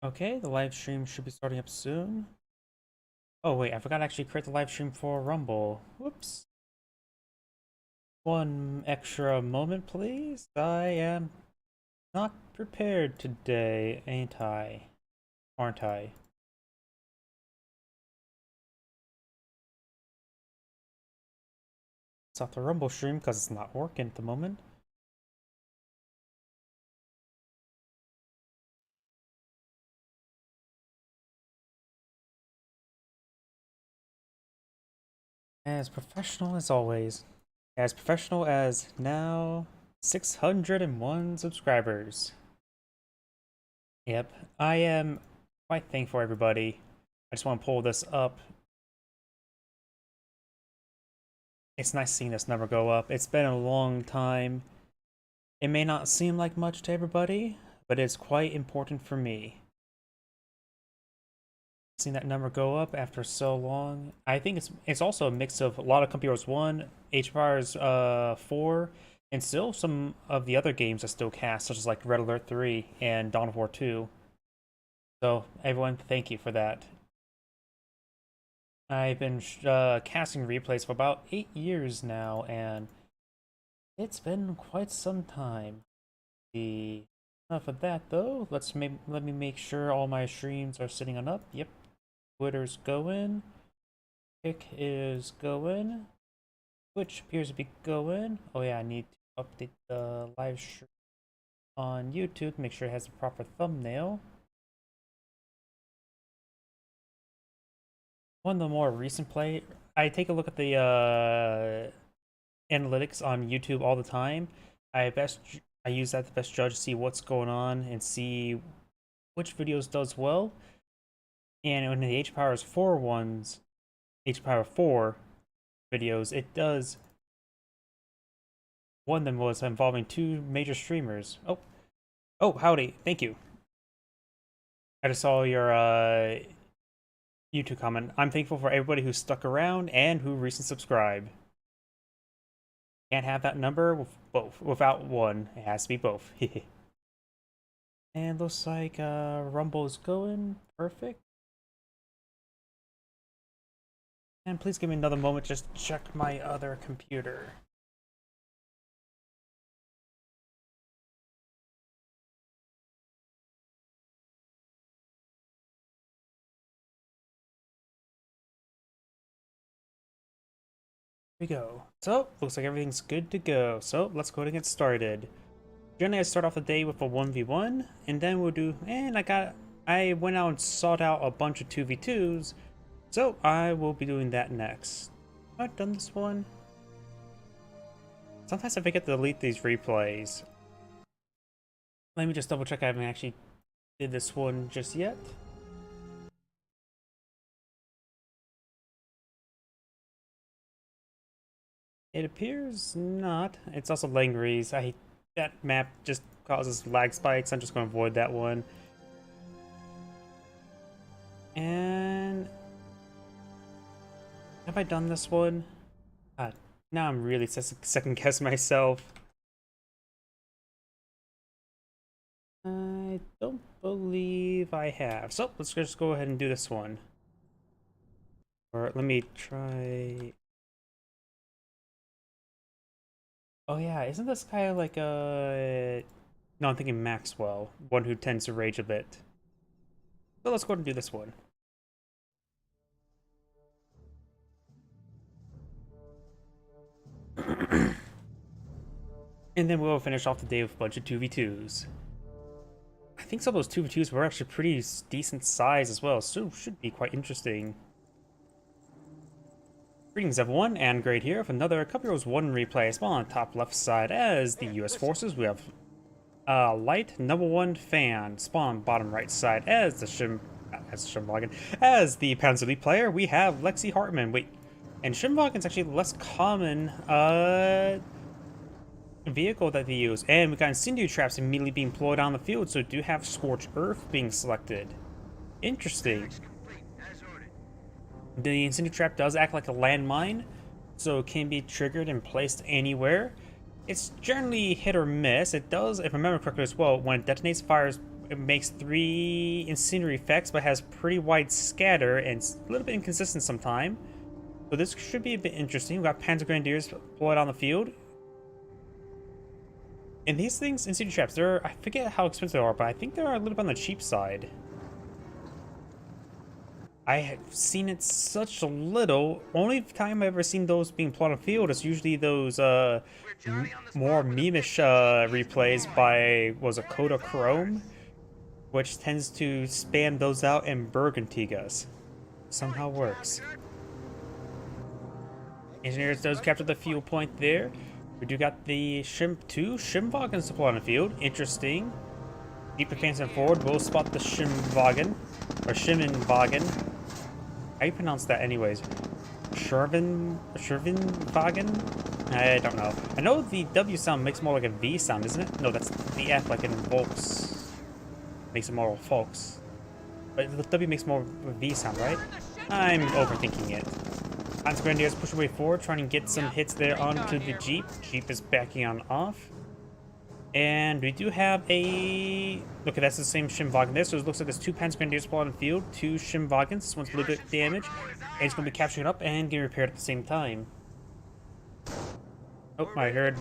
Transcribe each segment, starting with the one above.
Okay, the live stream should be starting up soon. Oh wait, I forgot to actually create the live stream for Rumble. Whoops. One extra moment, please. I am not prepared today, ain't I? Aren't I? It's off the Rumble stream because it's not working at the moment. As professional as always. As professional as now 601 subscribers. Yep, I am quite thankful, everybody. I just want to pull this up. It's nice seeing this number go up. It's been a long time. It may not seem like much to everybody, but it's quite important for me. Seeing that number go up after so long, I think it's also a mix of a lot of Company Heroes 1, Age of Empires 4, and still some of the other games that still cast, such as like Red Alert 3 and Dawn of War 2. So everyone, thank you for that. I've been casting replays for about 8 years now, and it's been quite some time. Enough of that though. Let me make sure all my streams are sitting on up. Yep. Twitter's going. Kick is going. Twitch appears to be going. Oh yeah, I need to update the live stream on YouTube to make sure it has the proper thumbnail. One of the more recent play, I take a look at the analytics on YouTube all the time. I use that to best judge, see what's going on, and see which videos does well. And in the H Powers 4 ones, H Power 4 videos, it does. One of them was involving two major streamers. Oh, howdy, thank you. I just saw your YouTube comment. I'm thankful for everybody who stuck around and who recently subscribed. Can't have that number with both without one. It has to be both. And looks like Rumble's going perfect. And please give me another moment just to check my other computer. Here we go. So, looks like everything's good to go. So, let's go ahead and get started. Generally, I start off the day with a 1v1, and then we'll do, and I went out and sought out a bunch of 2v2s, so I will be doing that next. Have I done this one? Sometimes I forget to delete these replays. Let me just double check I haven't actually did this one just yet. It appears not. It's also Langrese. That map just causes lag spikes. I'm just going to avoid that one. And have I done this one? Now I'm really second guessing myself. I don't believe I have. So let's just go ahead and do this one. Or let me try. Oh yeah, isn't this guy like a? No, I'm thinking Maxwell, one who tends to rage a bit. So let's go ahead and do this one. And then we'll finish off the day with a bunch of 2v2s. I think some of those 2v2s were actually pretty decent size as well, so should be quite interesting. Greetings everyone, and Great here with another Company Heroes 1 replay. Small on the top left side as the US forces. We have Light #1 fan. Spawn on bottom right side as the as the Panzer Elite player. We have Lexi Hartman. Wait, and Shimvagen's actually less common vehicle that they use. And we got incendiary traps immediately being deployed on the field, so do have Scorched Earth being selected. Interesting. The incendiary trap does act like a landmine, so it can be triggered and placed anywhere. It's generally hit or miss. It does, if I remember correctly as well, when it detonates, fires it makes 3 incendiary effects, but has pretty wide scatter and it's a little bit inconsistent sometimes. So this should be a bit interesting. We got Panzer Grenadiers deployed on the field. And these things, incendiary traps, I forget how expensive they are, but I think they're a little bit on the cheap side. I have seen it such a little. Only time I've ever seen those being plotted on the field is usually those more memeish replays by Kodachrome, which tends to spam those out in Bergantigas. Somehow works. Engineers does capture the fuel point there. We do got the two Schimwagens deployed on the field. Interesting. Keep advancing forward. We'll spot the Schimwagen. Or Schimmenwagen. How you pronounce that anyways? Shervinwagen? I don't know. I know the W sound makes more like a V sound, isn't it? No, that's the F like in Volks. Makes it more folks. But the W makes more of a V sound, right? I'm overthinking it. Panzer Grenadiers push away forward, trying to get some hits there onto the Jeep. Jeep is backing on off. And we do have a... Look, that's the same Schimwagen there. So it looks like there's 2 Panzer Grenadiers spotted on the field. 2 Schimwagens. This one's a little bit damaged. And it's going to be capturing it up and getting repaired at the same time. Oh, I heard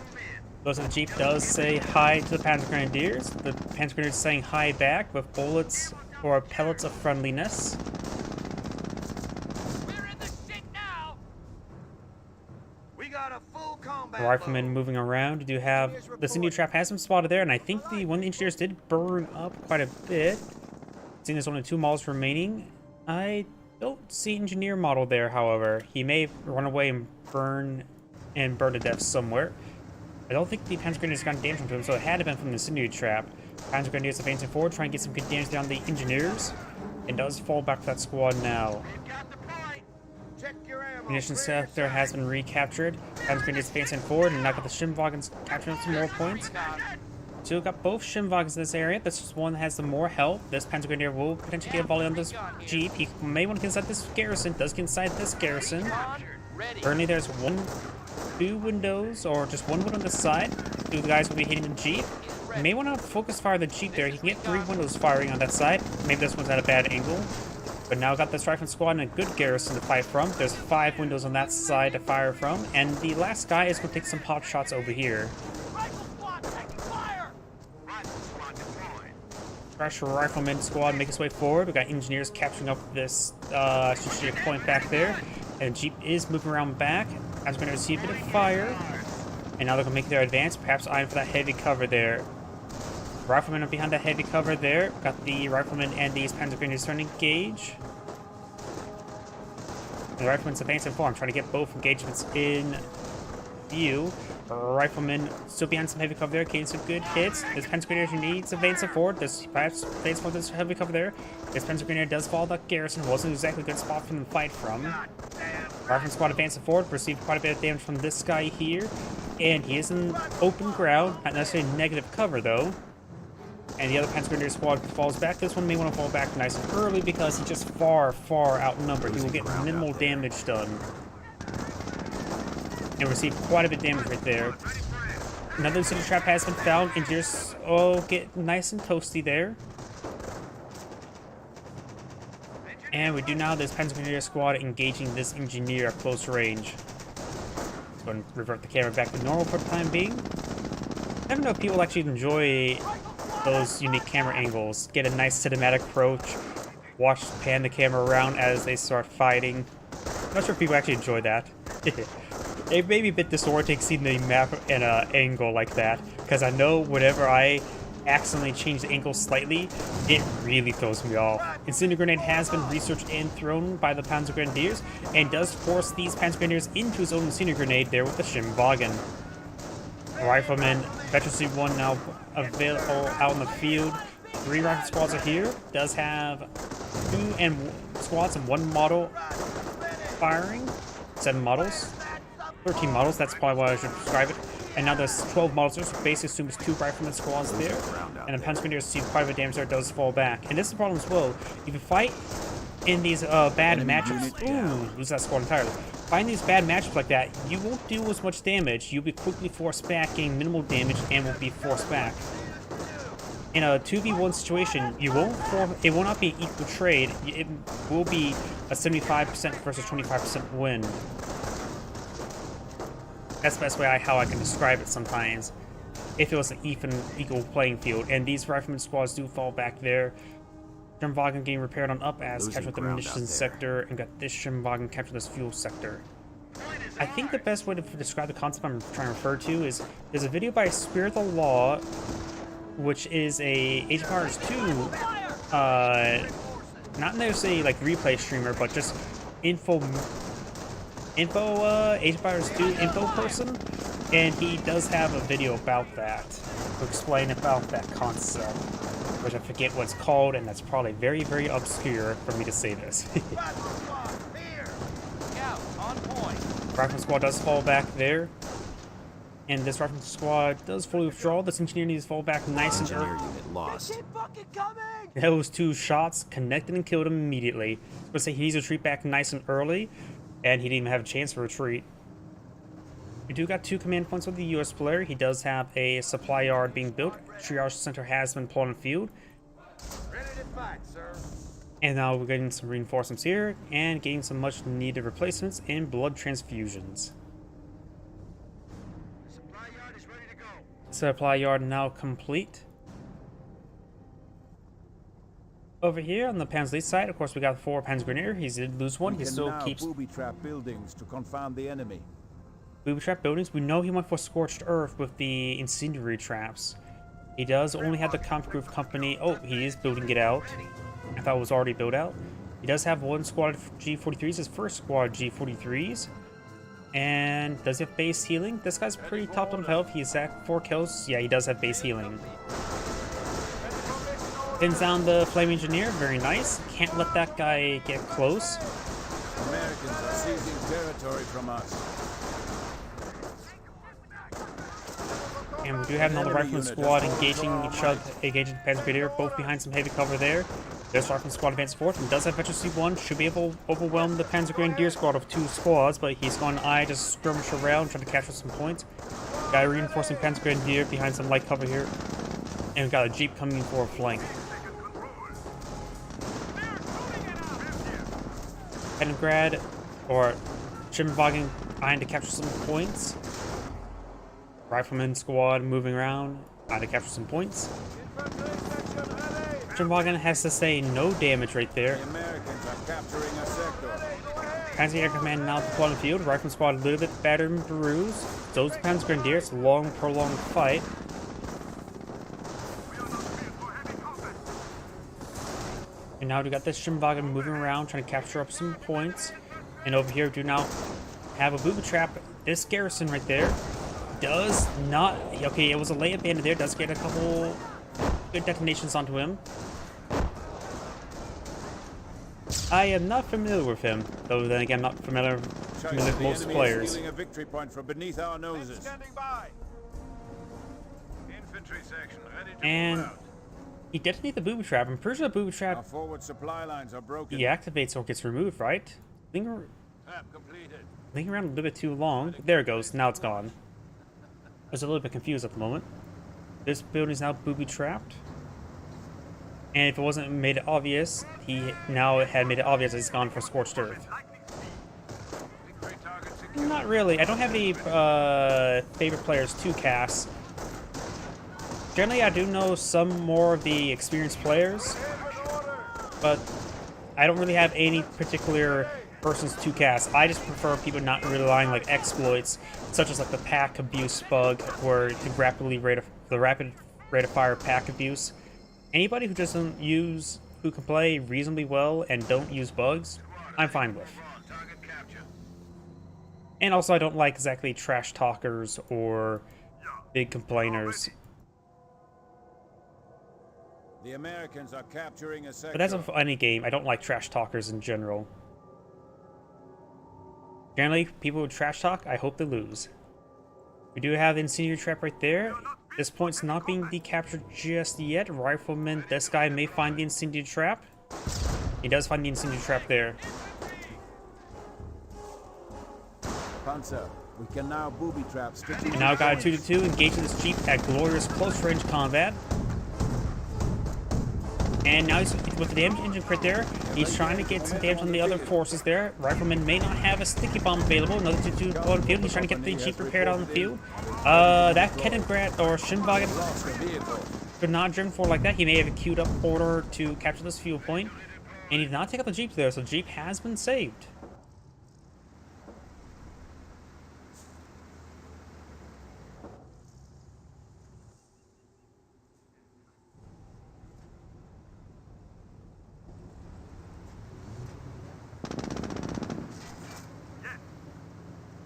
those of the Jeep does say hi to the Panzer Grenadiers. The Panzer Grenadiers saying hi back with bullets or pellets of friendliness. The riflemen moving around. You do have the incendiary trap has been spotted there, and I think the one of the engineers did burn up quite a bit. Seeing there's only 2 models remaining, I don't see engineer model there. However, he may run away and burn to death somewhere. I don't think the Panzer Grenadiers got damage to him, so it had to have been from the incendiary trap. Panzer Grenadiers advancing forward, trying to get some good damage down the engineers, and does fall back to that squad now. Munition sector has been recaptured. Panzer Grenadiers advancing forward, and now got the Schimwagens capturing some more points. So we've got both Schimwagens in this area. This is one that has the more health. This Panzer Grenadier will potentially get a volley on this Jeep. He may want to get inside this garrison. Does get inside this garrison. Currently there's 2 windows, or just 1 window on this side. 2 of the guys will be hitting the Jeep. You may want to focus fire the Jeep there. He can get 3 windows firing on that side. Maybe this one's at a bad angle. But now got this rifle squad and a good garrison to fight from. There's 5 windows on that side to fire from. And the last guy is going to take some pot shots over here. Fresh rifleman squad make its way forward. We got engineers capturing up this strategic point back there. And Jeep is moving around back. I'm going to receive a bit of fire. And now they're going to make their advance. Perhaps eyeing for that heavy cover there. Riflemen are behind that heavy cover there. Got the riflemen and these Panzer Grenadiers trying to engage. And the riflemen's advancing forward, trying to get both engagements in view. Riflemen still behind some heavy cover there, getting some good hits. This Panzer Grenadier needs advancing forward. This perhaps advancing forward this heavy cover there. This Panzer Grenadier does fall that garrison. Wasn't exactly a good spot for them to fight from. Rifleman squad advancing forward, received quite a bit of damage from this guy here. And he is in open ground, not necessarily negative cover though. And the other Panzer Grenadier squad falls back. This one may want to fall back nice and early because he's just far, far outnumbered. He will get minimal damage done. And receive quite a bit of damage right there. Another incendiary trap has been found. Engineers get nice and toasty there. And we do now this Panzer Grenadier squad engaging this engineer at close range. Let's go and revert the camera back to normal for the time being. I don't know if people actually enjoy those unique camera angles. Get a nice cinematic approach. Pan the camera around as they start fighting. I'm not sure if people actually enjoy that. It may be a bit disorienting seeing the map in an angle like that, because I know whenever I accidentally change the angle slightly, it really throws me off. Incendiary grenade has been researched and thrown by the Panzer Grenadiers, and does force these Panzer Grenadiers into his own incendiary grenade there with the Schimwagen. Riflemen, Veteran 1 now available out in the field. 3 rifle squads are here. Does have 2 squads and 1 model firing. 7 models. 13 models, that's probably why I should describe it. And now there's 12 models, so basically assumes 2 rifleman squads there. And the Panzer Grenadiers see quite a bit of damage there, does fall back. And this is the problem as well. If you fight in these bad matchups, lose that squad entirely. Find these bad matchups like that, you won't do as much damage. You'll be quickly forced back, gain minimal damage, and will be forced back. in a 2v1 situation, it will not be equal trade. It will be a 75% versus 25% win. That's the best way how I can describe it sometimes. If it was an equal playing field, and these rifleman squads do fall back there. Sturmwagen getting repaired on up as captured the munitions sector, and got this Sturmwagen captured this fuel sector. I think the best way to describe the concept I'm trying to refer to is there's a video by Spirit of the Law, which is a Age of Empires 2, not necessarily like replay streamer, but just Age of Empires 2 info person, and he does have a video about that to explain about that concept, which I forget what it's called, and that's probably very, very obscure for me to say this. Rifleman squad does fall back there, and this rifleman squad does fully withdraw. This engineer needs to fall back nice and early. Lost. Those 2 shots connected and killed him immediately. I was going to say he needs to retreat back nice and early, and he didn't even have a chance to retreat. We do got 2 command points with the US player. He does have a supply yard being built. Triage center has been pulled on the field. Ready to fight, sir. And now we're getting some reinforcements here and getting some much needed replacements and blood transfusions. Supply yard is ready to go. Supply yard now complete. Over here on the Panzer side, of course, we got 4 Panzergrenadier. He did lose one. He still keeps booby trap buildings to confound the enemy. booby trap buildings. We know he went for Scorched Earth with the incendiary traps. He does only have the Kampfgruppe company. Oh, he is building it out. I thought it was already built out. He does have 1 squad of G43s, his first squad G43s. And does he have base healing? This guy's pretty topped on health. He's at 4 kills. Yeah, he does have base healing. Pins down the Flame Engineer. Very nice. Can't let that guy get close. Americans are seizing territory from us. And we do have another Rifleman squad engaging engaging the Panzergrenadier, both behind some heavy cover there. This Rifleman squad advances forward and does have Veteran C1, should be able to overwhelm the Panzergrenadier squad of 2 squads, but he's going to eye just skirmish around, trying to capture some points. Got a reinforcing Panzergrenadier behind some light cover here. And we've got a Jeep coming for a flank. Leningrad, or Sturmwagen, eyeing to capture some points. Rifleman squad moving around, trying to capture some points. Sturmwagen has to say no damage right there. The Americans are capturing a sector. Panzer Air Command now deployed on the field. Rifleman squad a little bit battered and bruised. So is the Panzergrenadier. It's a long, prolonged fight. And now we got this Sturmwagen moving around, trying to capture up some points. And over here, we do now have a booby trap. This garrison right there does not... Okay, it was a lay abandoned there. Does get a couple good detonations onto him. I am not familiar with him, though then again, I'm not familiar with most players. A victory point from beneath our noses. Standing by. Infantry section ready to And move out. he detonated the booby trap. I'm pretty sure the booby Our trap forward supply lines are broken. deactivates or gets removed, right? Linger Tap completed. around a little bit too long. There it goes. Now it's gone. I was a little bit confused at the moment. This building is now booby trapped. And if it wasn't made it obvious, he now had made it obvious that he's gone for Scorched Earth. Victory target secured. Not really. I don't have any favorite players to cast. Generally, I do know some more of the experienced players, but I don't really have any particular persons to cast. I just prefer people not relying like exploits, such as like the pack abuse bug, where the rapid rate of fire pack abuse. Anybody who who can play reasonably well and don't use bugs, I'm fine with. Target capture. And also, I don't like exactly trash talkers or big complainers. The Americans are capturing a sector. But that's of any game. I don't like trash talkers in general. Generally, people who trash talk, I hope they lose. We do have the incendiary trap right there. This point's not being decaptured just yet. Rifleman, this guy may find the incendiary trap. He does find the incendiary trap there. Panzer, we can now booby trap strategic And now got a points. 2-2, engaging this Jeep at glorious close range combat. And now he's with the damage engine crit there. He's trying to get some damage on the other forces there. Rifleman may not have a sticky bomb available. Another 2-2 on the field. He's trying to get the Jeep repaired on the field. That Kettengrad or Shinvagen Lost the vehicle. could not have driven forward like that. He may have a queued up order to capture this fuel point. And he did not take out the Jeep there, so the Jeep has been saved.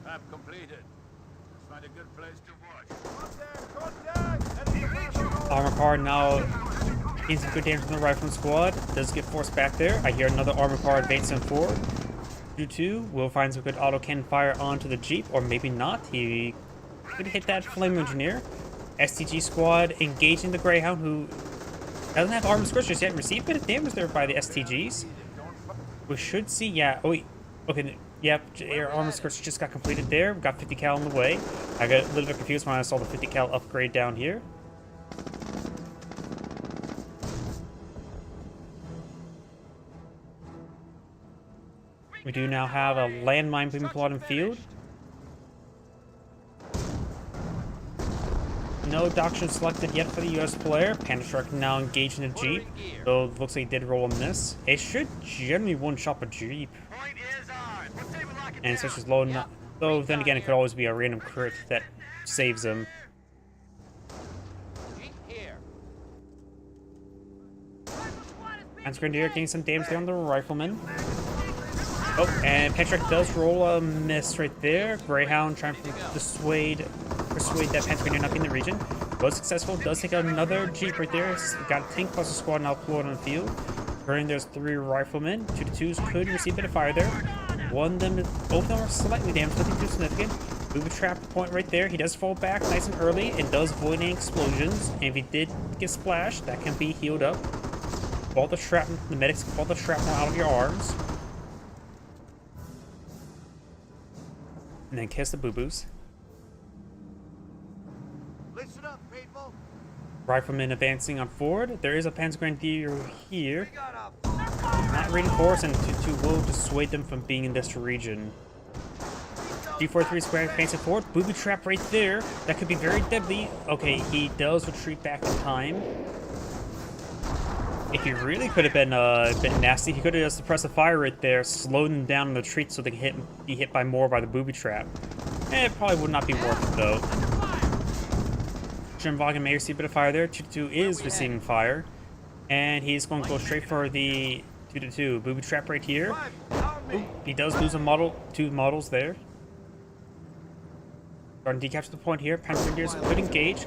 Map completed. Let's find a good place to watch. Armor car now gains some good damage from the rifleman squad. Does get forced back there. I hear another armor car advancing forward. 2-2 will find some good auto cannon fire onto the Jeep, or maybe not. He could hit that flame engineer. STG squad engaging the Greyhound, who doesn't have armor scorchers yet. Received a bit of damage there by the STGs. We should see, yeah. Oh wait, okay. Yep, air armor scorcher just got completed there. We got 50 cal on the way. I got a little bit confused when I saw the 50 cal upgrade down here. We do now have a landmine being plotted in field. No doctrine selected yet for the US player. Panda Shark now engaged in a Jeep, though it looks like he did roll a miss. It should generally one-shot a Jeep. And such as low enough. Though then again, it could always be a random crit that saves him. And Grenadier getting some damage there on the Rifleman. Oh, and Patrick does roll a miss right there. Greyhound trying to persuade that Pantagruel not be in the region. Was successful. Does take out another Jeep right there. Got a tank plus a squad now deployed on the field. Currently, there's 3 riflemen. 2-2s could receive a bit of fire there. Both of them are slightly damaged, nothing too significant. Booby trap point right there. He does fall back nice and early and does avoid any explosions. And if he did get splashed, that can be healed up. Pull the shrapnel. The medics pull the shrapnel out of your arms. And then kiss the boo-boos. Listen up, people. Rifleman advancing on forward. There is a Panzergrenadier here. Not reinforced, and 2-2 will dissuade them from being in this region. G43 square advancing forward. Booby trap right there. That could be very deadly. Okay, he does retreat back in time. If he really could have been a bit nasty, he could have just suppressed the fire right there, slowed them down in the retreat so they can be hit by more by the booby trap. It probably would not be worth it though. Jimvagen may receive a bit of fire there. 2-2 is receiving fire. And he's going to go straight for the 2-2. Booby trap right here. Ooh, he does lose a 2 models there. Starting to decapture the point here. Panzergrenadiers could engage.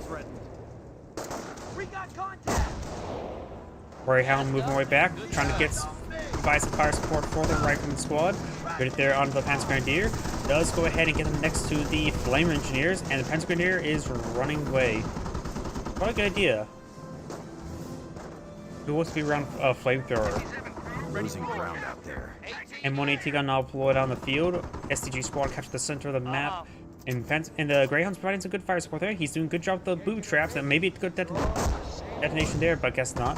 We got contact. Greyhound moving way back, trying to provide some fire support for the Rifleman squad. Get it there onto the Panzergrenadier. Does go ahead and get them next to the Flame Engineers, and the Panzergrenadier is running away. What a good idea. Who wants to be around a flamethrower? Losing ground out there. M1AT gun now deployed on the field. STG squad captured the center of the map. And the Greyhound's providing some good fire support there. He's doing a good job with the booby traps, and maybe a good detonation there, but I guess not.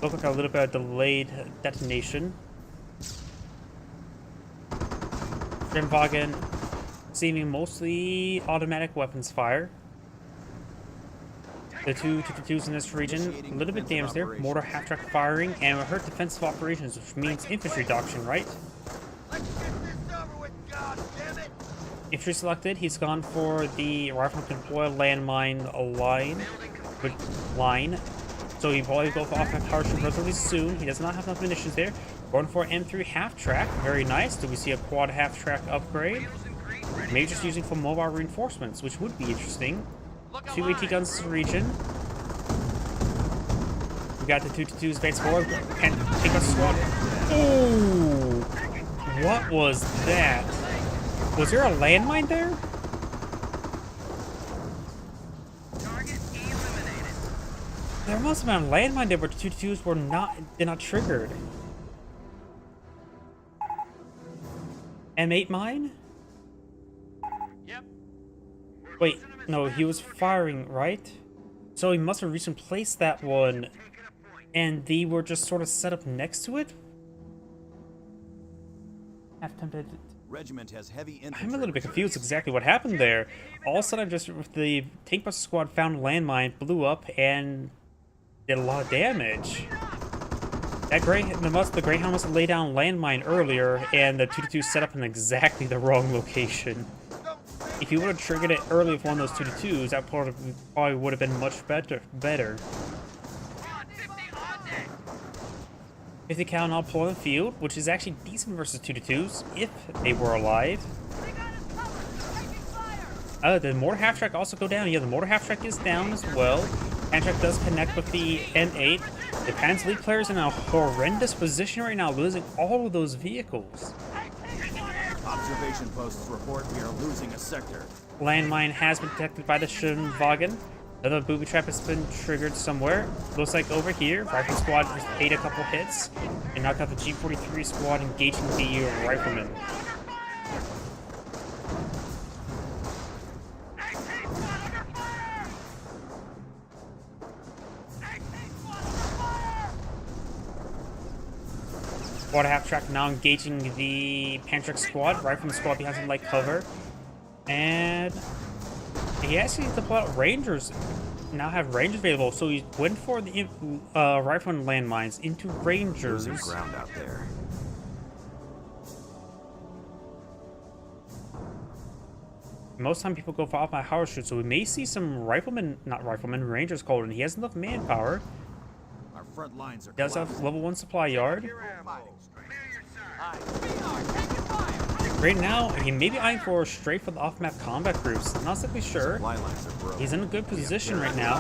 Look like a little bit of delayed detonation. Grimvagen receiving mostly automatic weapons fire. The 2-2s in this region, a little bit damaged there. Mortar half-track firing, and it hurt defensive operations, which means infantry doctrine, right? Let's get this over with, God damn it! Infantry selected, he's gone for the rifleman can deploy a landmine line. So he probably go off that power shoot relatively soon. He does not have enough munitions there. Going for M3 half-track, very nice. Do we see a quad half-track upgrade? Maybe just using for mobile reinforcements, which would be interesting. 2 AT guns in the region. We got the 2-2s advance forward. And take out the squad. Oh! What was that? Was there a landmine there? There must have been a landmine there, but the 2-2s were did not triggered. M8 mine? Yep. Wait, no, he was firing, right? So he must have recently placed that one and they were just sort of set up next to it. Half tempted. Regiment has heavy infantry. I'm a little bit confused exactly what happened there. All of a sudden, just the tank buster squad found a landmine, blew up, and did a lot of damage. The Greyhound must have laid down a landmine earlier, and the 2-2 set up in exactly the wrong location. If you would have triggered it early with one of those 2-2s, that probably would have been much better. 50 cal now pull in the field, which is actually decent versus 2-2s, if they were alive. The mortar half track also go down. Yeah, the mortar half track is down as well. Hand track does connect with the N8. The Panzer League players in a horrendous position right now, losing all of those vehicles. Observation posts report we are losing a sector. Landmine has been detected by the Schönwagen. Another booby trap has been triggered somewhere. Looks like over here, Rifle Squad just ate a couple hits and knocked out the G43 squad, engaging the Riflemen. Squad half track now engaging the Pantrax squad. Rifleman squad behind some light cover. And he actually needs to pull out Rangers. Now have Rangers available, so he went for the Rifleman landmines into Rangers. Losing ground out there. Most time people go for off my house shoot, so we may see some Rangers called in. He has enough manpower. Our front lines are He does have level 1 supply yard. Right now, he may be eyeing for straight for the off-map combat groups. Not exactly sure. He's in a good position right now.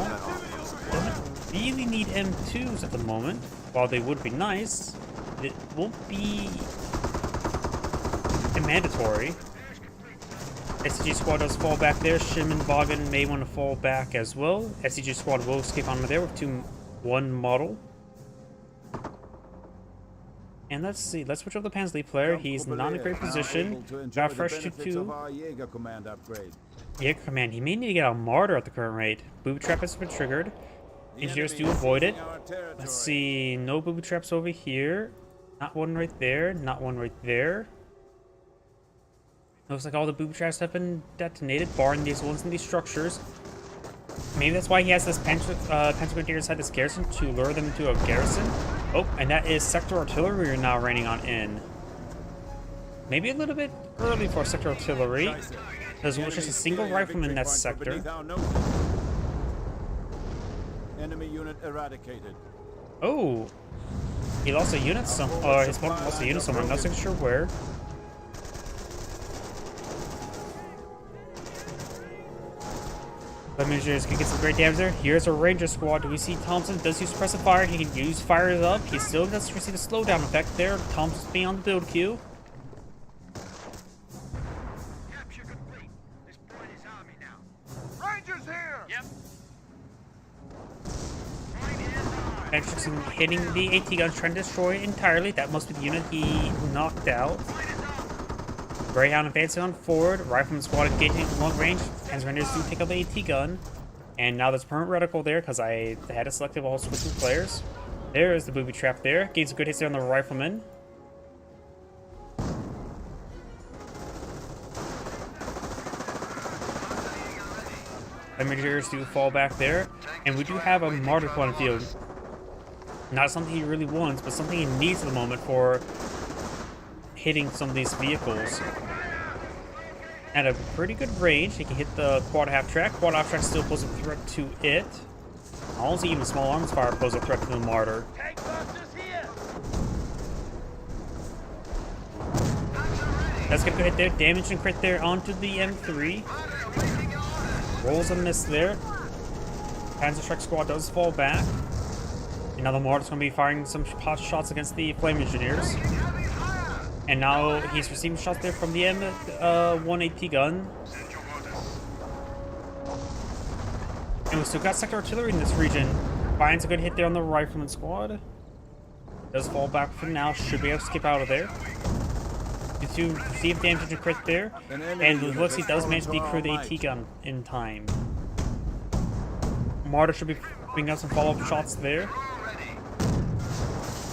Doesn't really need M2s at the moment. While they would be nice, it won't be mandatory. SCG squad does fall back there. Shim and Vaughan may want to fall back as well. SCG squad will escape on there with 1 model. And let's see, let's switch up the Panzer League player. He's not in a great position. Got a fresh 2-2. Jaeger command. He may need to get a martyr at the current rate. Booby trap has been triggered. Engineers do avoid it. Let's see, no booby traps over here. Not one right there. Not one right there. Looks like all the booby traps have been detonated, barring these ones in these structures. Maybe that's why he has this Panzer Grenadier inside this garrison, to lure them into a garrison. Oh, and that is sector artillery we're now raining on in. Maybe a little bit early for sector artillery, because it was just a single rifleman in that sector. Enemy unit eradicated. Oh, he lost a unit his opponent lost a unit somewhere. I'm not so sure where. Engineers can get some great damage there. Here's a Ranger squad. Do we see Thompson does use suppressive fire? He can use fires up. He still does receive a slowdown effect there. Thompson's being on the build queue. Capture complete. This point is army now. Rangers here! Yep. Hendrickson hitting the AT gun, trying to destroy it entirely. That must be the unit he knocked out. Greyhound advancing on forward. Rifleman squad engaging at long range. Panzer Grenadiers do take out the AT gun. And now there's permanent reticle there because I had a selective all switching players. There's the booby trap there. Gains some good hits there on the Rifleman. Engineers do fall back there. And we do have a martyr on the field. Not something he really wants, but something he needs at the moment for hitting some of these vehicles. At a pretty good range, he can hit the quad half track. Quad half track still poses a threat to it. Also, even small arms fire poses a threat to the martyr. That's gonna hit there. Damage and crit there onto the M3. Rolls a miss there. Panzer Shrek squad does fall back. And now the martyr's gonna be firing some pot shots against the flame engineers. And now he's receiving shots there from the M1 AT gun. And we still got sector artillery in this region. Finds a good hit there on the rifleman squad. Does fall back for now. Should be able to skip out of there. To receive damage and crit there. And it looks like he does manage to decrew the AT gun in time. Martyr should be bringing out some follow-up shots there.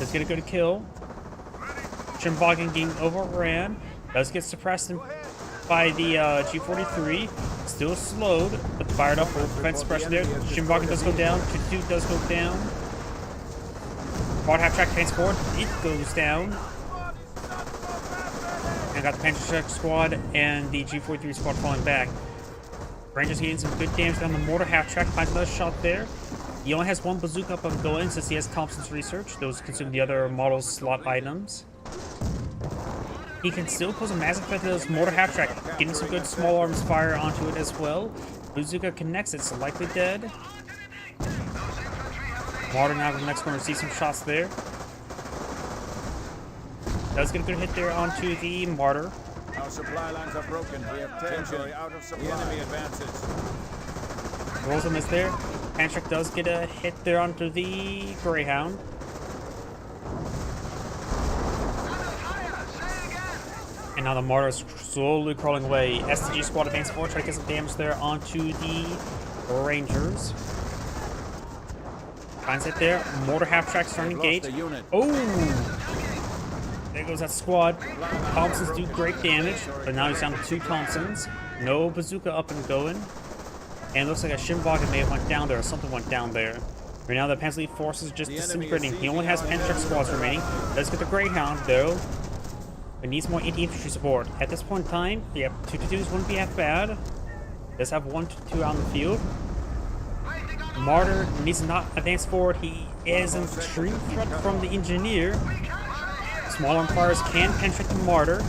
Does get a good kill. Shimboggin getting overran. Does get suppressed by the G43. Still slowed, but fired up will prevent suppression there. Shimboggin does go down. 222 does go down. Quad half track transport. It goes down. And got the Panzer squad and the G43 squad falling back. Rangers getting some good damage down the mortar half track. Finds another shot there. He only has one bazooka up and going since he has Thompson's research. Those consume the other model slot items. He can still pose a massive threat to those mortar half track, getting some good small arms fire onto it as well. Bazooka connects, it's likely dead. Martyr now to the next corner, see some shots there. Does get a good hit there onto the Martyr. Our supply lines are broken. We have territory out of supply. The enemy advances. Rolls a miss there. Panchak does get a hit there onto the Greyhound. And now the Martyr is slowly crawling away. STG squad advance forward, try to get some damage there onto the Rangers. Finds it there. Mortar half track starting to engage. Oh! There goes that squad. Thompsons do great damage, but now he's down to 2 Thompsons. No bazooka up and going. And it looks like a Shimboggin may have went down there, or something went down there. Right now the Panzer force is just disintegrating. He only has Panzer squads remaining. Does get the Greyhound though. But needs more anti-infantry support. At this point in time, yeah, 222s wouldn't be half bad. Does have 1-2 out in the field. Martyr needs to not advance forward. He is an extreme threat from the engineer. Small arm fires can penetrate the Martyr.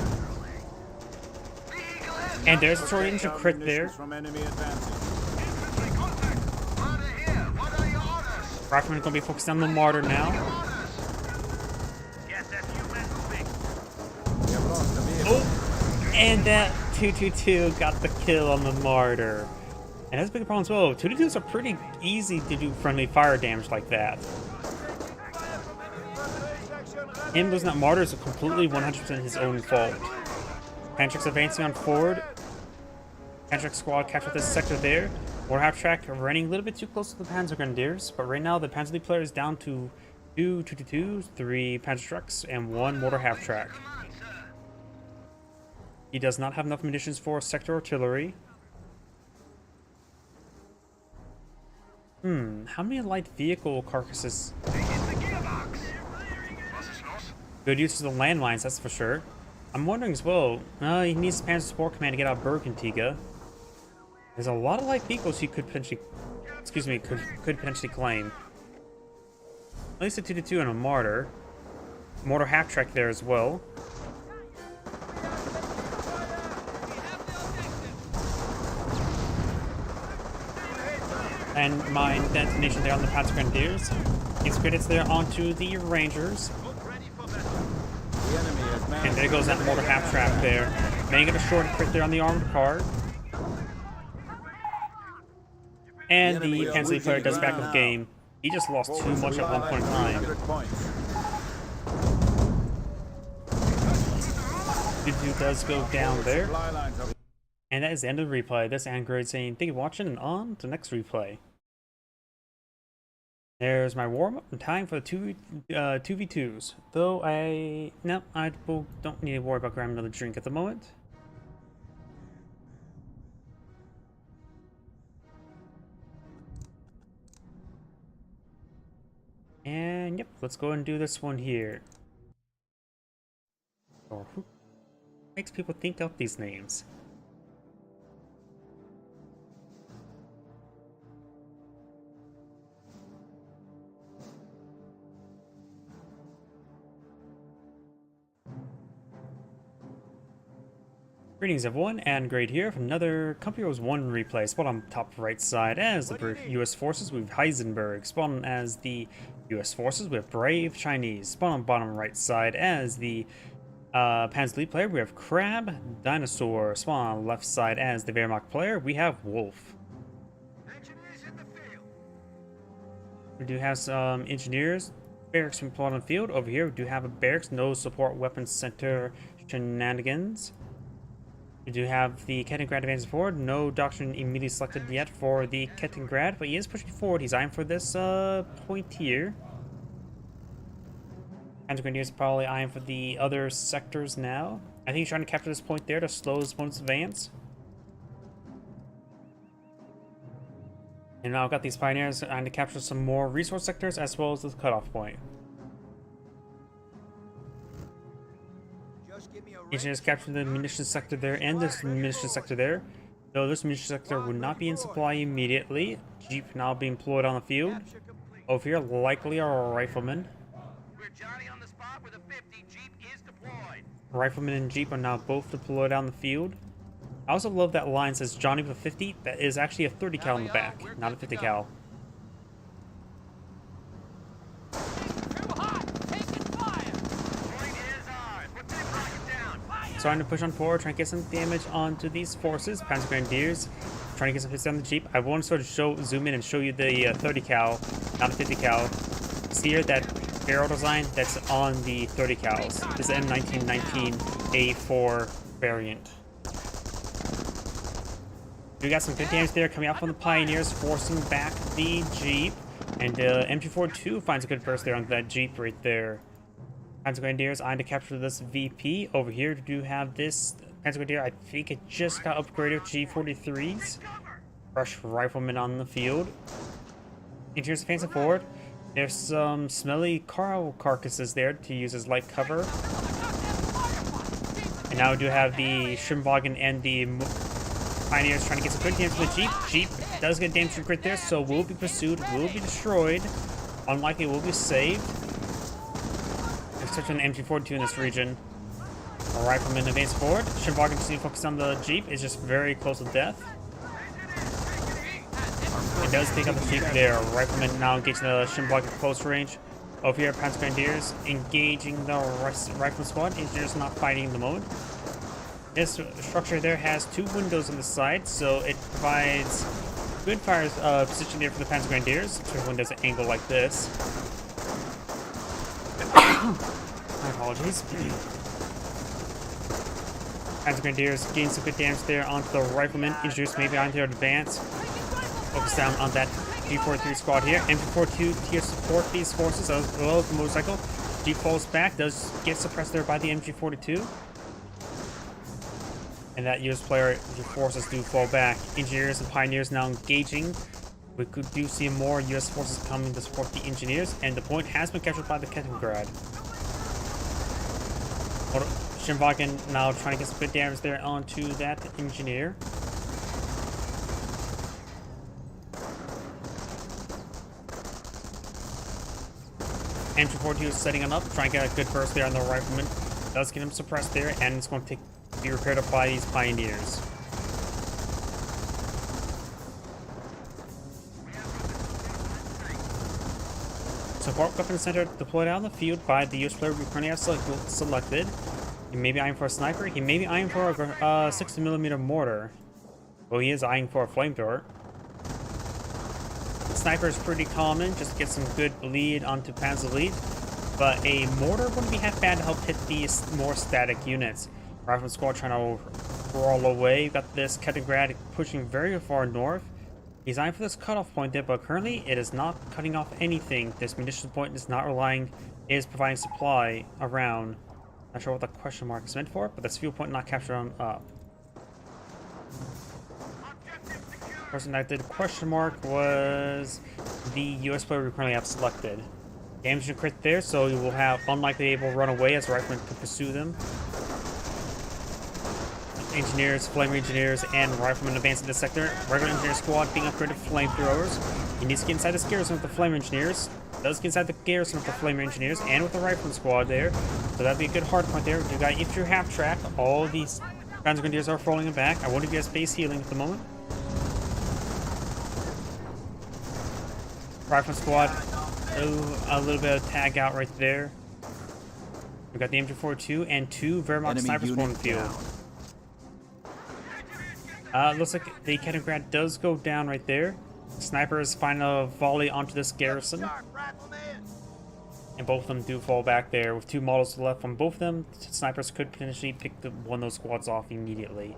And there's a short engine crit there. Rifleman is going to be focused on the Martyr now. Oh, and that 222 got the kill on the Martyr. And that's a big problem as well. 222s are pretty easy to do friendly fire damage like that. Him losing that Martyr is completely 100% his own fault. Panchak's advancing on forward. Panchak squad captured this sector there. War half track running a little bit too close to the Panzer Grenadiers, but right now the Panzer League player is down to 2 222s, 3 Panzer trucks, and 1 mortar half track. He does not have enough munitions for sector artillery. How many light vehicle carcasses? Good use of the landmines, that's for sure. I'm wondering as well, he needs the Panzer Support Command to get out of Bergentiga. There's a lot of light vehicles he could potentially, could potentially claim. At least a 222 and a Martyr. Mortar half track there as well. And mine detonation there on the Panzer Grenadiers. Gets credits there onto the Rangers. And there goes that mortar half trap there. May get a short crit there on the armored car. And the Panzer League player does back up the game. He just lost too much at one point in time. 222 does go down there. And that is the end of the replay. This is Android saying thank you for watching and on to the next replay. There's my warm-up and time for the 2v2s. Though I don't need to worry about grabbing another drink at the moment. And yep, let's go and do this one here. Or who makes people think up these names? Greetings everyone, and Great here from another Company Heroes 1 replay. Spawn on top right side as the US Forces, we have Heisenberg. Spawn as the US Forces, we have Brave Chinese. Spawn on bottom right side as the Panzer League player, we have Crab Dinosaur. Spawn on left side as the Wehrmacht player, we have Wolf. We do have some engineers, barracks from plot on the field. Over here we do have a barracks, no support weapons center shenanigans. We do have the Kettengrad advancing forward. No doctrine immediately selected yet for the Kettengrad, but he is pushing forward. He's eyeing for this point here. Panzer Grenadiers probably eyeing for the other sectors now. I think he's trying to capture this point there to slow his opponent's advance. And now I've got these Pioneers trying to capture some more resource sectors as well as the cutoff point. Engineers capture the munitions sector there and this munitions sector there. Though this munitions sector would not be in supply immediately. Jeep now being employed on the field. Over here, likely a rifleman. We're Johnny on the spot with a 50. Jeep is deployed. Rifleman and Jeep are now both deployed on the field. I also love that line says Johnny with a 50. That is actually a 30 cal in the back, not a 50 cal. Too hot. Taking fire. Point is ours. We're taking rocket down. Fire. Starting to push on forward, trying to get some damage onto these forces. Panzer Grenadiers trying to get some hits down the Jeep. I want to sort of zoom in and show you the 30 cal, not a 50 cal. See here that barrel design that's on the 30 cals. This is the M1919 A4 variant. We got some good damage there coming out from the Pioneers, forcing back the Jeep. And MG42 finds a good burst there on that Jeep right there. Panzer Grenadiers eyeing to capture this VP. Over here, we do have this Panzer Grenadier. I think it just got upgraded to G43s. Fresh rifleman on the field. Engineers advancing forward. There's some smelly car carcasses there to use as light cover. And now we do have the Schimwagen and the Pioneers trying to get some good damage with the Jeep. Jeep does get damage from crit there, so will be pursued, will be destroyed. Unlikely will be saved. There's such an MG42 in this region. A rifleman advance forward. Schimwagen continues to focus on the Jeep. It's just very close to death. It does take out the Jeep there. Rifleman now engaging the Schimwagen at close range. Over here, Panzer Grenadiers engaging the rifle squad. Engineers not fighting in the mode. This structure there has two windows on the side, so it provides good fire position there for the Panzer Grenadiers. Two windows at an angle like this. My apologies. Panzer Grenadiers gain some good damage there onto the riflemen. Engineers maybe on their advance. Focus down on that G43 squad here. MG42 here support these forces as well as the motorcycle. Jeep falls back, does get suppressed there by the MG42. And that US player forces do fall back. Engineers and Pioneers now engaging. We do see more US forces coming to support the Engineers, and the point has been captured by the Kettengrad. Schimwagen now trying to get some good damage there onto that Engineer. MG42 is setting him up, trying to get a good burst there on the rifleman. Does get him suppressed there, and it's going to be repaired up by these Pioneers. Support weapon center deployed out on the field by the US player we currently have selected. He may be eyeing for a sniper. He may be eyeing for a 60mm mortar. Well, he is eyeing for a flamethrower. Sniper is pretty common, just to get some good bleed onto Panzer Lead. But a mortar wouldn't be half bad to help hit these more static units. Rifleman squad trying to roll away. You've got this Kettengrad pushing very far north. He's eyeing for this cutoff point there, but currently it is not cutting off anything. This munitions point is not relying, it is providing supply around. Not sure what the question mark is meant for, but this fuel point not captured on up. Person that did question mark was the US player we currently have selected. Damage and crit there, so you will have unlikely able to run away as Rifleman can pursue them. Engineers, flame engineers, and riflemen advancing the sector. Regular engineer squad being upgraded to flamethrowers. He needs to get inside this garrison with the flame engineers. Does get inside the garrison with the flame engineers and with the rifleman squad there. So that'd be a good hard point there. You got if you're half track, all these Panzer Grenadiers are falling back. I wonder if you have space healing at the moment. Rifleman squad, a little bit of tag out right there. We got the MG42 and two Wehrmacht snipers on the field. Looks like the Kettengrad does go down right there. Snipers find a volley onto this garrison. And both of them do fall back there. With two models left from both of them, snipers could potentially pick one of those squads off immediately.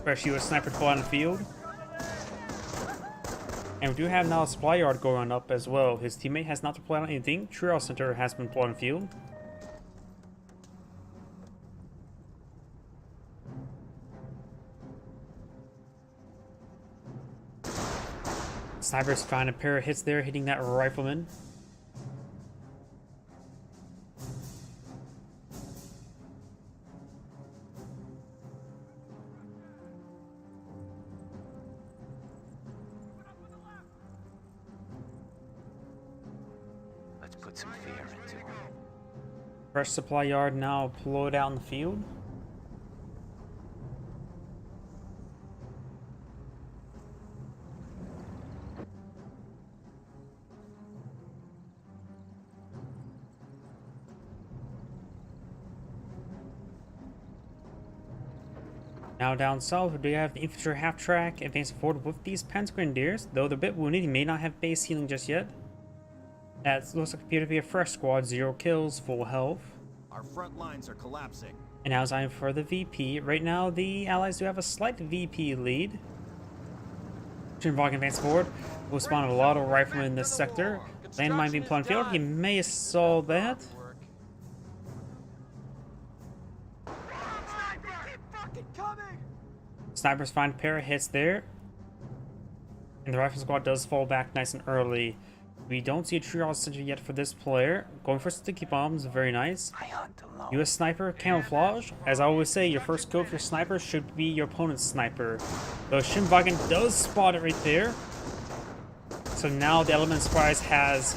Fresh US sniper deployed on the field. And we do have now a supply yard going up as well. His teammate has not deployed on anything. Trial Center has been deployed on field. Snipers find a pair of hits there, hitting that rifleman. Let's put some fear into him. Fresh supply yard now deployed out in the field. Now down south, we have the infantry half track advancing forward with these Grenadiers. Though they're a bit wounded, he may not have base healing just yet. That looks like appear to be a fresh squad, 0 kills, full health. Our front lines are collapsing. And now it's time for the VP. Right now, the Allies do have a slight VP lead. Schimmelwagen advance forward. Will spawn a lot of riflemen in this sector. Landmine being put on field. He may have saw that. Snipers find a pair of hits there. And the rifle squad does fall back nice and early. We don't see a triage center yet for this player. Going for sticky bombs, very nice. US sniper, camouflage. As I always say, your first kill for your sniper should be your opponent's sniper. Though Schimmelwagen does spot it right there. So now the element surprise has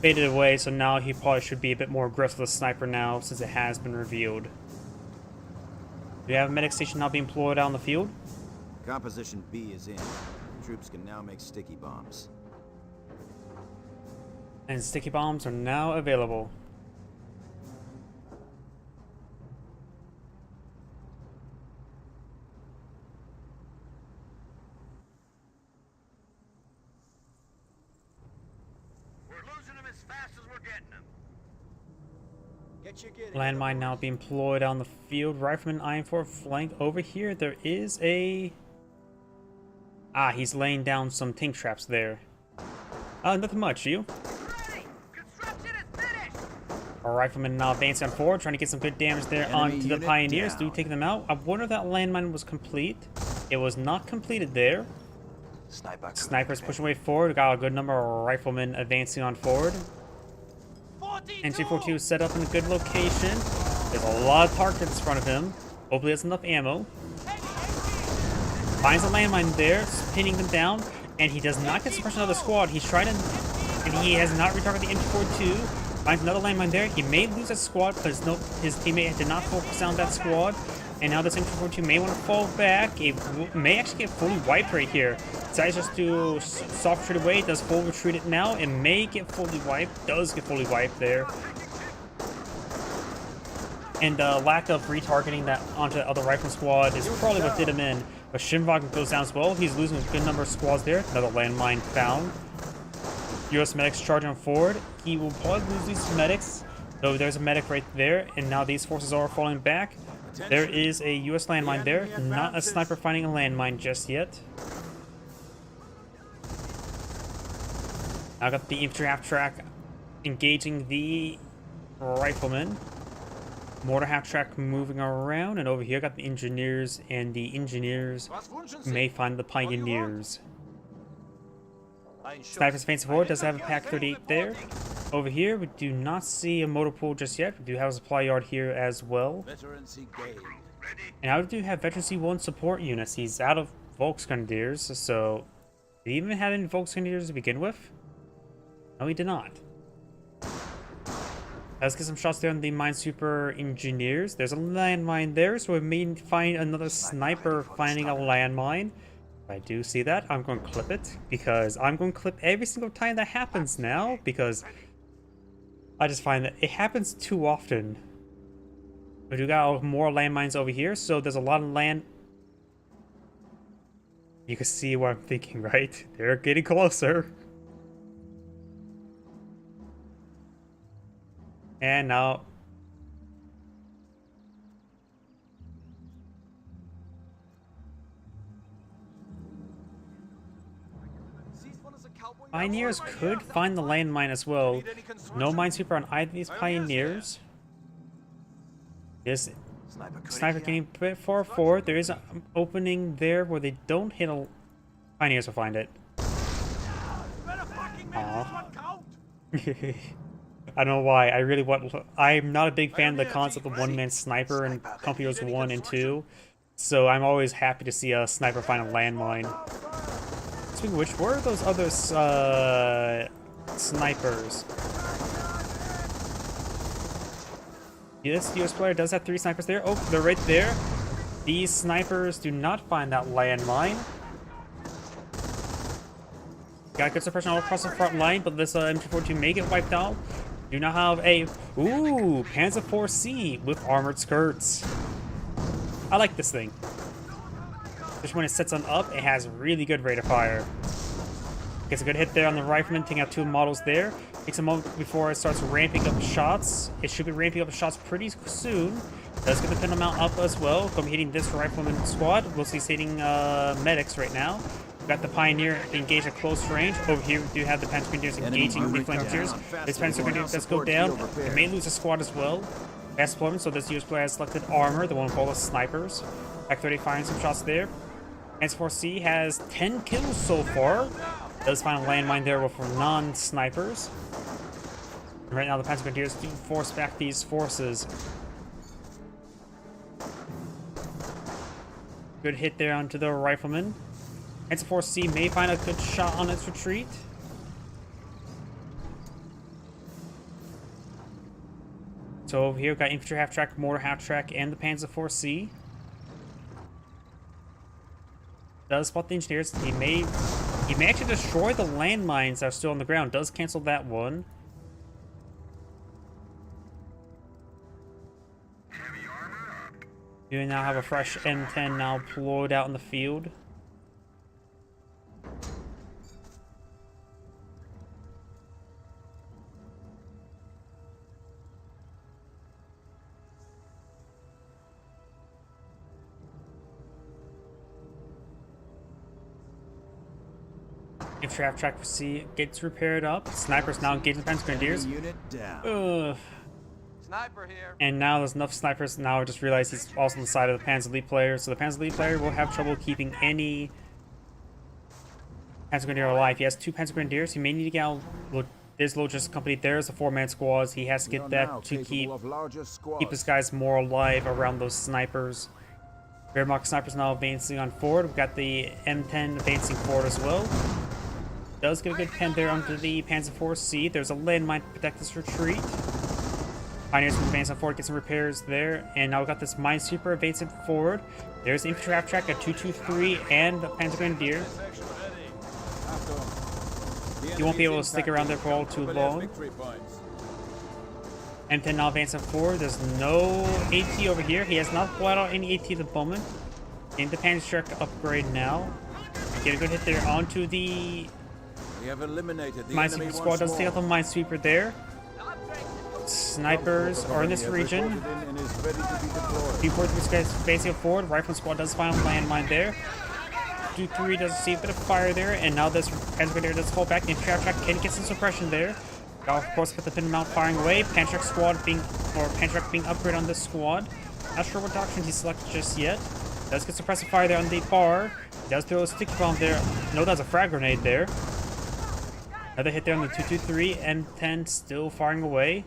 faded away, so now he probably should be a bit more aggressive with the sniper now, since it has been revealed. We have a medic station now being deployed out on the field. Composition B is in. Troops can now make sticky bombs. And sticky bombs are now available. We're losing them as fast as we're getting them. Landmine now being deployed on the field. Rifleman eyeing for a flank. Over here, there is a... Ah, he's laying down some tank traps there. Nothing much, you. Ready! Construction is finished! Our rifleman now advancing forward, trying to get some good damage there Enemy onto the unit pioneers. down. Do take them out. I wonder if that landmine was complete. It was not completed there. Snipers pushing way forward. We got a good number of riflemen advancing on forward. NC-42 is set up in a good location. There's a lot of targets in front of him. Hopefully that's enough ammo. Finds a landmine there, pinning them down, and he does not get suppression of the squad. He's trying to, and he has not retargeted the NC-42. Finds another landmine there. He may lose that squad because his teammate did not focus on that squad. And now this NC-42 may want to fall back. It may actually get fully wiped right here. Decides just to soft retreat away. Does full retreat it now. It may get fully wiped. Does get fully wiped there. And lack of retargeting that onto the other rifle squad is probably what did him in. But Schimmelwagen goes down as well. He's losing a good number of squads there. Another landmine found. US medics charging forward. He will probably lose these medics. Though there's a medic right there. And now these forces are falling back. There is a US landmine there. Not a sniper finding a landmine just yet. Now got the infantry half track engaging the riflemen. Mortar half track moving around, and over here got the engineers, and the engineers may find the pioneers. Snipers fancy forward does have a Pack 38 there. Over here, we do not see a motor pool just yet. We do have a supply yard here as well. And I do have Veteran C1 support units. He's out of Volksgrenadiers, so did he even have any Volksgrenadiers to begin with? No, he did not. Let's get some shots there on the Minesweeper engineers. There's a landmine there, so we may find another sniper finding a landmine. If I do see that, I'm going to clip it, because I'm going to clip every single time that happens now, because I just find that it happens too often. We do got more landmines over here, so there's a lot of land. You can see what I'm thinking, right? They're getting closer. And now Pioneers could find the landmine as well. No minesweeper on either of these Pioneers. This sniper getting a bit far forward. There is an opening there where they don't hit a... Pioneers will find it. Aw. I don't know why. I really want... I'm not a big fan of the concept of one-man sniper in Company Heroes 1 and 2. So I'm always happy to see a sniper find a landmine. Speaking of which, where are those other snipers? This US player does have 3 snipers there. Oh, they're right there. These snipers do not find that landmine. Got good suppression all across the front line, but this M242 may get wiped out. Do not have a... Ooh, Panzer IV-C with armored skirts. I like this thing. Just when it sets on up, it has really good rate of fire. Gets a good hit there on the rifleman, taking out 2 models there. Takes a moment before it starts ramping up shots. It should be ramping up shots pretty soon. Does get the pin amount up as well. Gonna be hitting this rifleman squad. We'll see he's hitting medics right now. We've got the Pioneer engaged at close range. Over here, we do have the Panzer Grenadiers engaging the flankers. This Panzer Grenadier does go down. It may lose a squad as well. Fast deployment, so this US player has selected armor, the one with all the snipers. Pack 30 firing some shots there. Panzer IV-C has 10 kills so far. Does find a landmine there for non-snipers. Right now, the Panzer Grenadiers do force back these forces. Good hit there onto the rifleman. Panzer IV-C may find a good shot on its retreat. So over here, we've got infantry half-track, mortar half-track, and the Panzer IV-C. Does spot the engineers. He may actually destroy the landmines that are still on the ground. Does cancel that one. You now have a fresh M10 now deployed out in the field. Infantry half-track C gets repaired up. Snipers now engaging the Panzer Grenadiers. Unit down. Ugh. Sniper here. And now there's enough snipers. Now I just realized he's also on the side of the Panzer Elite player. So the Panzer Elite player will have trouble keeping any Panzer Grenadier alive. He has 2 Panzer Grenadiers. He may need to get out. Look, there's Lotus Company. There's a 4-man squad. He has to get that to keep his guys more alive around those snipers. Wehrmacht snipers now advancing on forward. We've got the M10 advancing forward as well. Does get a good pen there onto the Panzer IV-C. There's a landmine to protect this retreat. Pioneers can advance on forward, get some repairs there. And now we've got this minesweeper advancing forward. There's infantry half-track at 223 and the Panzer Grenadier. You won't be able to stick around there for all too long. M10 now advancing forward. There's no AT over here. He has not pulled out any AT at the moment. In the Panzer upgrade now. Get a good hit there onto the... We have eliminated the Minesweeper squad does take out the minesweeper there. Snipers are in this region. Before this guy's facing forward, rifle squad does find a landmine there. 2-3 does see a bit of fire there, and now this Panzer Grenadier does fall back. Infantry half-track can get some suppression there. Now, of course, with the pin mount firing away, Panzer squad being upgraded on this squad. Not sure what doctrine he selected just yet. Does get suppressive fire there on the bar. Does throw a sticky bomb there. No, that's a frag grenade there. Another hit there on the 223. M10 still firing away.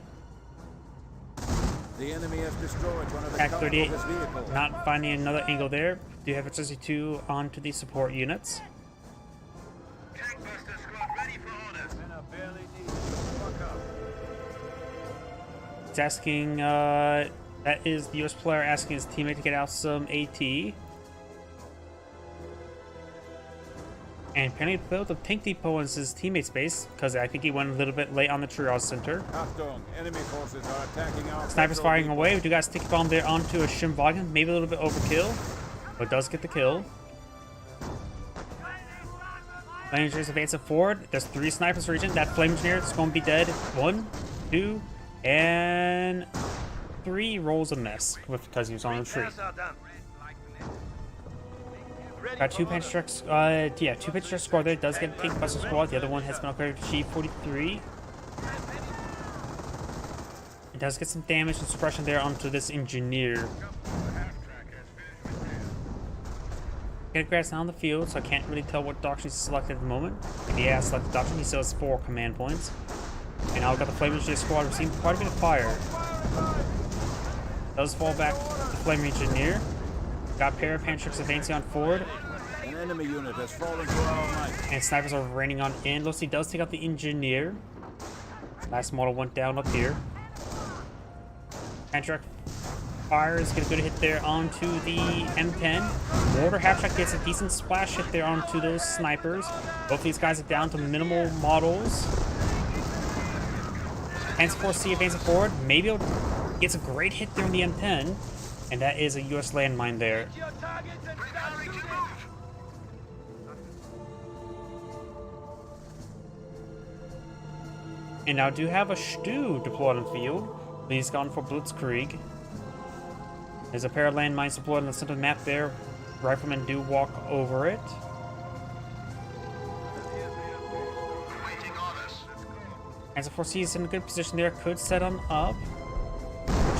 The enemy has destroyed one of the Pack 38 vehicles. not finding another angle there. Do have a 62 onto the support units. Tankbuster squad ready for orders. Men are barely needed. Fuck up. It's asking, that is the US player asking his teammate to get out some AT. And apparently built a tank depot in his teammate's base, because I think he went a little bit late on the triage center. Achtung, enemy forces are attacking our Snipers petrol firing depot. away. We do got a sticky bomb there onto a Shimwagen. Maybe a little bit overkill, but does get the kill. Flame Engineers advancing forward. There's 3 snipers region. That Flame Engineer is going to be dead. 1, 2, and 3 rolls a miss because he was on retreat. Got two Panther yeah, two Panther squad there. It does get a Tank Buster squad. The other one has been upgraded to G43. It does get some damage and suppression there onto this engineer. Grass on the field, so I can't really tell what doctrine he's selected at the moment. If he has selected doctrine, he still has 4 command points. And now we've got the Flame Engineer squad receiving quite a bit of fire. Does fall back to the Flame Engineer. Got pair of Pantrix advancing on forward. An enemy unit has fallen to our might. And snipers are raining on in. Lucy does take out the engineer. Last model went down up here. Pantrix fires, get a good hit there onto the M10. Mortar Half-Track gets a decent splash hit there onto those snipers. Both these guys are down to minimal models. Panzer 4C advancing forward. Maybe gets a great hit there on the M10. And that is a US landmine there. And now I do have a Stu deployed on the field. He's gone for Blitzkrieg. There's a pair of landmines deployed on the center of the map there. Riflemen do walk over it. As a 4C is in a good position there, could set on up.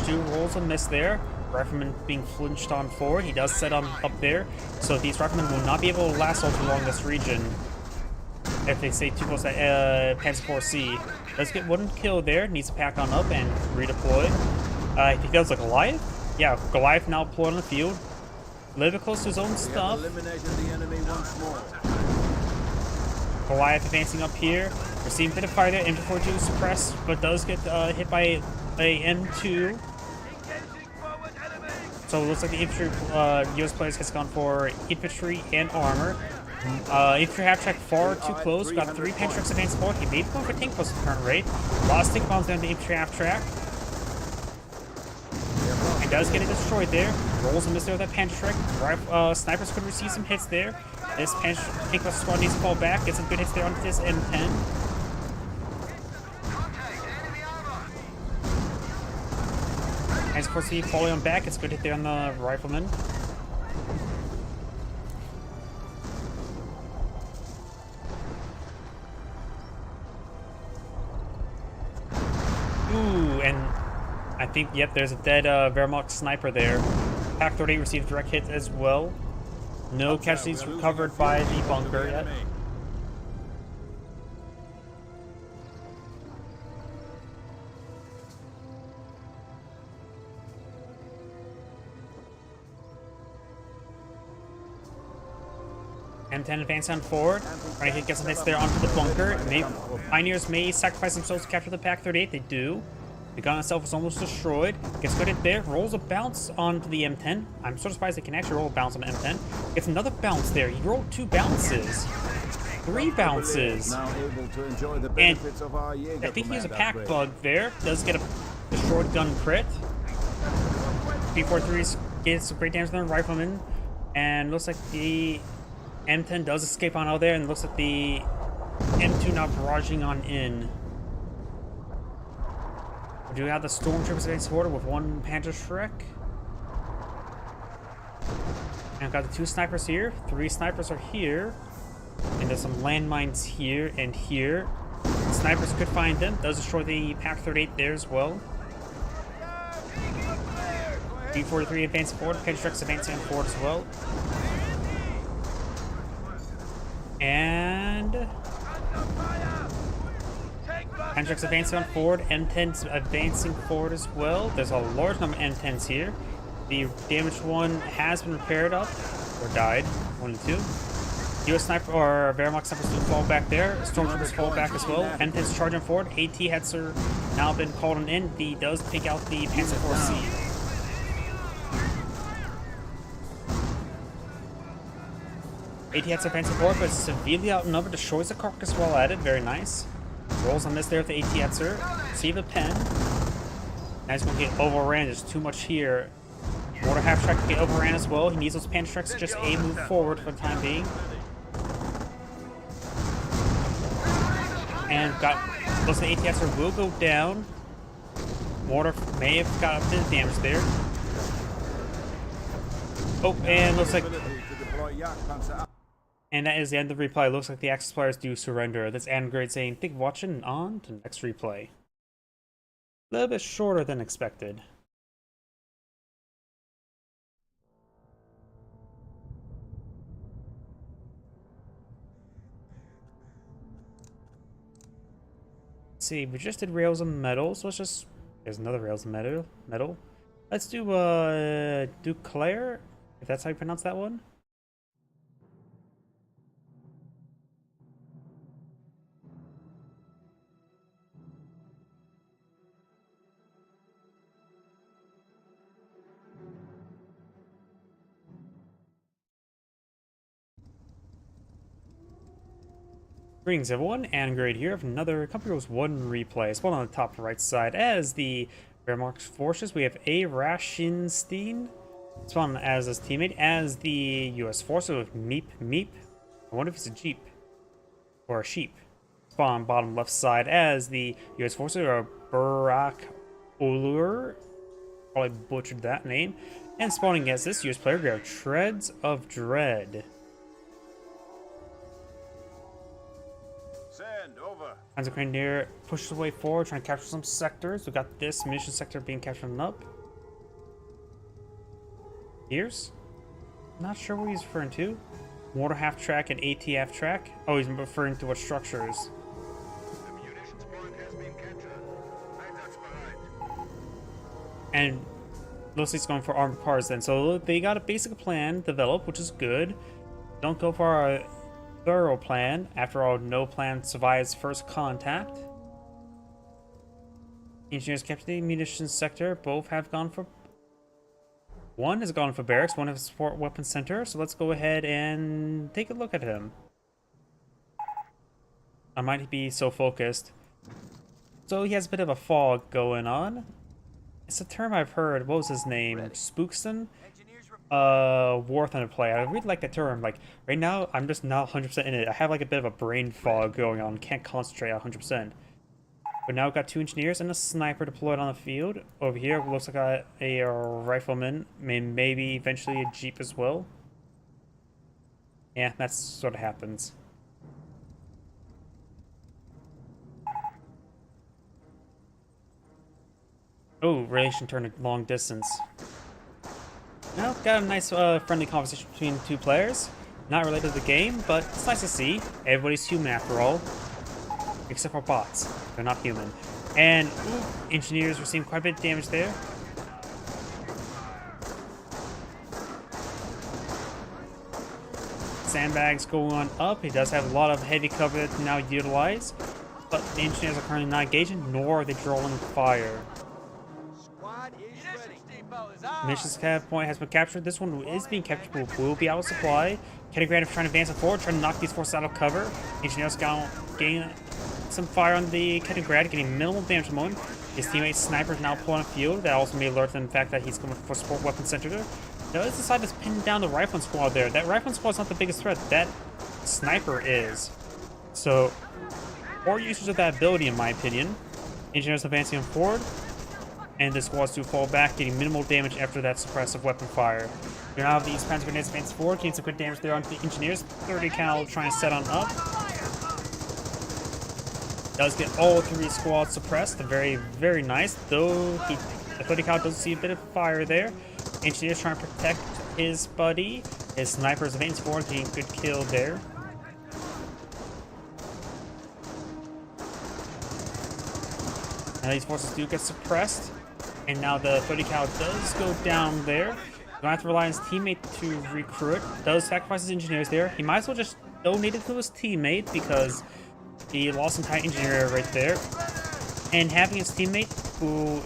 Stu rolls a miss there. Rifleman being flinched on forward. He does set on up there. So these riflemen will not be able to last all too long this region if they stay too close to Panzer 4C. Does get one kill there. Needs to pack on up and redeploy. I think that was a Goliath. Yeah, Goliath now deployed on the field. A little bit close to his own stuff. Eliminated the enemy once more. Goliath advancing up here. Receiving a bit of fire there. M4 suppressed, but does get hit by a M2. So it looks like the infantry US players has gone for infantry and armor. Infantry half-track far too close. Got 3 Pantrix advanced forward. He may be going for tank post at the current rate. A lot of stick bombs down the infantry half-track. And does get it destroyed there. Rolls a miss there with that Pantrix. Snipers could receive some hits there. This tank post squad needs to fall back. Get some good hits there on this M10. As of course, he falling on back. It's a good hit there on the rifleman. Ooh, and I think, yep, there's a dead Wehrmacht sniper there. Pack 38 received direct hit as well. No casualties recovered by the bunker yet. M10 advance on forward, trying to get some hits there onto the bunker. Pioneers may sacrifice themselves to capture the Pack 38. They do. The gun itself is almost destroyed. Gets good hit there. Rolls a bounce onto the M10. I'm so surprised they can actually roll a bounce on the M10. Gets another bounce there. He rolled 2 bounces. 3 bounces. Now able to enjoy the And benefits of our Jaeger I think he has a command pack upgrade. bug there. Does get a destroyed gun crit. P43 gets great damage on the rifleman. And looks like the M10 does escape on out there, and looks like the M2 now barraging on in. We do have the Stormtroopers advanced forward with 1 Panzerschreck. And I've got the 2 snipers here. 3 snipers are here. And there's some landmines here and here. Snipers could find them. Does destroy the Pack 38 there as well. B43 advancing forward. Panzerschreck's advancing forward as well. And Pantrix advancing on forward, M10's advancing forward as well. There's a large number of M10s here. The damaged one has been repaired up, or died, 1 and 2. US sniper or Wehrmacht snipers do fall back there. Stormtroopers fall back as well. M10's charging forward. AT heads are now been called on in. He does take out the Panzer 4C. AT heads are advancing forward, but severely outnumbered. Destroys the carcass while at it. Very nice. Rolls on this there with the AT Hetzer. Save the pen. Now he's going to get overran. There's too much here. Mortar half-track can get overran as well. He needs those Panzerschrecks to just move forward for the time being. And got those AT Hetzer will go down. Mortar may have got a bit of damage there. Oh, and looks like Jagdpanzer. And that is the end of the replay. Looks like the Axis players do surrender. That's Android saying, thank you for watching, and on to the next replay. A little bit shorter than expected. Let's see, we just did rails and metal, so let's just... There's another rails and metal. Let's do, Duclair, if that's how you pronounce that one. Greetings everyone, Angrade here of another Company Rules 1 replay. Spawn on the top right side as the Wehrmacht forces. We have A. Rashinstein spawn as his teammate, as the US forces with Meep. I wonder if it's a Jeep or a sheep. Spawn bottom left side as the US forces are Barak Olur. Probably butchered that name. And spawning against this US player, we have Treads of Dread. Send, over. Panzer Grenadier pushes the way forward, trying to capture some sectors. We got this mission sector being captured up. Here's? Not sure what he's referring to. Mortar half track and AT half track. Oh, he's referring to what structures. The munitions point has been captured. Einsatzbereit. And looks like he's going for armored cars then. So they got a basic plan developed, which is good. Don't go for a thorough plan. After all, no plan survives first contact. Engineers captured the munitions sector. Both have gone for... One has gone for barracks, one has support weapons center. So let's go ahead and take a look at him. I might be so focused. So he has a bit of a fog going on. It's a term I've heard. What was his name? Spookston? War Thunder play. I really like that term. Like, right now, I'm just not 100% in it. I have like a bit of a brain fog going on. Can't concentrate 100%. But now we've got 2 engineers and a sniper deployed on the field. Over here, looks like a rifleman. Maybe eventually a jeep as well. Yeah, that sort of happens. Oh, relation turned long distance. Well, got a nice friendly conversation between 2 players. Not related to the game, but it's nice to see. Everybody's human after all. Except for bots. They're not human. And engineers receiving quite a bit of damage there. Sandbags going on up. He does have a lot of heavy cover that can now utilize. But the engineers are currently not engaging, nor are they drawing fire. Munitions point has been captured. This one is being captured, but will be out of supply. Kennegrad is trying to advance forward, trying to knock these forces out of cover. Engineers getting some fire on the Kennegrad, getting minimal damage at the moment. His teammate Sniper is now pulling a field. That also may alert them to the fact that he's coming for support weapon center there. Now let's decide to pin down the Rifleman squad there. That Rifleman squad is not the biggest threat. That Sniper is. So, poor usage of that ability in my opinion. Engineers advancing forward. And the squads do fall back, getting minimal damage after that suppressive weapon fire. You now have these Panzer Grenadiers advance forward, getting some good damage there onto the engineers. 30 cal trying to set on up. Does get all 3 squads suppressed. Very, very nice. Though the 30 cal does see a bit of fire there. Engineers trying to protect his buddy. His snipers advance forward, getting a good kill there. Now these forces do get suppressed. And now the 30 cal does go down there. Gonna have to rely on his teammate to recruit. Does sacrifice his engineers there. He might as well just donate it to his teammate because he lost an entire engineer right there. And having his teammate, who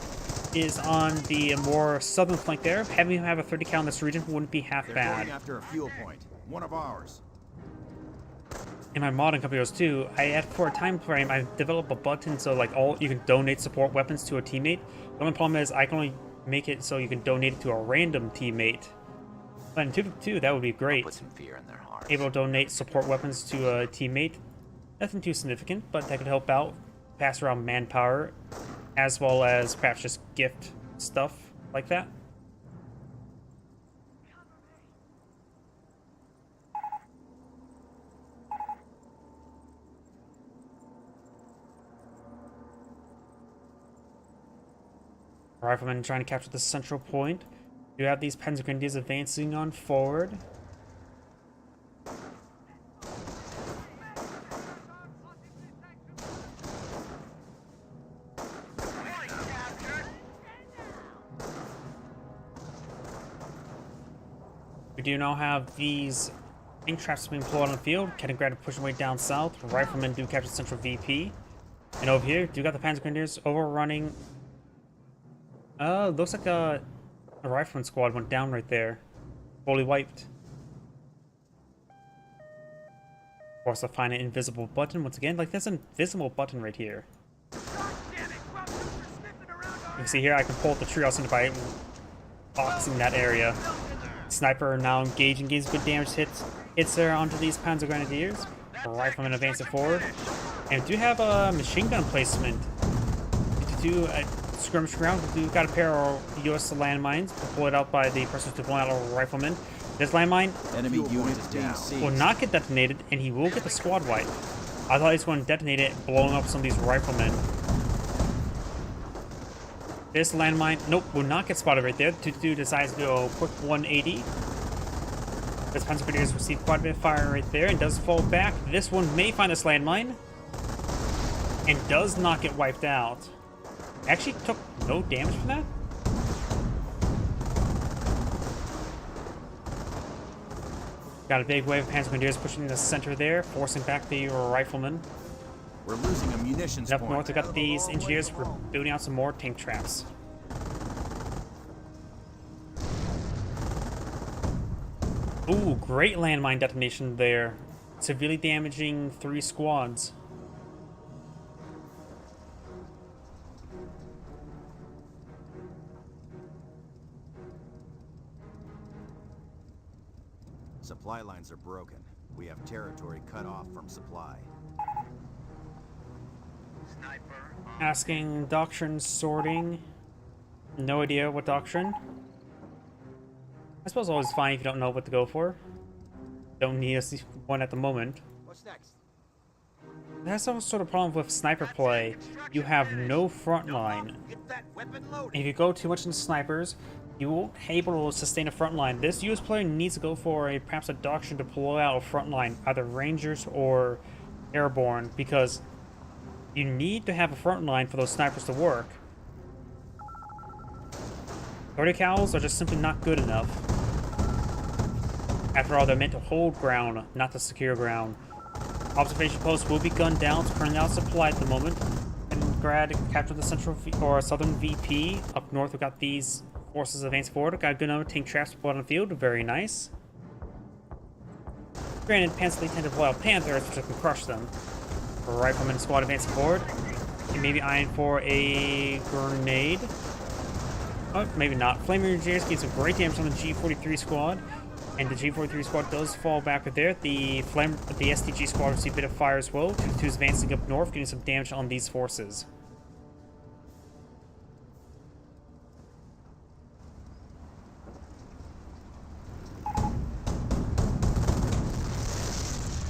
is on the more southern flank there, having him have a 30 cal in this region wouldn't be half They're bad. going after a fuel point. One of ours. In my modding company too, for a time frame, I developed a button so like you can donate support weapons to a teammate. The only problem is I can only make it so you can donate it to a random teammate. But in 2.2, that would be great. Put some fear in their hearts. Able to donate support weapons to a teammate. Nothing too significant, but that could help out. Pass around manpower, as well as perhaps just gift stuff like that. Riflemen trying to capture the central point. You have these Panzer Grenadiers advancing on forward. We do now have these tank traps being pulled on the field. Kaliningrad pushing way down south. Riflemen do capture central VP. And over here, do got the Panzer Grenadiers overrunning. Looks like a rifleman squad went down right there. Fully wiped. Of course, I'll find an invisible button once again. Like, there's an invisible button right here. God damn it! Well, you're sniffing around You can see here, I can pull the tree out by boxing that area. Sniper now engaging, gains good damage hits there onto these Panzer Grenadiers. The riflemen advancing forward. And we do have a machine gun placement. To do a skirmish ground, we've got a pair of US landmines deployed out by the person who's deploying out a rifleman. This landmine Enemy unit is being seized. will not get detonated, and he will get the squad wipe. I thought he was going to detonate it, blowing up some of these riflemen. This landmine, nope, will not get spotted right there. Tutu decides to do a quick 180. This Panzer Grenadiers receive quite a bit of fire right there and does fall back. This one may find this landmine and does not get wiped out. Actually took no damage from that. Got a big wave of Panzer Grenadiers pushing in the center there, forcing back the riflemen. We're losing a munitions Up point. north, we got these engineers building out some more tank traps. Ooh, great landmine detonation there. Severely damaging 3 squads. Supply lines are broken. We have territory cut off from supply. Sniper. Asking doctrine sorting. No idea what doctrine. I suppose always fine if you don't know what to go for. Don't need one at the moment. What's next? That's some sort of problem with sniper play. You have no front line. Get that weapon loaded. If you go too much into snipers, you won't be able to sustain a front line. This US player needs to go for perhaps a doctrine to pull out a front line, either Rangers or Airborne, because you need to have a front line for those snipers to work. 30 cals are just simply not good enough. After all, they're meant to hold ground, not to secure ground. Observation posts will be gunned down. It's currently out of supply at the moment. And Grad captured the central or southern VP. Up north, we've got these forces advance forward. Got a good number of tank traps put on the field. Very nice. Granted, Panzer tend to blow out Panthers, which can crush them. Rifleman squad advancing forward. He may be eyeing for a grenade. Oh, maybe not. Flaming Engineers gave some great damage on the G43 squad. And the G43 squad does fall back right there. The STG squad received a bit of fire as well. 2-2's advancing up north, getting some damage on these forces.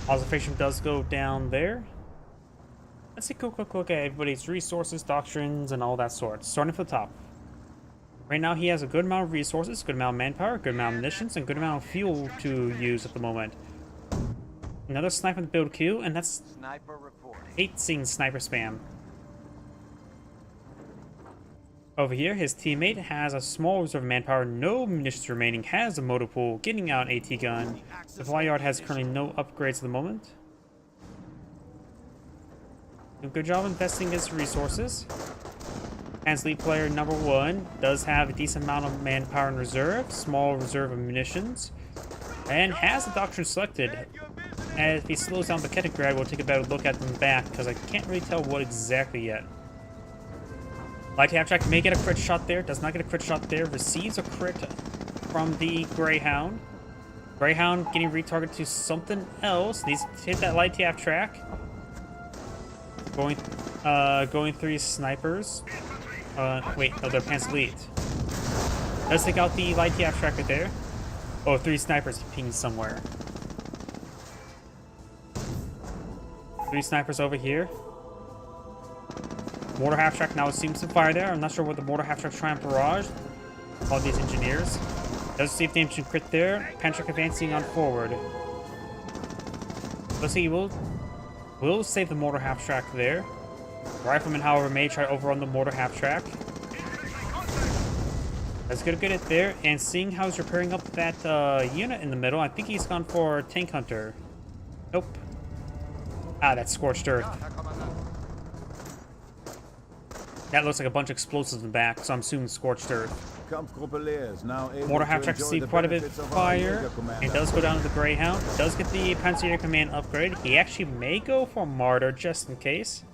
Observation does go down there. Let's take a quick look at everybody's resources, doctrines, and all that sort. Starting from the top. Right now, he has a good amount of resources, good amount of manpower, good amount of munitions, and good amount of fuel to use at the moment. Another sniper in the build queue, and that's Sniper reporting. hate seeing sniper spam. Over here, his teammate has a small reserve of manpower, no munitions remaining, has a motor pool, getting out an AT gun. The fly yard has currently no upgrades at the moment. Do a good job investing his resources. Hans lead player number 1 does have a decent amount of manpower in reserve, small reserve of munitions, and has the doctrine selected. And if he slows down the Kaliningrad, we'll take a better look at them back, because I can't really tell what exactly yet. Light Abstract may get a crit shot there, does not get a crit shot there, receives a crit from the Greyhound. Greyhound getting retargeted to something else, needs to hit that Light TF track. Going through snipers. Wait, no, they're Panzer Elite. Let's take out the Light TF track right there. Oh, 3 snipers pinged somewhere. 3 snipers over here. Mortar half-track now seems to fire there. I'm not sure what the mortar half-track's trying to barrage. All these engineers. Does see if damage can crit there. Pantrack advancing on forward. Let's see, we'll save the mortar half-track there. Rifleman, however, may try to overrun the mortar half-track. That's gonna get it there. And seeing how he's repairing up that unit in the middle, I think he's gone for Tank Hunter. Nope. Ah, that's Scorched Earth. That looks like a bunch of explosives in the back, so I'm assuming Scorched Earth. Mortar half-track see quite a bit of fire. It does go down to the Greyhound. Does get the Panzer Command upgrade. He actually may go for Martyr just in case.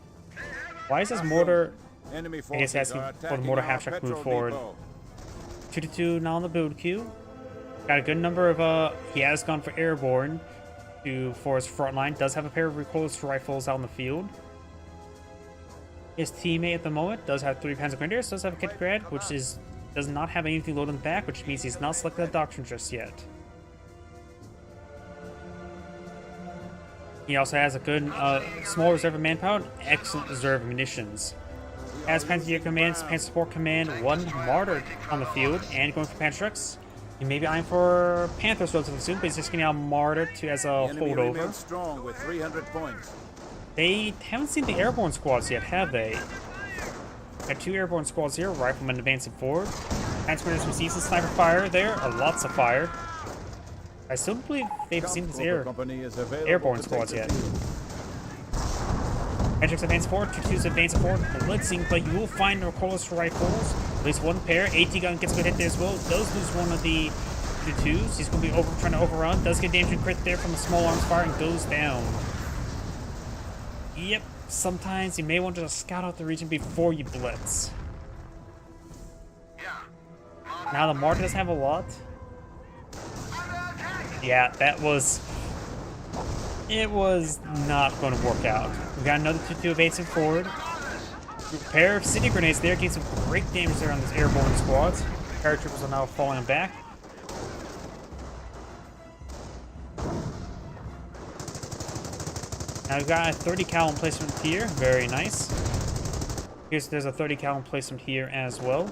Why is this mortar? I guess asking for the mortar half-track to move forward. 2-2 now on the build queue. Got a good number of he has gone for airborne for his front line. Does have a pair of recoilless rifles out in the field. His teammate at the moment does have 3 Panzer Grenadiers, does have a Kettengrad, which does not have anything loaded in the back, which means he's not selected the doctrine just yet. He also has a good small reserve of manpower and excellent reserve of munitions. As Panzer Commands, Panzer Support Command, 1 Martyr on the field, and going for Pantrax. He may be eyeing for Panthers relatively soon, but he's just getting out Martyr as a holdover. Strong with 300 points. They haven't seen the airborne squads yet, have they? Got 2 airborne squads here, Riflemen advancing forward. Pantswinners receive some sniper fire there, lots of fire. I still believe they've seen this airborne squads yet. Patrick's advance forward, 2-2's advance forward, blitzing, but you will find recoilless rifles. At least 1 pair. AT gun gets a good hit there as well. Does lose one of the 2s. He's going to be trying to overrun. Does get damage and crit there from a small arms fire and goes down. Yep, sometimes you may want to scout out the region before you blitz. Now the Martyr doesn't have a lot. Yeah, it was not going to work out. We got another 2-2 advancing forward. A pair of city grenades there, getting some great damage there on this airborne squads. Paratroopers are now falling back. Now we've got a 30 cal emplacement here, very nice. There's a 30 cal emplacement here as well.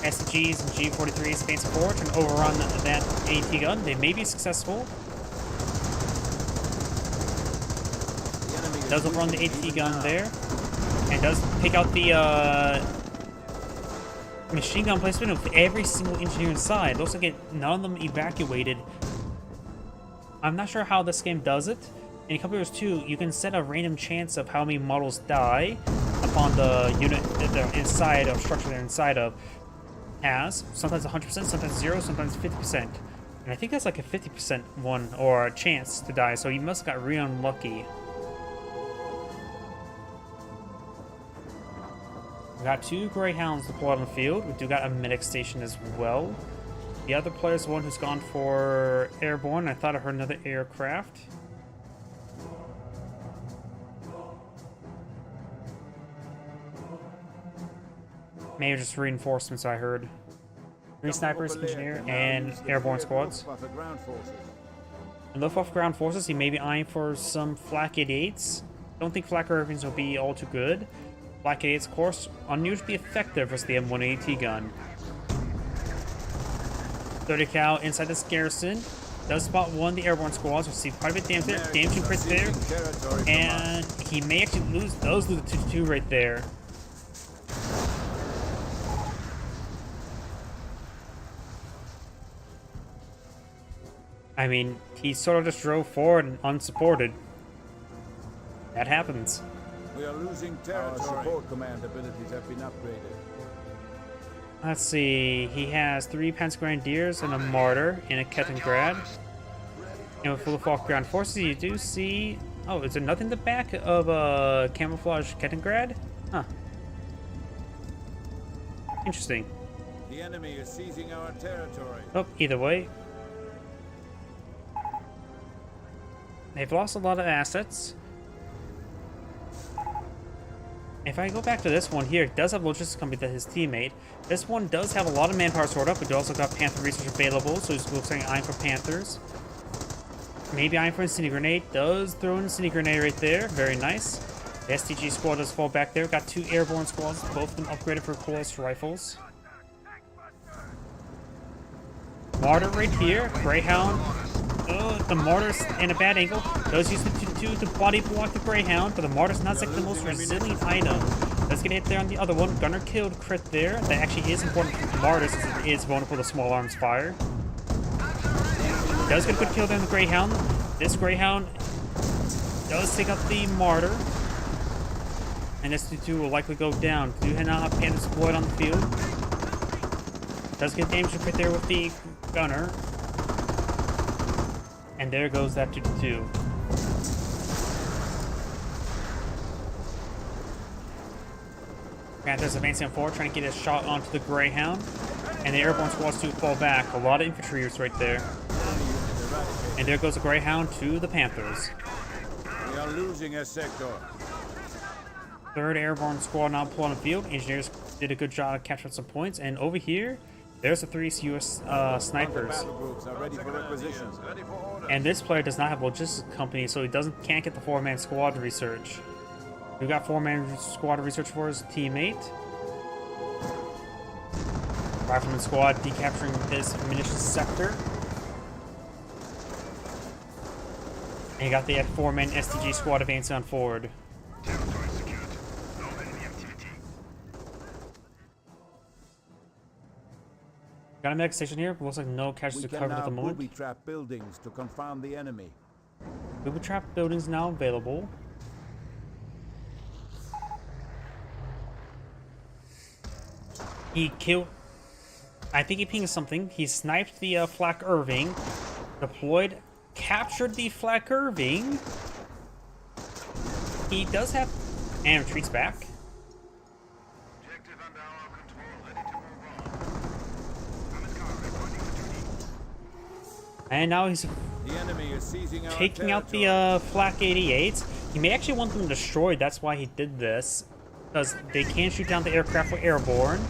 SGs and G43s advancing forward and overrun that AT gun. They may be successful. Does overrun the AT gun there. And does pick out the machine gun placement of every single engineer inside. Looks like none of them evacuated. I'm not sure how this game does it. In Computers 2, you can set a random chance of how many models die upon the unit that they're inside of, structure they're inside of has. Sometimes 100%, sometimes 0, sometimes 50%. And I think that's like a 50% one, or a chance to die, so you must have got really unlucky. We got 2 Greyhounds deployed on the field. We do got a medic station as well. The other player is the one who's gone for airborne. I thought I heard another aircraft. Maybe just reinforcements I heard. 3 snipers, engineer, and airborne squads. And Luftwaffe ground forces, he may be eyeing for some Flak 88s. Don't think Flak Irvings will be all too good. Flak 88s, of course, unusually effective versus the M180 gun. 30 cal inside this garrison. Does spot 1 of the airborne squads. Receive quite a bit of damage there. Damage and crit there. And he may actually lose the 2-2 right there. I mean, he sort of just drove forward and unsupported. That happens. We are losing territory. Our support command abilities have been upgraded. Let's see. He has 3 Panzer Grenadiers and a Martyr and a Kettengrad. And with Luftwaffe ground forces, you do see. Oh, is there nothing in the back of a camouflage Kettengrad? Huh. Interesting. The enemy is seizing our territory. Oh, either way. They've lost a lot of assets. If I go back to this one here, it does have logistics company that his teammate. This one does have a lot of manpower stored up, but you also got Panther research available, so he's looks like eyeing for Panthers. Maybe eyeing for Incendiary Grenade. Does throw an Incendiary Grenade right there. Very nice. The STG squad does fall back there. Got 2 airborne squads, both of them upgraded for close rifles. Martyr right here. Greyhound. The Martyr's in a bad angle. Does use the 2-2 to body block the Greyhound, but the Martyr's not like the most resilient item. Does get hit there on the other one. Gunner killed crit there. That actually is important for the Martyr since it is vulnerable to small arms fire. Does get a good kill there on the Greyhound. This Greyhound does take out the Martyr. And S22 will likely go down. Do now have Panther deployed on the field. Does get damage right there with the Gunner. And there goes that 2-2. Panthers advancing forward, trying to get a shot onto the Greyhound. And the airborne squads to fall back. A lot of infantryers right there. And there goes the Greyhound to the Panthers. We are losing a sector. 3rd airborne squad now pulled on the field. Engineers did a good job of capturing some points. And over here, there's the 3 US snipers. Battle groups are ready for requisition. Ready for order. And this player does not have a logistics company, so he can't get the 4-man squad research. We got 4-man squad research for his teammate. Rifleman squad decapturing this munitions sector. And you got the 4-man STG squad advancing on forward. Territory secured. No enemy activity. Got a medic station here, but looks like no We casualties can covered at now the moment. booby trap buildings to confound the enemy. Booby trap buildings now available. He killed. I think he pinged something. He sniped the Flak Irving, deployed, captured the Flak Irving. He does have, and retreats back. Objective under our control. Ready to move on. Kametkar reporting for duty. And now he's The enemy is seizing our taking out territory. the Flak 88s. He may actually want them destroyed. That's why he did this, because they can shoot down the aircraft with airborne.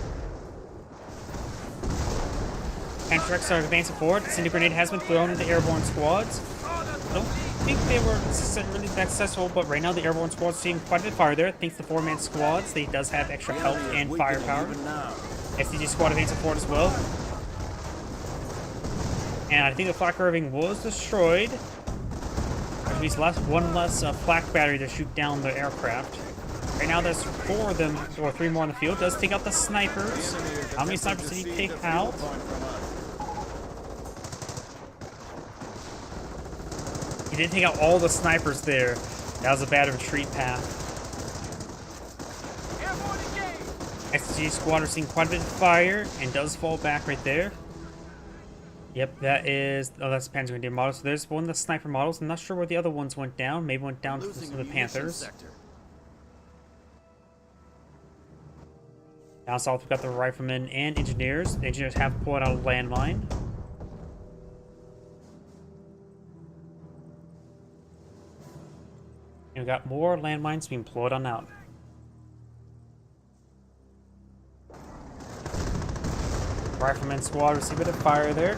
Anthrax are advancing forward. Cinder grenade has been thrown into airborne squads. I don't think they were really that successful, but right now the airborne squad's seeing quite a bit fire there. Thanks to 4-man squads, they does have extra The health enemy is and weakening firepower. even now. SDG squad advancing forward as well. And I think the Flak Irving was destroyed. At least one less flak battery to shoot down the aircraft. Right now there's 4 of them, or 3 more on the field. Does take out the snipers. The enemy is How many attempting snipers to did he seize take the field out? point from us. He did take out all the snipers there. That was a bad retreat path. Airborne engaged! SG squad are seeing quite a bit of fire and does fall back right there. Yep, that is. Oh, that's the Panzer Grenadier model. So there's one of the sniper models. I'm not sure where the other ones went down. Maybe went down to Losing some of the munitions Panthers. sector. Down south, we've got the riflemen and engineers. The engineers have pulled out a landmine. And we've got more landmines being pulled on out. Rifleman squad receive a bit of fire there.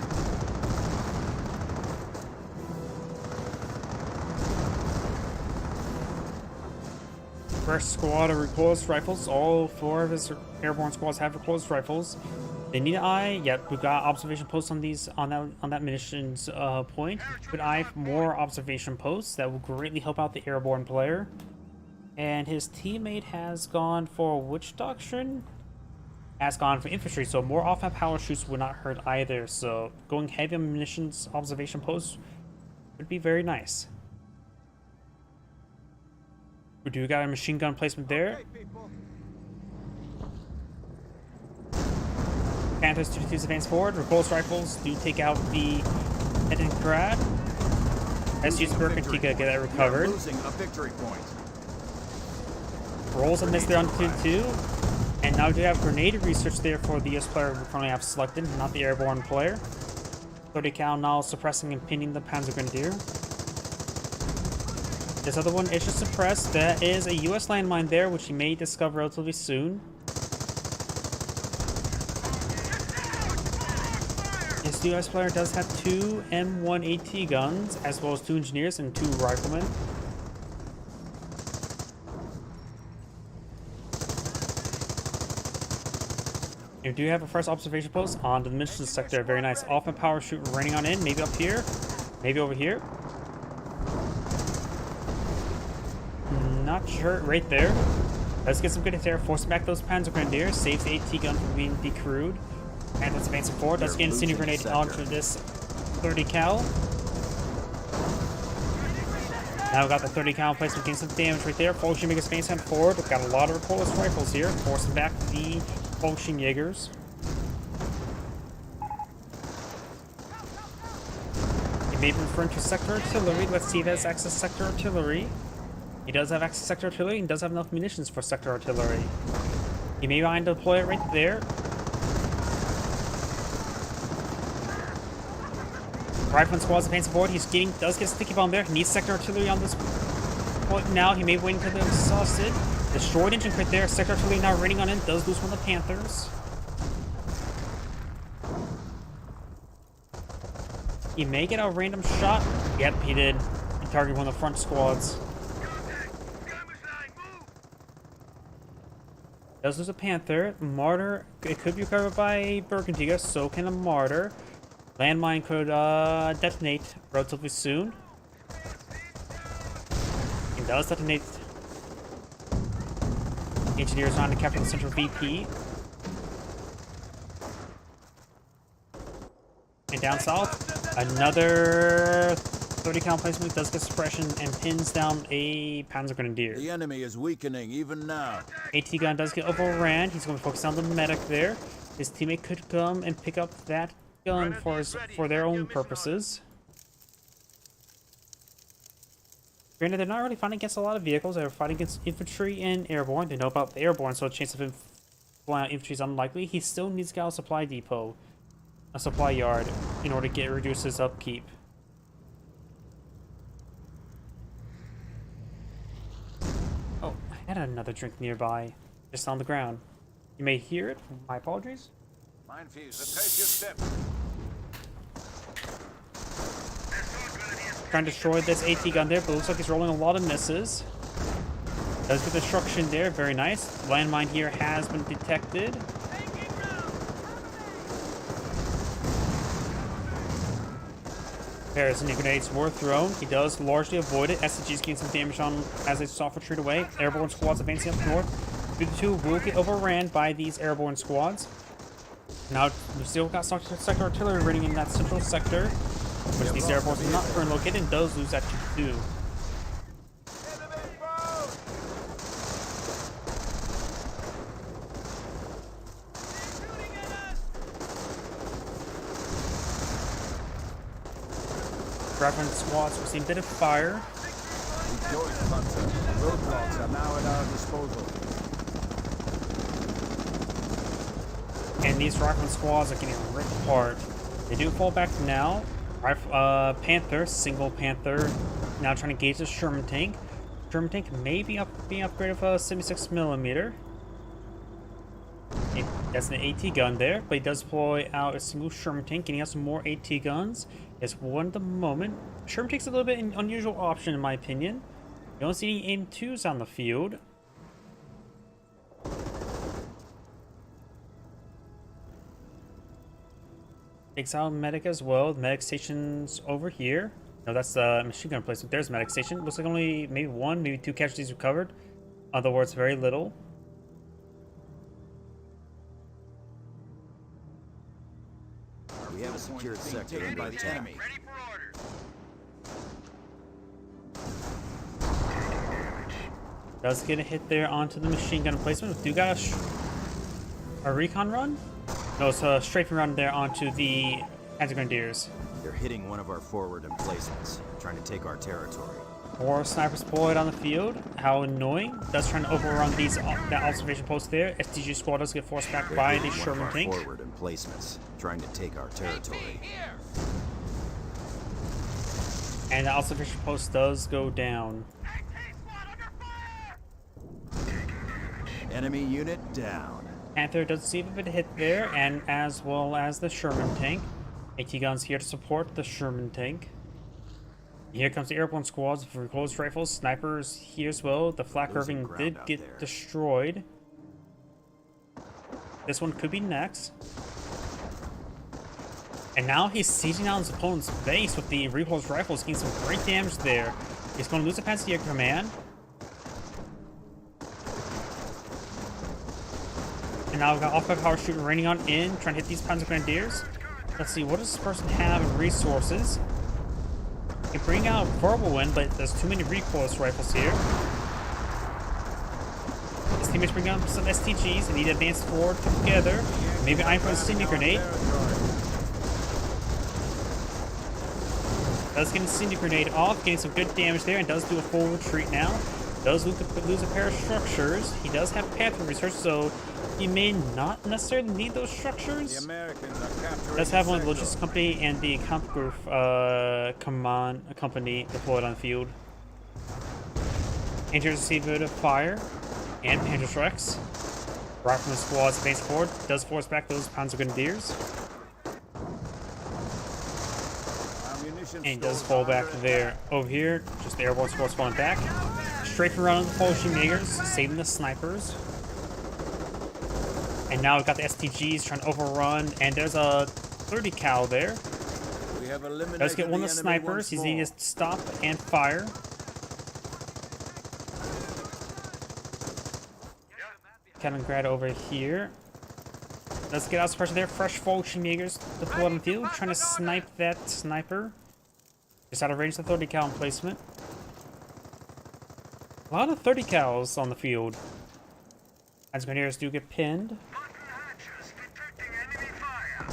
First squad of recoilless rifles. All 4 of his airborne squads have recoilless rifles. They need an eye. Yep, we've got observation posts on these on that munitions point. Good eye for more observation posts. That will greatly help out the airborne player. And his teammate has gone for which doctrine? Has gone for infantry, so more off-map power shoots would not hurt either. So going heavy on munitions observation posts would be very nice. We do got a machine gun placement there. Panthers 2-2s advance forward. Repulse rifles do take out the Edingrad. SG's Berkentika get that We are recovered. losing a victory point. Rolls a miss there on 2-2. And now we do have grenade research there for the US player we currently have selected, not the airborne player. 30 cal now suppressing and pinning the Panzer Grenadier. This other one is just suppressed. That is a US landmine there, which you may discover relatively soon. This US player does have 2 M1AT guns, as well as 2 engineers and 2 riflemen. You do have a first observation post on the mission sector. Very nice. Off and power shoot raining on in. Maybe up here. Maybe over here. Not sure. Right there. Let's get some good hits there. Forcing back those Panzer Grenadiers. Saves the AT gun from being decrewed. And that's advancing forward. Let's get incendiary grenade onto this 30 cal. Now we got the 30 cal placement, getting some damage right there. Fulching makes space hand forward. We've got a lot of recoilless rifles here. Forcing back the Fulching Jaegers. He may be referring to sector artillery. Let's see if he has access to sector artillery. He does have access to sector artillery and does have enough munitions for sector artillery. He may mind to deploy it right there. Rifleman squad's advancing forward. He's does get sticky bomb there. He needs sector artillery on this point now. He may wait until they're exhausted. Destroyed engine crit there. Sector artillery now raining on in. Does lose one of the Panthers. He may get a random shot. Yep, he did. He targeted one of the front squads. Does lose a Panther. Martyr, it could be recovered by Burgundiga, so can a Martyr. Landmine could detonate relatively soon. It does detonate. Engineers on to capture the central VP. And down south, another 30 cal placement does get suppression and pins down a Panzer Grenadier. The enemy is weakening even now. AT gun does get overran. He's going to focus on the medic there. His teammate could come and pick up that gun for their own purposes. Granted, they're not really fighting against a lot of vehicles. They're fighting against infantry and airborne. They know about the airborne, so the chance of him flying out infantry is unlikely. He still needs to get a supply depot, a supply yard, in order to reduce his upkeep. Oh, I had another drink nearby, just on the ground. You may hear it. My apologies. Minefields, retrace your step. Trying to destroy this AT gun there, but looks like he's rolling a lot of misses. Does get destruction there, very nice. Landmine here has been detected. Pairs and grenades were thrown. He does largely avoid it. SCG's getting some damage on as they soft retreat away. Airborne squads advancing up north. The two will get overran by these airborne squads. Now, we still got sector artillery running in that central sector, which these airborne are not currently located and does lose that too. Reference squads receive a bit of fire. George Hunter. Roadblocks are now at our disposal. And these rifleman squads are getting ripped apart. They do fall back now. Panther, single Panther, now trying to gauge the Sherman tank. Sherman tank may be being upgraded of a 76mm. That's an AT gun there, but he does deploy out a single Sherman tank, and he has some more AT guns. It's one at the moment. Sherman tank's a little bit an unusual option in my opinion. You don't see any AIM-2s on the field. Takes out medic as well. Medic station's over here. No, that's the machine gun placement. There's medic station. Looks like only maybe one, maybe two casualties recovered. Other words, very little. We have a secured sector in by the enemy. Ready for orders. Does get a hit there onto the machine gun placement. Do got a recon run? No, it's a strafing run there onto the Panzer Grenadiers. They're hitting one of our forward emplacements, trying to take our territory. More snipers deployed on the field. How annoying. Does trying to overrun that observation post there. STG squad does get forced back by the Sherman tank. Forward emplacements, trying to take our territory. And the observation post does go down. Enemy unit down. Panther does receive a bit of hit there, and as well as the Sherman tank. AT guns here to support the Sherman tank. Here comes the airborne squads for close rifles, snipers here as well. The flak Losing Irving ground did out get there. destroyed. This one could be next. And now he's sieging down his opponent's base with the repulsed rifles, getting some great damage there. He's going to lose a Panzer command. And now we've got off-by power shooting raining on in, trying to hit these Panzer Grenadiers. Let's see, what does this person have in resources? He can bring out Verbal Wind, but there's too many recoilless rifles here. His teammates bring out some STGs and need to advance forward together. Maybe aim for a Incendiary Grenade. Does get Incendiary Grenade off, getting some good damage there, and does do a full retreat now. Does lose a pair of structures. He does have Panther research, so he may not necessarily need those structures. The Americans are capturing Does have one of the the logistics company and the Kampfgruppe command company deployed on the field. Rangers receive a bit of fire and Panzerschrecks. Rifleman squads advance forward. Does force back those Panzer Grenadiers. And does fall back there. Over here, just the airborne squads falling back. Strafing around the Polish Magers, saving the snipers. And now we've got the STGs trying to overrun, and there's a 30 cal there. We have eliminated Does get one of the enemy snipers. once He's more. needing to stop and fire. Kaliningrad over here. Let's get out some pressure there. Fresh Jägers deployed on the field, trying to snipe that sniper. Just out of range, the 30 cal emplacement. A lot of 30 cals on the field. As Grenadiers do get pinned. Button hatches detecting enemy fire.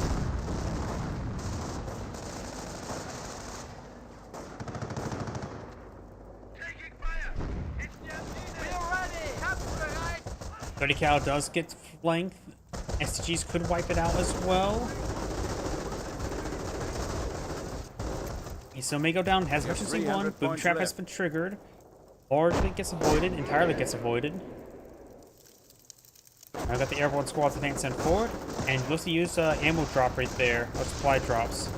Taking fire. It's We're ready! Kampfbereit! 30 cal does get flanked. STGs could wipe it out as well. He still may go down. Has emergency 300 one. Booby points trap has left. been triggered. Largely gets avoided. Entirely gets avoided. I've got the airborne squads advancing forward. And you'll see use ammo drop right there. Or supply drops.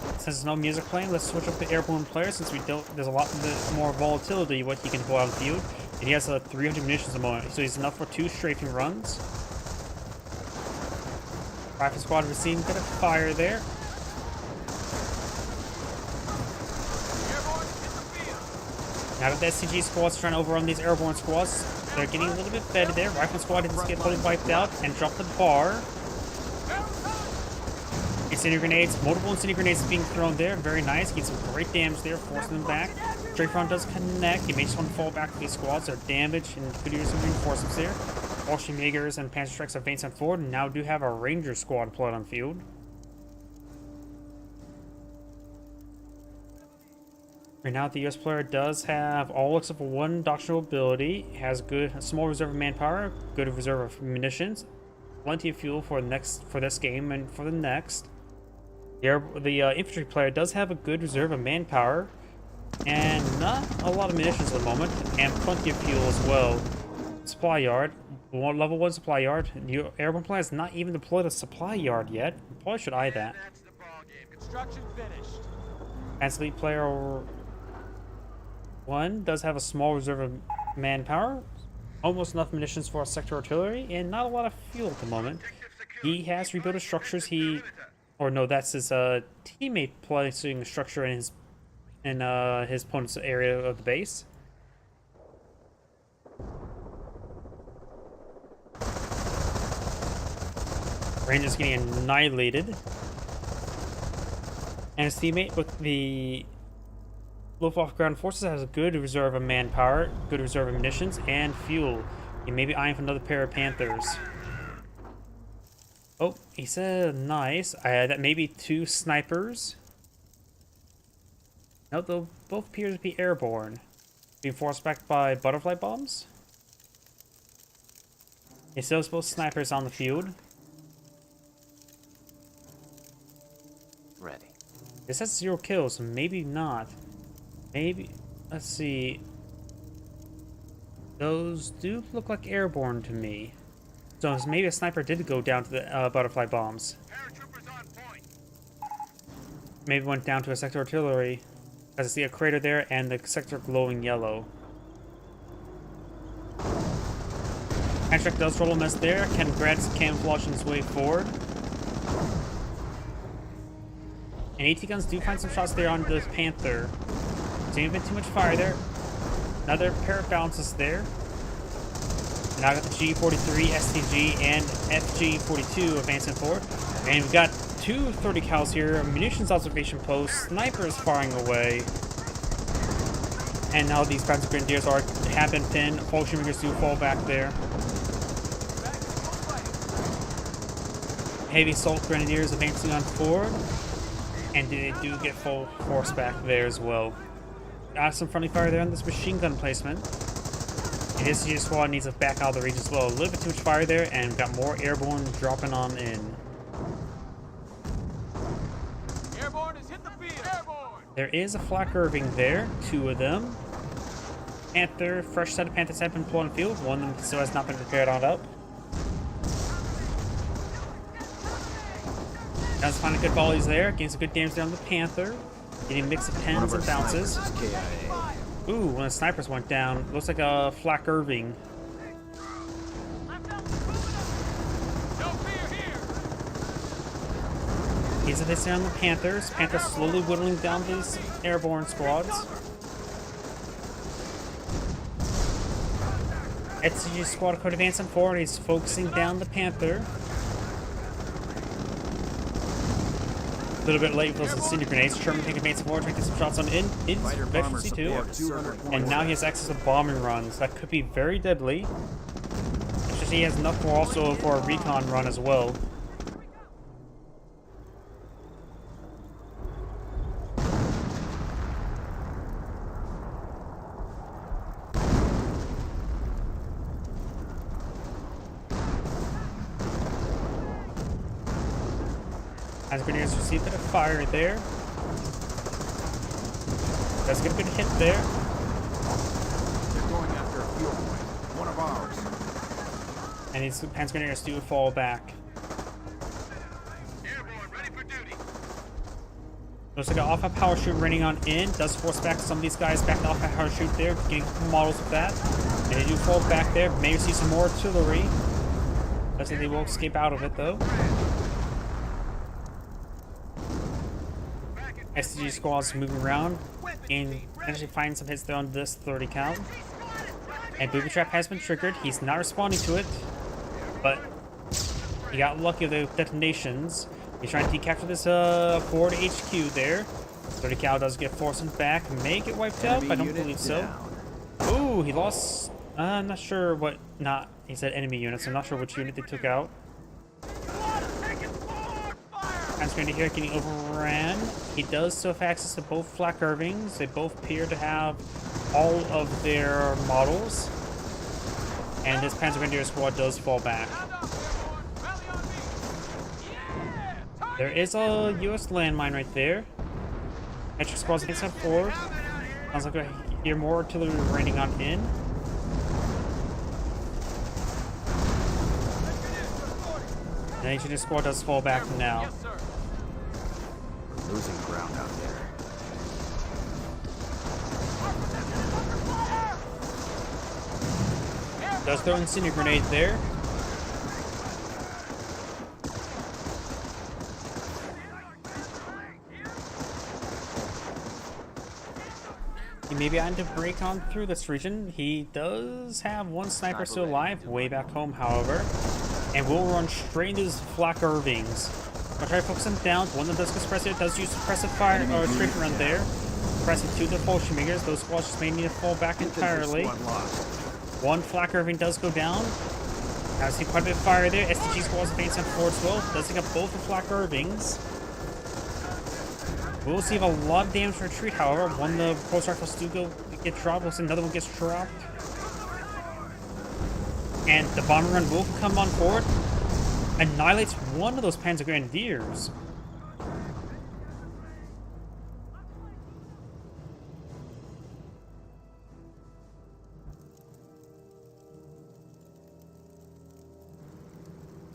Since there's no music playing, let's switch up the airborne player since we don't. There's a lot more volatility what he can pull out on the field. And he has 300 munitions at the moment, so he's enough for 2 strafing runs. Rifle squad receiving a bit of fire there. Now that the SCG squad's trying to overrun these airborne squads, they're getting a little bit fed there. Rifle squad didn't get fully wiped out and drop the bar. Incendiary grenades, multiple incendiary grenades being thrown there. Very nice. Getting some great damage there, forcing them back. Strafe round does connect. He may just want to fall back to these squads. They're damaged and could use some reinforcements there. Bolshevik Jaegers and Panzerschrecks advance on forward and now do have a Ranger squad deployed on field. Right now, the US player does have all except for one doctrinal ability. Has a small reserve of manpower, good reserve of munitions, plenty of fuel for this game and for the next. The infantry player does have a good reserve of manpower and not a lot of munitions at the moment, and plenty of fuel as well. Supply yard, level 1 supply yard. The airborne player has not even deployed a supply yard yet. Probably should eye that. That's the ball game. Construction finished. As lead player 1 does have a small reserve of manpower, almost enough munitions for sector artillery, and not a lot of fuel at the moment. He has rebuilt his structures. That's his teammate placing a structure in his opponent's area of the base. Rangers getting annihilated, and his teammate with the Luftwaffe ground forces has a good reserve of manpower, good reserve of munitions, and fuel. He may be eyeing for another pair of Panthers. Oh, he said nice. That may be 2 snipers. No, they'll both appear to be airborne. Being forced back by butterfly bombs. He still has both snipers on the field. Ready. This has 0 kills, so maybe not. Maybe, let's see. Those do look like airborne to me. So maybe a sniper did go down to the butterfly bombs. Paratroopers on point. Maybe went down to a sector artillery. As I see a crater there and the sector glowing yellow. Patrick does roll a miss there. Can grabs camouflage on his way forward. And AT guns do find some shots there on the Panther. Didn't been too much fire there. Another pair of bounces there. Now got the G43, STG, and FG42 advancing forward. And we've got two 30 cals here, munitions observation posts, snipers firing away. And now these Panzer Grenadiers have been pinned. Fallschirmjägers do fall back there. Heavy assault Grenadiers advancing on forward. And they do get full force back there as well. Got some friendly fire there on this machine gun placement. And this STG squad needs to back out of the range as well. A little bit too much fire there, and got more airborne dropping on in. Airborne has hit the field. Airborne. There is a flak Irving there, two of them. Panther, fresh set of Panthers have been deployed on the field. One of them still has not been prepared on up. Does find good volleys there, getting some good damage there on the Panther. Getting a mix of One pens of our and bounces. snipers is KIA. Ooh, one of the snipers went down. Looks like a flak Irving. No fear here. He's a bit on the Panthers. Panthers slowly whittling down these airborne squads. STG squad code advancing forward. He's focusing down the Panther. A little bit late for those incendiary grenades. Sherman taking advancing forward, trying to get some shots on in. It's Fighter bomber Veteran support C2. 220. And now he has access to bombing runs. That could be very deadly. Especially he has enough for also for a recon run as well. As Grenadiers receive a bit of fire there. Does get a good hit there. They're going after a fuel point. One of ours. And these Panzer Grenadiers do fall back. Airborne, ready for duty. Looks like an off-high power shoot running on in. Does force back some of these guys back to off-high power shoot there. Getting models of that. And they do fall back there. May receive some more artillery. Doesn't think they will escape out of it though. STG squads moving around and actually finding some hits there on this 30 cal. And booby trap has been triggered. He's not responding to it, but he got lucky with the detonations. He's trying to decapture this forward HQ there. 30 cal does get forced back. May get wiped out, but I don't Enemy believe unit so. down. Ooh, he lost. I'm not sure what. Not. He said enemy units. I'm not sure which unit they took out. Panzer Grenadier here getting overran. He does still have access to both flak Irvings. They both appear to have all of their models. And this Panzer Grenadier squad does fall back. There is a US landmine right there. Extra squads against that forward. Sounds like I hear more artillery raining on in. And HQ squad does fall back now. Yes, sir. We're losing ground out there. Does throw incendiary grenade there. He may be having to break on through this region. He does have one sniper still alive, way back home, however. And will run straight into his flak Irvings. I'll try to focus him down. One of them does get suppressive. It does use suppressive fire or straight run there. Pressing to the Fallschirmjägers. Those squads just may need to fall back entirely. Squad lost. One flak Irving does go down. I see quite a bit of fire there. STG squads advancing forward as well. Does take up both the flak Irvings. We'll receive a lot of damage retreat, however. One of the pulse rifles do get dropped. We'll see another one gets dropped. And the bomber run will come on forward. Annihilates one of those Panzer Grenadiers.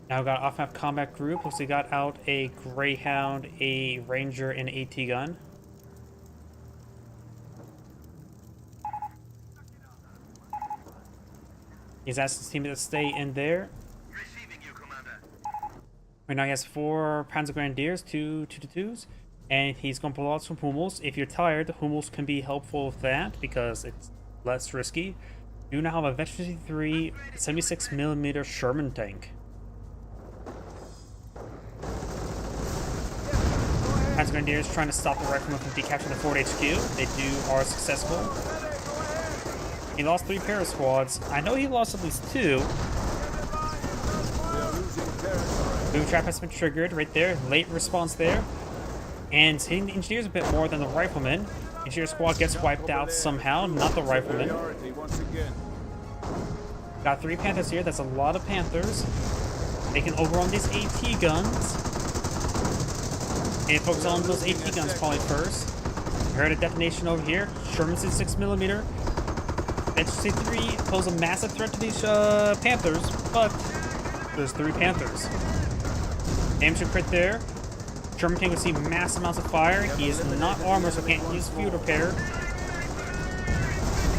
Now we got off-map combat group. Looks like we got out a Greyhound, a Ranger, and an AT gun. He's asked his team to stay in there. Receiving you, Commander. Right now he has 4 Panzer Grenadiers, 2 222s, and he's going to pull out some Hummels. If you're tired, the Hummels can be helpful with that because it's less risky. You now have a Vet 53 76mm Sherman tank. Panzer Grenadiers trying to stop the riflemen from decapturing the Fort HQ. They are successful. He lost 3 para squads. I know he lost at least 2. We are losing territory. Boom trap has been triggered right there. Late response there. And hitting the engineers a bit more than the riflemen. Engineer squad gets wiped out somehow, not the riflemen. Superiority once again. Got 3 Panthers here. That's a lot of Panthers. They can overrun these AT guns. And focus on those AT guns probably first. Heard a detonation over here. Sherman's 6mm. HC-3 pose a massive threat to these Panthers, but there's 3 Panthers. Damage to crit there. Sherman tank will see mass amounts of fire. He is not armored, so can't use field repair.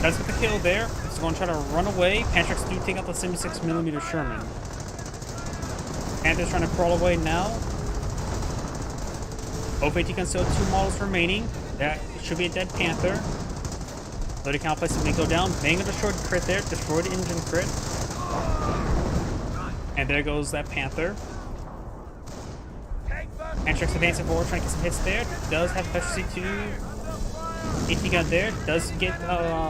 Does get the kill there. He's going to try to run away. Pantrax do take out the 76mm Sherman. Panthers trying to crawl away now. OPT can still 2 models remaining. That should be a dead Panther. Loading count places may go down. Bang a destroyed crit there. Destroyed engine crit. And there goes that Panther. Pantrax advancing forward, trying to get some hits there. Does have efficiency 2 AT gun there. Does get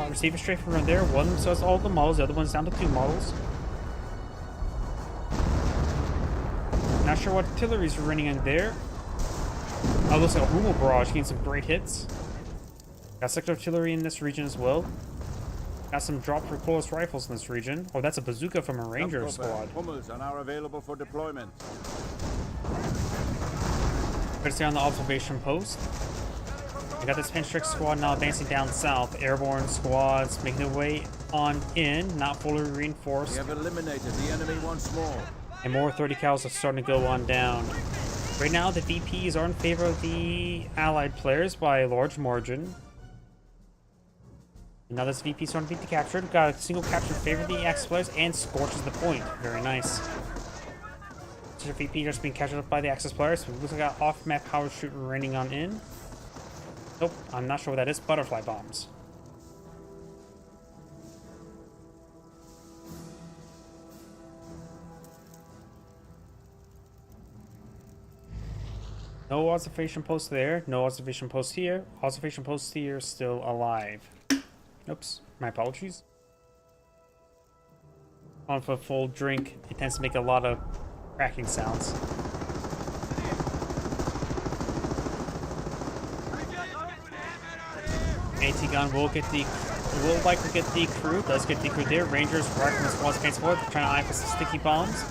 receiver strafe from there. One so it's all the models. The other one's down to 2 models. Not sure what artillery's running in there. Oh, looks like a Hummel barrage getting some great hits. Got sector artillery in this region as well. Got some drop recoilless rifles in this region. Oh, that's a bazooka from a ranger squad. Hummels are now available for deployment. Better stay on the observation post. We got this Pantrax squad now advancing down south. Airborne squads making their way on in, not fully reinforced. We have eliminated the enemy once more. And more 30 cals are starting to go on down. Right now, the VPs are in favor of the Allied players by a large margin. And now this VP is starting to be captured. Got a single capture in favor of the Axis players and scorches the point. Very nice. So the VP just being captured up by the Axis players. So it looks like an off-map power shoot raining on in. Nope, I'm not sure what that is. Butterfly bombs. No observation post there. No observation post here. Observation post here still alive. Oops, my apologies. On for a full drink, it tends to make a lot of cracking sounds. AT gun will likely get the crew. Does get the crew there. Rangers, riflemen, squads, paints forward, trying to eye for some sticky bombs.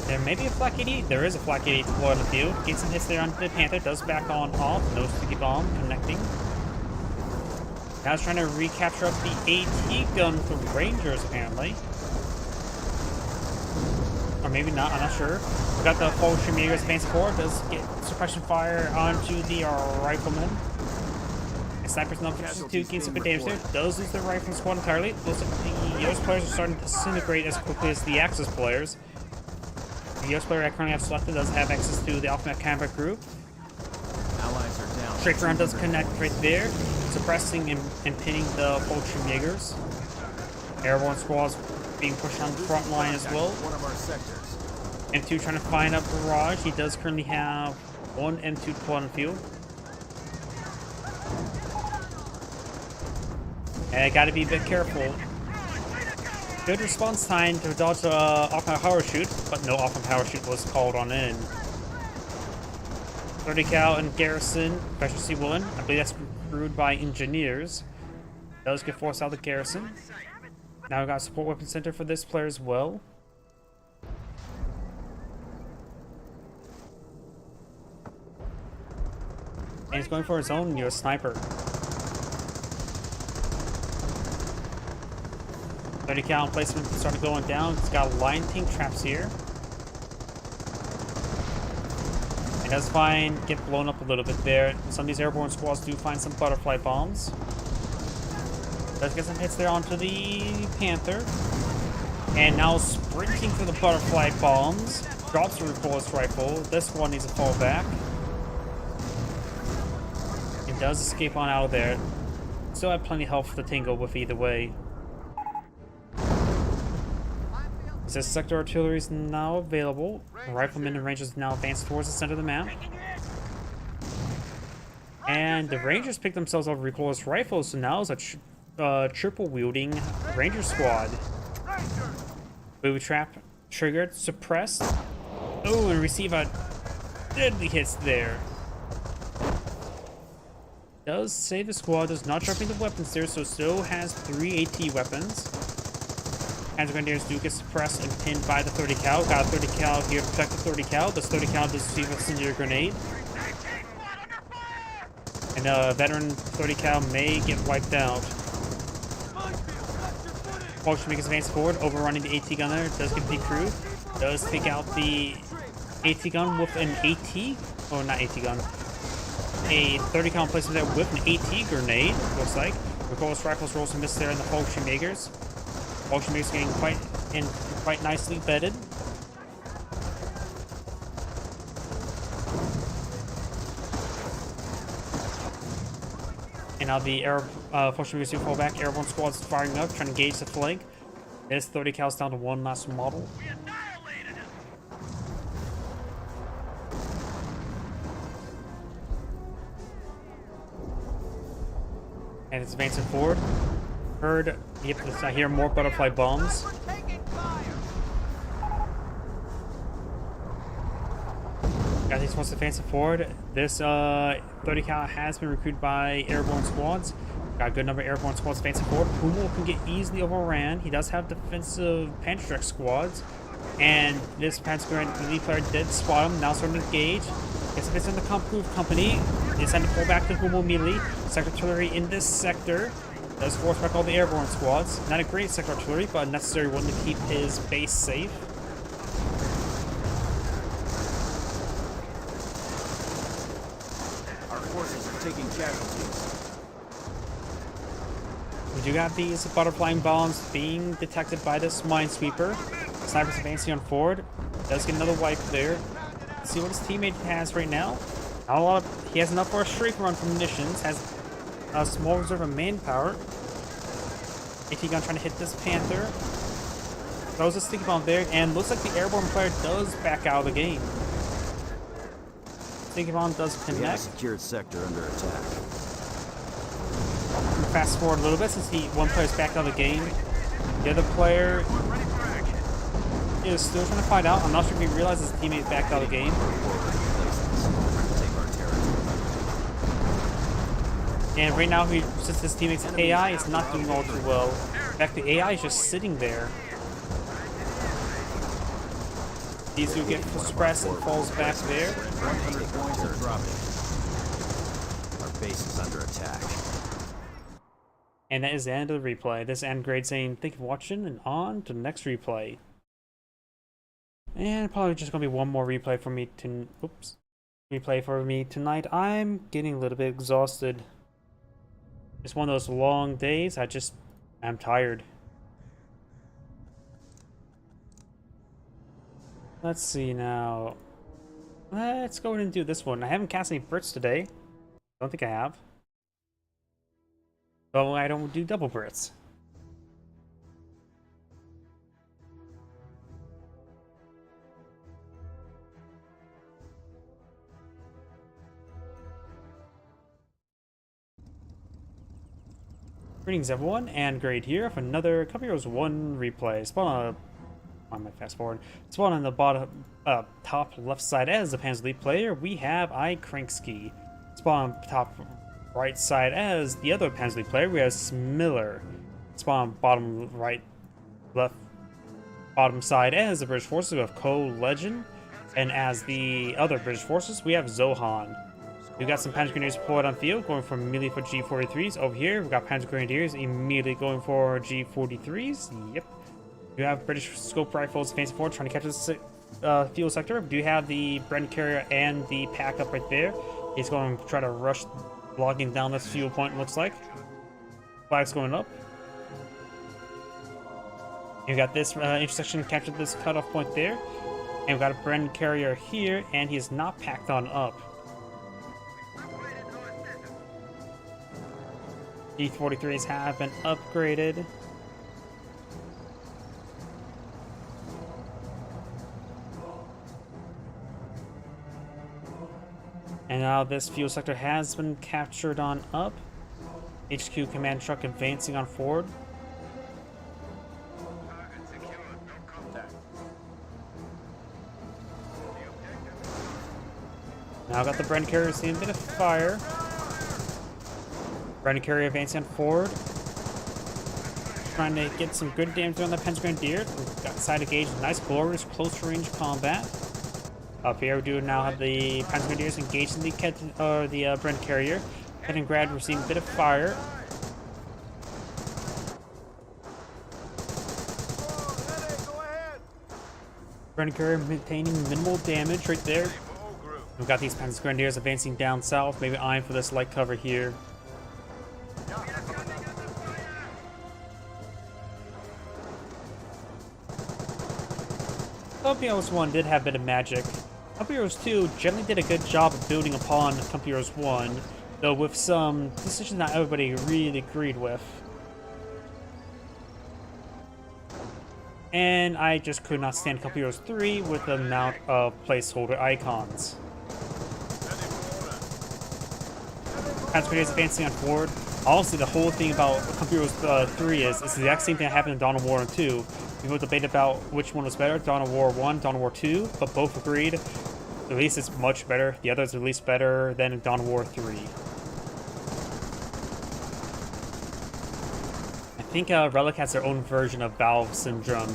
There may be a Flak 88. There is a Flak 88 deployed on the field. Gets some hits there on the Panther. Does back on off. No sticky bomb connecting. Now he's trying to recapture up the AT gun for Rangers, apparently. Or maybe not. I'm not sure. We got the Fallschirmjäger advancing forward. Does get suppression fire onto the rifleman. And Sniper's not 52 gains some good damage there. Does lose the rifleman squad entirely. Looks like the US players are starting to disintegrate as quickly as the Axis players. The US player I currently have selected does have access to the off-map combat group. Allies are down. Straight round does connect right there, suppressing and pinning the Fallschirmjägers. Airborne squads being pushed on the front line as well. One of our sectors. M2 trying to find a barrage. He does currently have 1 M2 deployed on the field. And I gotta be a bit careful. Good response time to dodge the off-map power shoot, but no off-map power shoot was called on in. 30 cal and garrison, efficiency 1. I believe that's crewed by engineers. Does get forced out of the garrison. Now we got a support weapon center for this player as well. And he's going for his own US sniper. 30 cal placement started going down. It's got line tank traps here. It does get blown up a little bit there. Some of these airborne squads do find some butterfly bombs. Does get some hits there onto the Panther. And now sprinting for the butterfly bombs. Drops the recoilless rifle. This one needs to fall back. It does escape on out of there. Still have plenty of health to tingle with either way. It says sector artillery is now available. Riflemen and rangers now advance towards the center of the map. And the rangers pick themselves up recoilless rifles, so now it's a triple wielding ranger squad. Booby trap triggered, suppressed. Oh, and receive a deadly hits there. Does save the squad, does not drop any weapons there, so still has 3 AT weapons. Panzer Grenadiers do get suppressed and pinned by the 30 cal. Got a 30 cal here to protect the 30 cal. Does 30 cal does receive a incendiary grenade. And a veteran 30 cal may get wiped out. Bolsheviks advance forward, overrunning the AT gunner. Does get decrewed. Does take out the AT gun with an AT. Oh, not AT gun. A 30 cal placement there with an AT grenade, looks like. Recoilless rifles rolls and miss there in the Bolshevikers. Bolshevikers getting quite nicely bedded. And now the Bolshevikers do fall back. Airborne squad's firing up, trying to engage the flank. This 30 cal's down to one last model. We annihilated him! And it's advancing forward. Heard, yep, I hear more butterfly bombs. We're taking fire! Got these ones advancing forward. This 30 cal has been recruited by airborne squads. Got a good number of airborne squads advancing forward. Hummel can get easily overran. He does have defensive Panzerdirect squads. And this Panzer player did spot him. Now starting to engage. Gets a bit in the Kampfgruppe company. It's time to pull back the Hummel immediately. Sector artillery in this sector. Does force back all the airborne squads. Not a great sector artillery, but a necessary one to keep his base safe. Our forces are taking casualties. We do got these butterfly bombs being detected by this minesweeper. Sniper's advancing on forward. Does get another wipe there. Let's see what his teammate has right now. Not a lot of, he has enough for a straight run from munitions. Has a small reserve of manpower. AT gun trying to hit this Panther. Throws a sticky bomb there, and looks like the airborne player does back out of the game. Sticky bomb does We have a connect. secured sector under attack. Fast forward a little bit since one player's back out of the game. The other player is still trying to find out. I'm not sure if he realizes his teammate backed out of the game. Take our territory. And right now, since his teammate's AI is not doing all too well. In fact, the AI is just sitting there. These two get suppressed and falls back there. 100 points are dropping. Our base is under attack. And that is the end of the replay. This is Andgrade saying thank you for watching, and on to the next replay. And probably just gonna be one more replay for me tonight. I'm getting a little bit exhausted. It's one of those long days. I'm tired. Let's see now. Let's go ahead and do this one. I haven't cast any Brits today. Don't think I have. So I don't do double Brits. Greetings everyone, and Grade here for another Cup Heroes 1 replay. Spawn on my fast forward. Spawn on the bottom, top left side as the Panzer Elite player, we have Krankski. Spawn on top right side as the other Panzer Elite player, we have Smiller. Spawn on bottom right, left, bottom side as the British forces, we have Co-Legend. And as the other British forces, we have Zohan. We've got some Panzer Grenadiers deployed on field, going for immediately for G43s. Over here, we've got Panzer Grenadiers immediately going for G43s. Yep. We have British scope rifles advancing forward, trying to capture the field sector. We do have the Bren carrier and the pack up right there. He's going to try to rush, blocking down this fuel point, looks like. Flags going up. You got this intersection captured this cutoff point there. And we've got a Bren carrier here, and he is not packed on up. D-43s have been upgraded. And now this fuel sector has been captured on up. HQ command truck advancing on forward. Target secured. No contact. Now got the Bren carrier seeing a bit of fire. Bren carrier advancing on forward. Trying to get some good damage on the Penn Grenadier. Got side engaged. Nice glorious close range combat. Up here we do now have the Penn Grenadiers engaged in the Bren carrier. Kaliningrad receiving a bit of fire. Bren carrier maintaining minimal damage right there. We've got these Penn Grenadiers advancing down south, maybe eyeing for this light cover here. Company Heroes 1 did have a bit of magic. Company Heroes 2 generally did a good job of building upon Company Heroes 1, though with some decisions not everybody really agreed with. And I just could not stand Company Heroes 3 with the amount of placeholder icons. Grenadiers advancing on forward. Honestly, the whole thing about Company Heroes 3 is it's the exact same thing that happened in Dawn of War 2. People debate about which one was better, Dawn of War 1, Dawn of War 2, but both agreed at least it's much better. The other is at least better than Dawn of War 3. I think Relic has their own version of Valve Syndrome.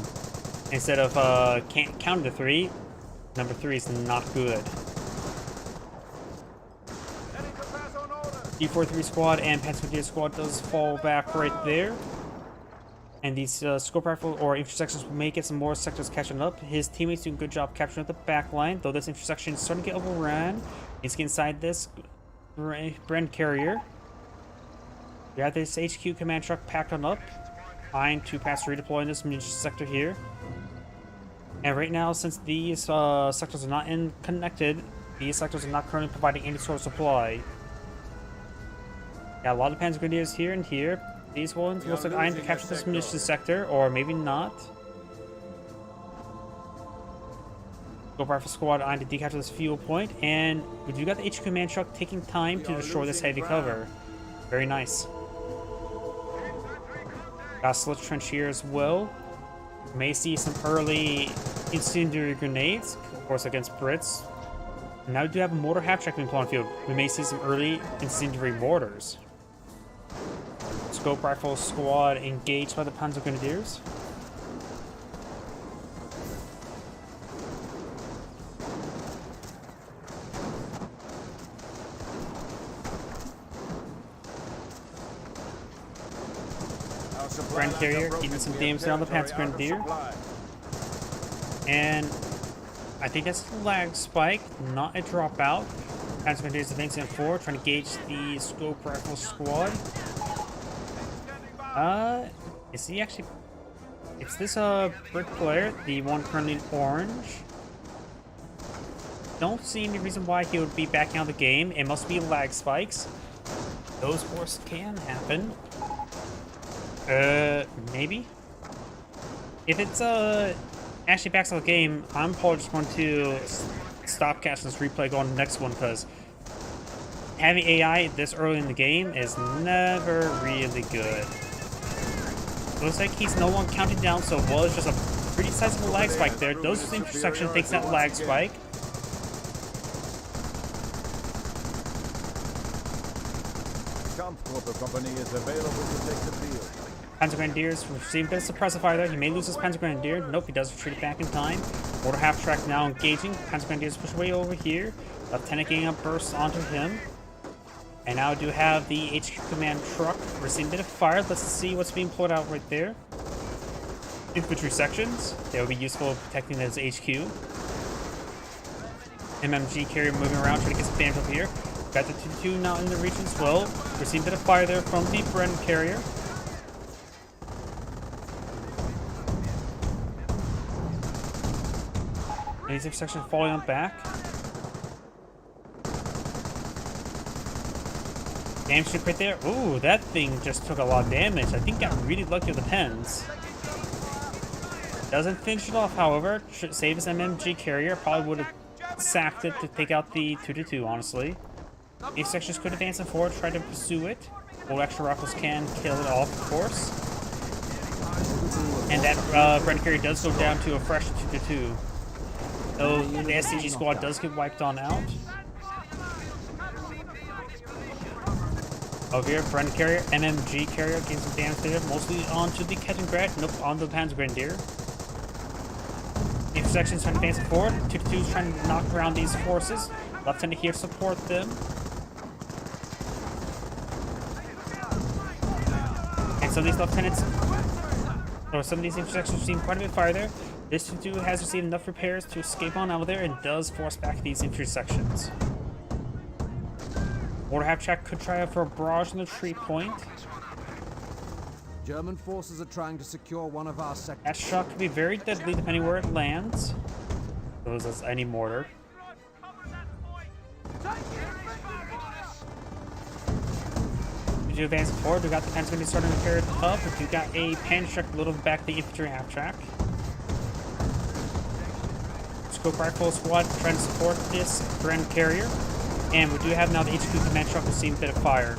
Instead of counting to 3, number 3 is not good. D-43 squad and Pennsylvania squad does fall back right there. And these scope rifle or intersections may get some more sectors catching up. His teammates doing a good job capturing up the back line, though this intersection is starting to get overrun. He's getting inside this Bren carrier. We have this HQ command truck packed on up, eyeing to pass redeploy in this munitions sector here. And right now, since these sectors are not connected, these sectors are not currently providing any sort of supply. Got a lot of Panzer Grenadiers here and here. These ones looks like eyeing to capture this munitions sector, or maybe not. Scope rifle squad eyeing to decapture this fuel point, and we do got the HQ command truck taking time to destroy this heavy cover. Very nice. Got a slit trench here as well. May see some early incendiary grenades, of course against Brits. And now we do have a mortar half-track being put on field. We may see some early incendiary mortars. Scope rifle squad engaged by the Panzer Grenadiers. Bren carrier getting some damage down the Panzer Grenadier. And I think that's a lag spike, not a dropout. Panzer Grenadiers advancing forward, trying to gauge the scope rifle squad. Is he actually... It's this, Brit player, the one currently in orange. Don't see any reason why he would be backing out of the game. It must be lag spikes. Those, of course, can happen. Maybe? If it's, actually backs out of the game, I'm probably just going to stop casting this replay, go on to the next one, because having AI this early in the game is never really good. Looks like he's no longer counting down, so it was just a pretty sizable lag spike there. Those intersection thinks that lag spike. Kampfgruppe company is available to take the field. Panzer Grenadiers receiving a bit of suppressive fire there. He may lose his Panzer Grenadier. Nope, he does retreat back in time. Mortar half track now engaging. Panzer Grenadiers push away over here. Lieutenant getting a burst onto him. And now we do have the HQ command truck receiving a bit of fire. Let's see what's being pulled out right there. Infantry sections. They will be useful in protecting his HQ. MMG carrier moving around, trying to get some damage up here. Got the 2-2 now in the region as well. Receiving a bit of fire there from the Bren carrier. These sections falling on back. Damage strip right there. Ooh, that thing just took a lot of damage. I think got really lucky with the pens. Doesn't finish it off, however. Should save his MMG carrier. Probably would have sacked it to take out the 2-2, honestly. These sections could advance and forward, try to pursue it. Well, extra rifles can kill it off, of course. And that Brennan carrier does go down to a fresh 2-2. Though the SCG squad does get wiped on out. Over here, Brennan carrier, MMG carrier, getting some damage there, mostly onto the Kettengrad, nope, onto the Panzergrenadier. Each section's trying to advance forward. 2-2's trying to knock around these forces. Lieutenant here to support them. And some of these lieutenants, or some of these intersections, have seen quite a bit of fire there. This 2-2 has received enough repairs to escape on out of there and does force back these intersections. Mortar half-track could try out for a barrage on the tree point. German forces are trying to secure one of our sectors. That shot could be very deadly depending where it lands. Those as any mortar. We do advance forward. We got the Pens going to be starting to repair it up. We do got a Panzertrack a little bit back the infantry half-track. Scope rifle squad trying to support this Bren carrier. And we do have now the HQ command truck receiving a bit of fire.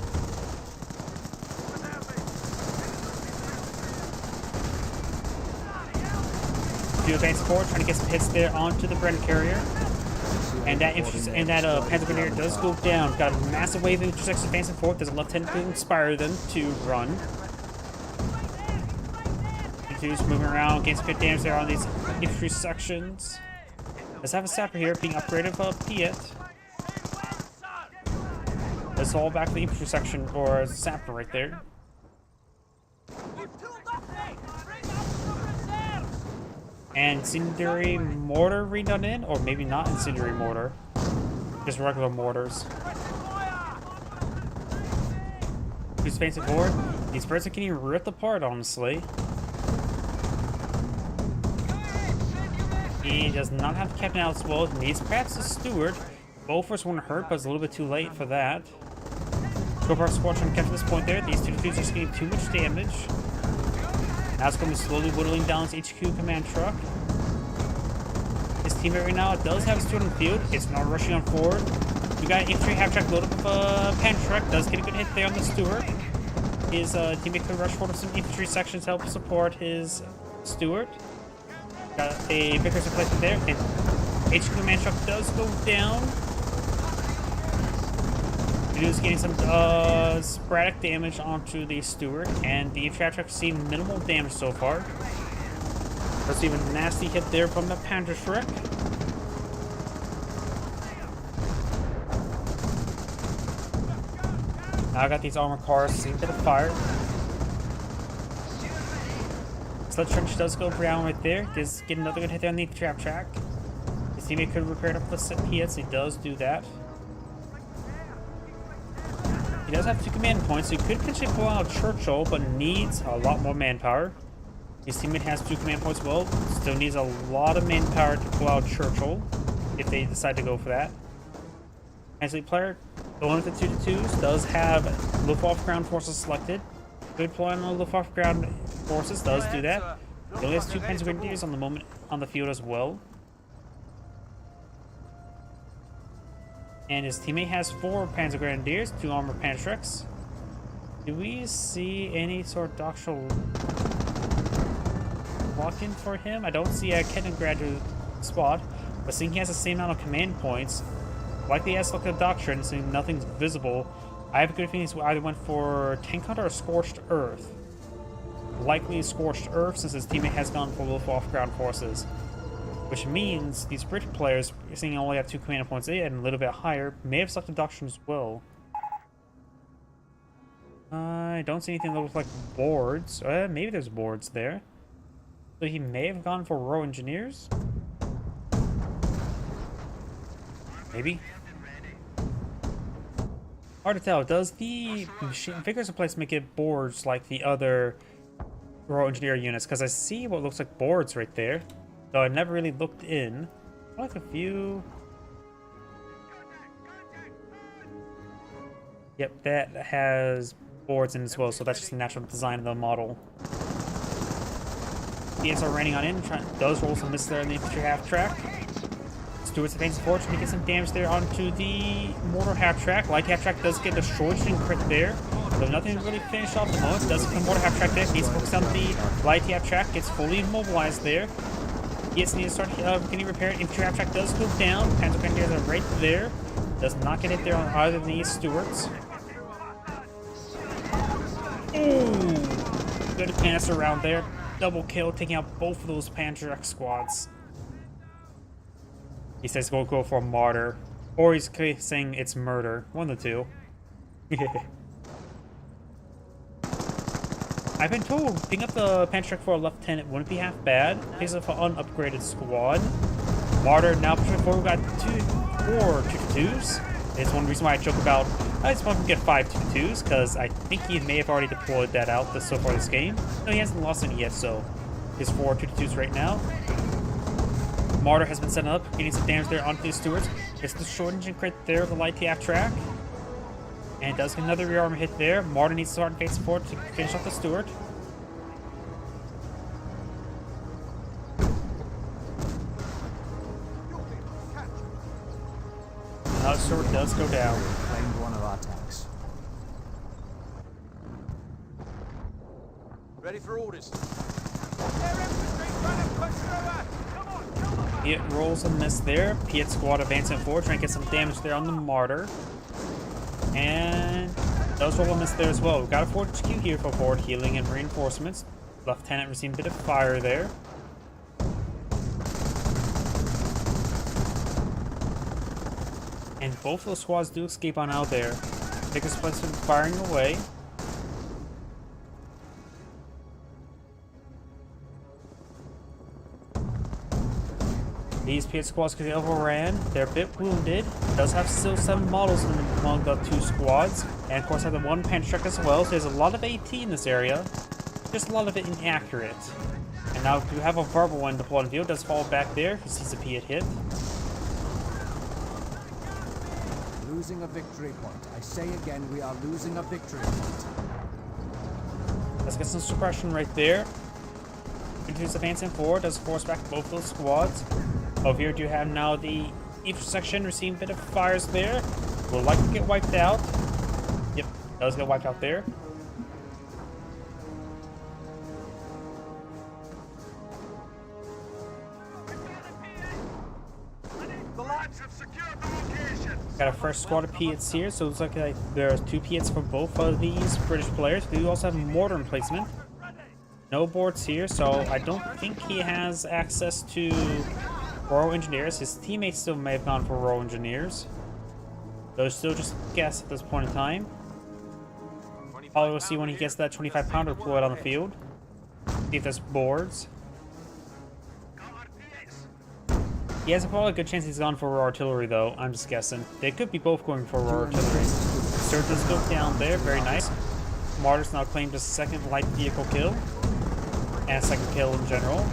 Do advance forward, trying to get some hits there onto the Bren carrier. And that Panzergrenadier does go down. Got a massive wave of intersections advancing forward. There's a lieutenant to inspire them to run. Continues moving around, getting some good damage there on these infantry sections. Let's have a sapper here being upgraded for Piet. Let's all back to the infantry section for a sapper right there. And incendiary mortar redone in, or maybe not incendiary mortar, just regular mortars. Who's facing forward? These birds are getting ripped apart, honestly. He does not have the captain out as well. Needs perhaps a steward. Both won't hurt, but it's a little bit too late for that. Go for our squad trying to capture this point there. These 2-2s are just getting too much damage. Now it's going to be slowly whittling down his HQ command truck. His teammate right now does have a steward on the field. It's not rushing on forward. We got infantry half-track loaded with a Panzertrack. Does get a good hit there on the steward. His teammate could rush forward with some infantry sections to help support his steward. Got a Vickers replacement there. And HQ command truck does go down. Is getting some sporadic damage onto the steward, and the infantry truck seen minimal damage so far. Let's even a nasty hit there from the Panzertrack. Now I got these armor cars seeing a bit of fire. Sled trench does go down right there. Does get another good hit there on the infantry track. His teammate could repair it up with the PS. He does do that. He does have 2 command points, so he could potentially pull out Churchill, but needs a lot more manpower. His teammate has 2 command points, well, still needs a lot of manpower to pull out Churchill, if they decide to go for that. Translate player, the one with the 2-2s, does have Luftwaffe ground forces selected. Good deploy on the Luftwaffe ground forces, does do that. He only has 2 Panzergrenadiers on the moment on the field as well. And his teammate has 4 Panzergrenadiers, 2 armored Panzertracks. Do we see any sort of doctrinal lock-in for him? I don't see a Kettengrad spot, but seeing he has the same amount of command points, likely he has to look at the doctrine, seeing nothing's visible. I have a good feeling he either went for Tank Hunter or Scorched Earth. Likely Scorched Earth, since his teammate has gone for Luftwaffe ground forces. Which means these British players, seeing only have 2 command points and a little bit higher, may have selected Doctrine as well. I don't see anything that looks like boards. Maybe there's boards there. So he may have gone for Royal Engineers? Maybe? Hard to tell. Does the Vickers replacement get boards like the other Royal Engineer units? Because I see what looks like boards right there. Though I never really looked in. Like a few. Yep, that has boards in as well, so that's just the natural design of the model. PS are raining on in, does roll some misses there in the infantry half track. Stuart's advancing forward, trying to get some damage there onto the mortar half track. Light half track does get destroyed and crit there. So nothing really finished off the moment. Does come mortar half track there. Needs to focus on the light half track. Gets fully immobilized there. Yes, needs to start getting repaired. Infantry half track does go down. Panzer Grenadiers are right there. Does not get hit there on either of these Stuarts. Ooh! Good pass around there. Double kill, taking out both of those Panzer squads. He says go for a martyr. Or he's saying it's murder. One of the two. I've been told picking up the Panzer for a lieutenant wouldn't be half bad. Because of an unupgraded squad. Martyr now pushing forward. We've got 4 2-2s. It's one reason why I joke about I just want to get 5 2-2s, because I think he may have already deployed that out so far this game. No, he hasn't lost any yet, so his 4 2-2s right now. Martyr has been set up, getting some damage there onto the Stuarts. Gets the short engine crit there with the light TF track. And does get another rear armor hit there. Martyr needs to start face support to finish off the Stuart. Another Stuart does go down. Claimed one of our tanks. Ready for orders. It rolls a miss there. Piet squad advancing forward, trying to get some damage there on the Martyr. And does roll a miss there as well. We've got a forward HQ here for forward healing and reinforcements. Lieutenant receiving a bit of fire there. And both of those squads do escape on out there. Biggest place firing away. These Piet squads could be overran. They're a bit wounded. Does have still 7 models among the 2 squads. And of course have the 1 Panzer as well. So there's a lot of AT in this area. Just a lot of it inaccurate. And now we have a verbal one deployed in field. Does fall back there. He sees a Piet hit. Losing a victory point. I say again, we are losing a victory point. Let's get some suppression right there. Continues advancing forward. Does force back both those squads. Over here, do you have now the each section receiving a bit of fires there. Will likely get wiped out. Yep, does get wiped out there. The lads have secured the location. Got a fresh squad of Piets here, so it looks like there's 2 Piets for both of these British players. We do also have mortar emplacement. No boards here, so I don't think he has access to Royal Engineers. His teammates still may have gone for Royal Engineers. Those still just guess at this point in time. Probably we'll see when he gets that 25-pounder deployed on the field. See if there's boards. He has probably a good chance he's gone for Royal Artillery, though. I'm just guessing. They could be both going for Royal Artillery. Sir does go down there. Very nice. Martyr's now claimed a 2nd light vehicle kill. And a 2nd kill in general.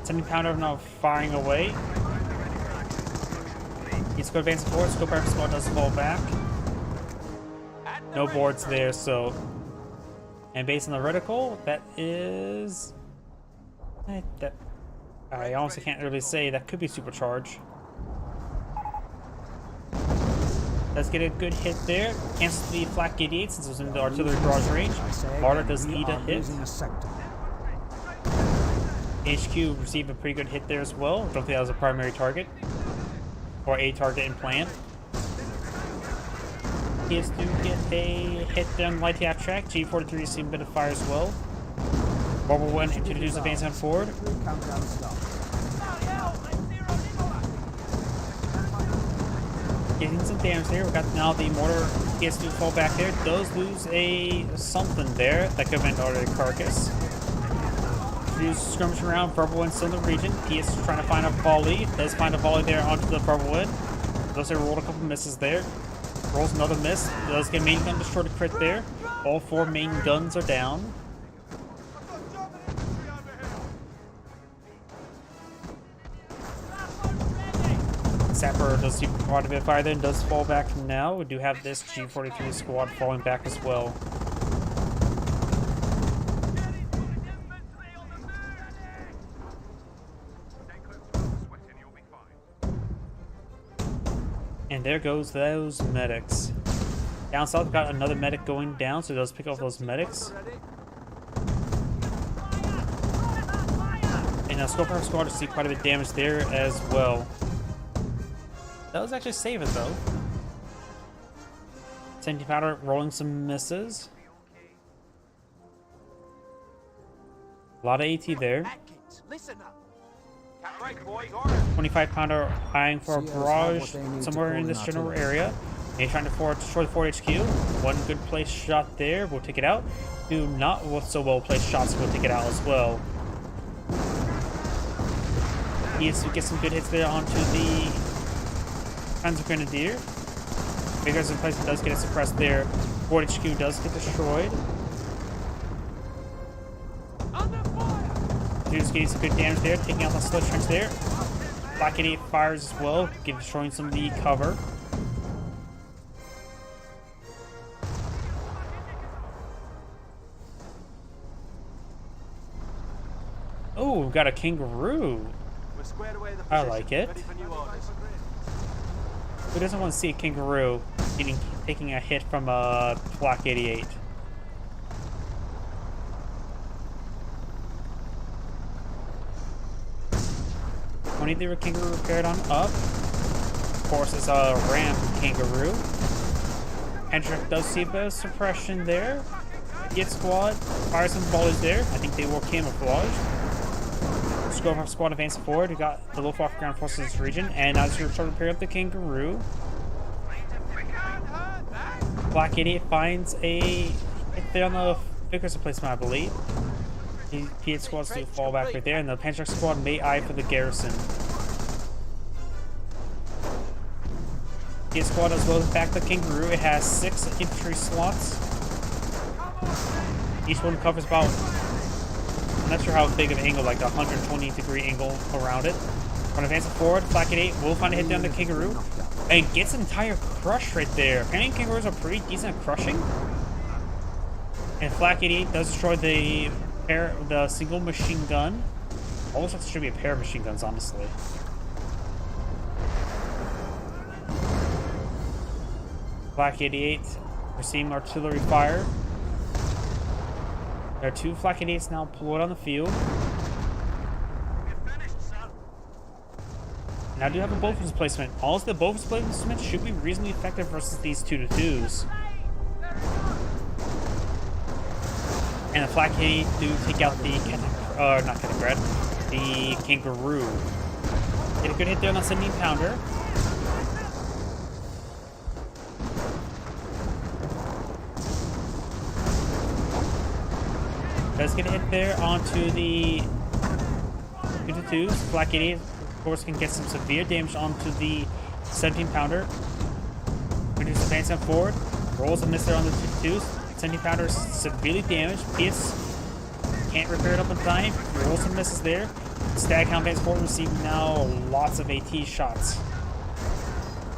70-pounder now firing away. He's going to advance forward. Scope Rifle Squad does fall back. No boards there, so... And based on the reticle, that is... I honestly can't really say. That could be supercharged. Let's get a good hit there. Cancels the Flak 88 since it was in the artillery barrage range. Martyr does need a hit. HQ received a pretty good hit there as well. Don't think that was a primary target. Or a target in plan. Kids do get a hit there on the light half track. G43 receiving a bit of fire as well. Bubble 1 introduces advancing forward. Getting some damage there. We've got now the mortar gets to fall back there. Does lose a something there. That could have been already a carcass. Continues skirmishing around. Verbal 1 still in the region. PS trying to find a volley. Does find a volley there onto the Verbal 1. Does say rolled a couple misses there. Rolls another miss. Does get main gun destroyed a crit there. All 4 main guns are down. Sapper does see quite a bit of fire then, does fall back now. We do have this G43 squad falling back as well. And there goes those medics. Down south, we've got another medic going down, so it does pick up those medics. And Scorpion squad to see quite a bit of damage there as well. That was actually save it though. 17 powder rolling some misses. A lot of AT there. Atkins, listen up. 25 pounder eyeing for a CS have barrage what they need to somewhere pull in in this general artillery. area. And he's trying to destroy the Fort HQ. One good place shot there, we'll take it out. Two not so well placed shots, we'll take it out as well. He needs to get some good hits there onto the Panzer Grenadier. Vigors in place, does get it suppressed there. Fort HQ does get destroyed. Dude's getting some good damage there, taking out the sledge trench there. Black 88 fires as well, destroying some of the cover. Oh, we've got a kangaroo. I like it. Who doesn't want to see a kangaroo taking a hit from a Black 88? The kangaroo repaired on up. Of course, it's a ramp kangaroo. Hendrick does see a bit of suppression there. Git squad fires some volleys there. I think they were camouflaged. Scorpion squad advancing forward. We got the Luftwaffe ground forces in this region, and as you're trying to repair up the kangaroo, Black 88 finds a hit there on the Vickers replacement, I believe. The P8 squads do fall back right there, and the Panzer squad may eye for the garrison. P8 squad as well as back the kangaroo. It has 6 infantry slots. Each one covers about, I'm not sure how big of an angle, like a 120-degree angle around it. When advancing forward, Black 88 will find a hit down the kangaroo and gets an entire crush right there. Apparently kangaroos are pretty decent at crushing. And Flak 88 does destroy the single machine gun. Almost like it should be a pair of machine guns, honestly. Flak 88 receiving artillery fire. There are 2 Flak 88s now deployed on the field. And I do have a Bofors placement. Also, the Bofors placement should be reasonably effective versus these 2-2s. And the Flak 88 do take out the not Katagrad, the kangaroo. Get a good hit there on the 17 pounder. Does get a hit there onto the 2-2s. Flak 88, of course, can get some severe damage onto the 17 pounder. Reduce advancing forward. Rolls a miss there on the 2-2s. 17 pounder is severely damaged. PS can't repair it up in time. Rolls some misses there. Staghound Vance forward receiving now lots of AT shots.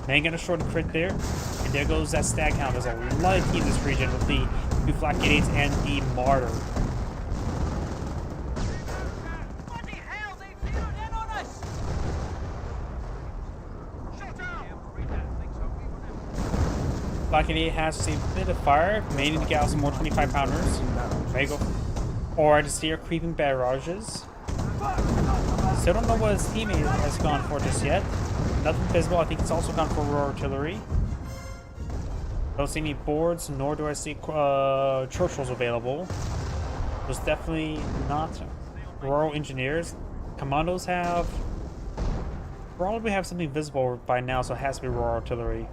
Man gonna short a crit there. And there goes that Staghound. There's a lot of AT in this region with the 2 Flak 88s and the Martyr. Black 88 has received a bit of fire, may need to get out some more 25 pounders. May go, or I just see her creeping barrages. Still don't know what his teammate has gone for just yet. Nothing visible. I think it's also gone for Royal Artillery. Don't see any boards, nor do I see Churchills available. There's definitely not Royal Engineers. Commandos have probably have something visible by now, so it has to be Royal Artillery.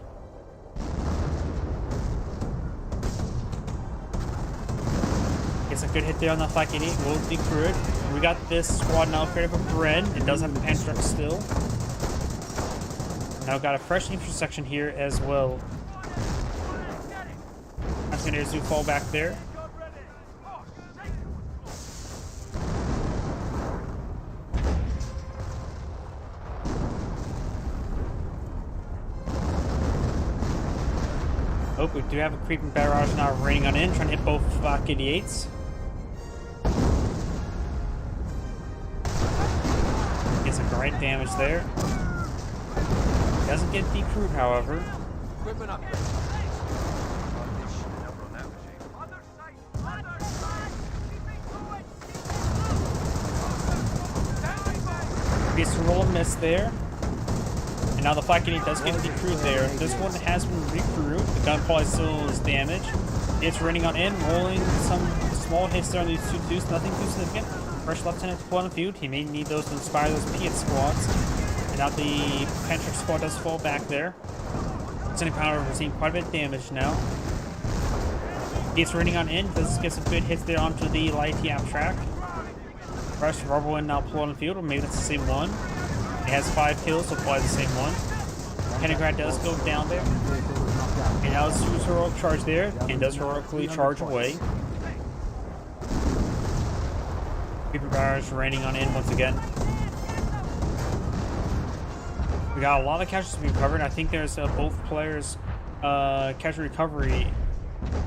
Gets a good hit there on the Flak 88. Will decrew it. We got this squad now paired up with Bren. It does have the Panzer still. Now got a fresh infantry section here as well. That's gonna do fall back there. Oh, we do have a creeping barrage now raining on in, trying to hit both Flak 88s. Get some great damage there. Doesn't get decrewed, however. Equipment upgrade. Beast roll and miss there. And now the Flak 88 does get decrewed there. This one has been recrewed. The gun probably still is damaged. It's raining on in, rolling some small hits there on these 2-2s. Nothing too significant. First Lieutenant to pull on the field. He may need those to inspire those Piet squads. And now the Pantric squad does fall back there. Sending Powder receiving quite a bit of damage now. It's raining on in. Does get some good hits there onto the light track. First Rubberwind now pull on the field, or maybe that's the same one. He has 5 kills, so probably the same one. Penegrad does go down there. And now it's his heroic charge there, and does heroically charge away. Creeper Barrage raining on in once again. We got a lot of casualties being covered. I think there's both players' casualty recovery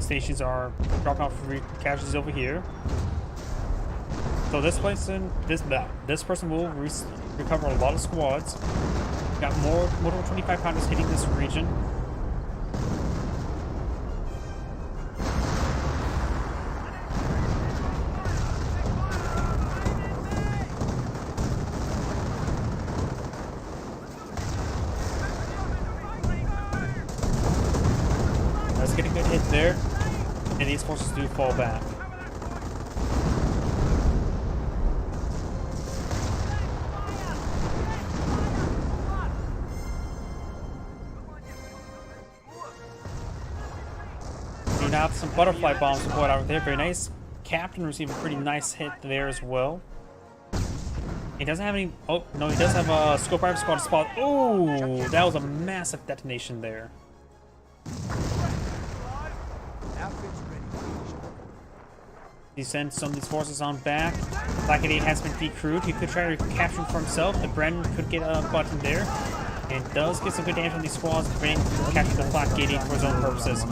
stations are dropping off casualties over here. So this person will recover a lot of squads. Got multiple 25 pounders hitting this region. Let's get a good hit there, and these forces do fall back. We now have some butterfly bombs deployed out there. Very nice. Captain received a pretty nice hit there as well. He doesn't have any. Oh no, he does have a scope rifle squad spot. Oh, that was a massive detonation there. He sends some of these forces on back. Flak 88 has been decrewed. He could try to capture him for himself. The Bren could get a button there. And does get some good damage on these squads, preventing him from capturing the Flak 88 for his own purposes.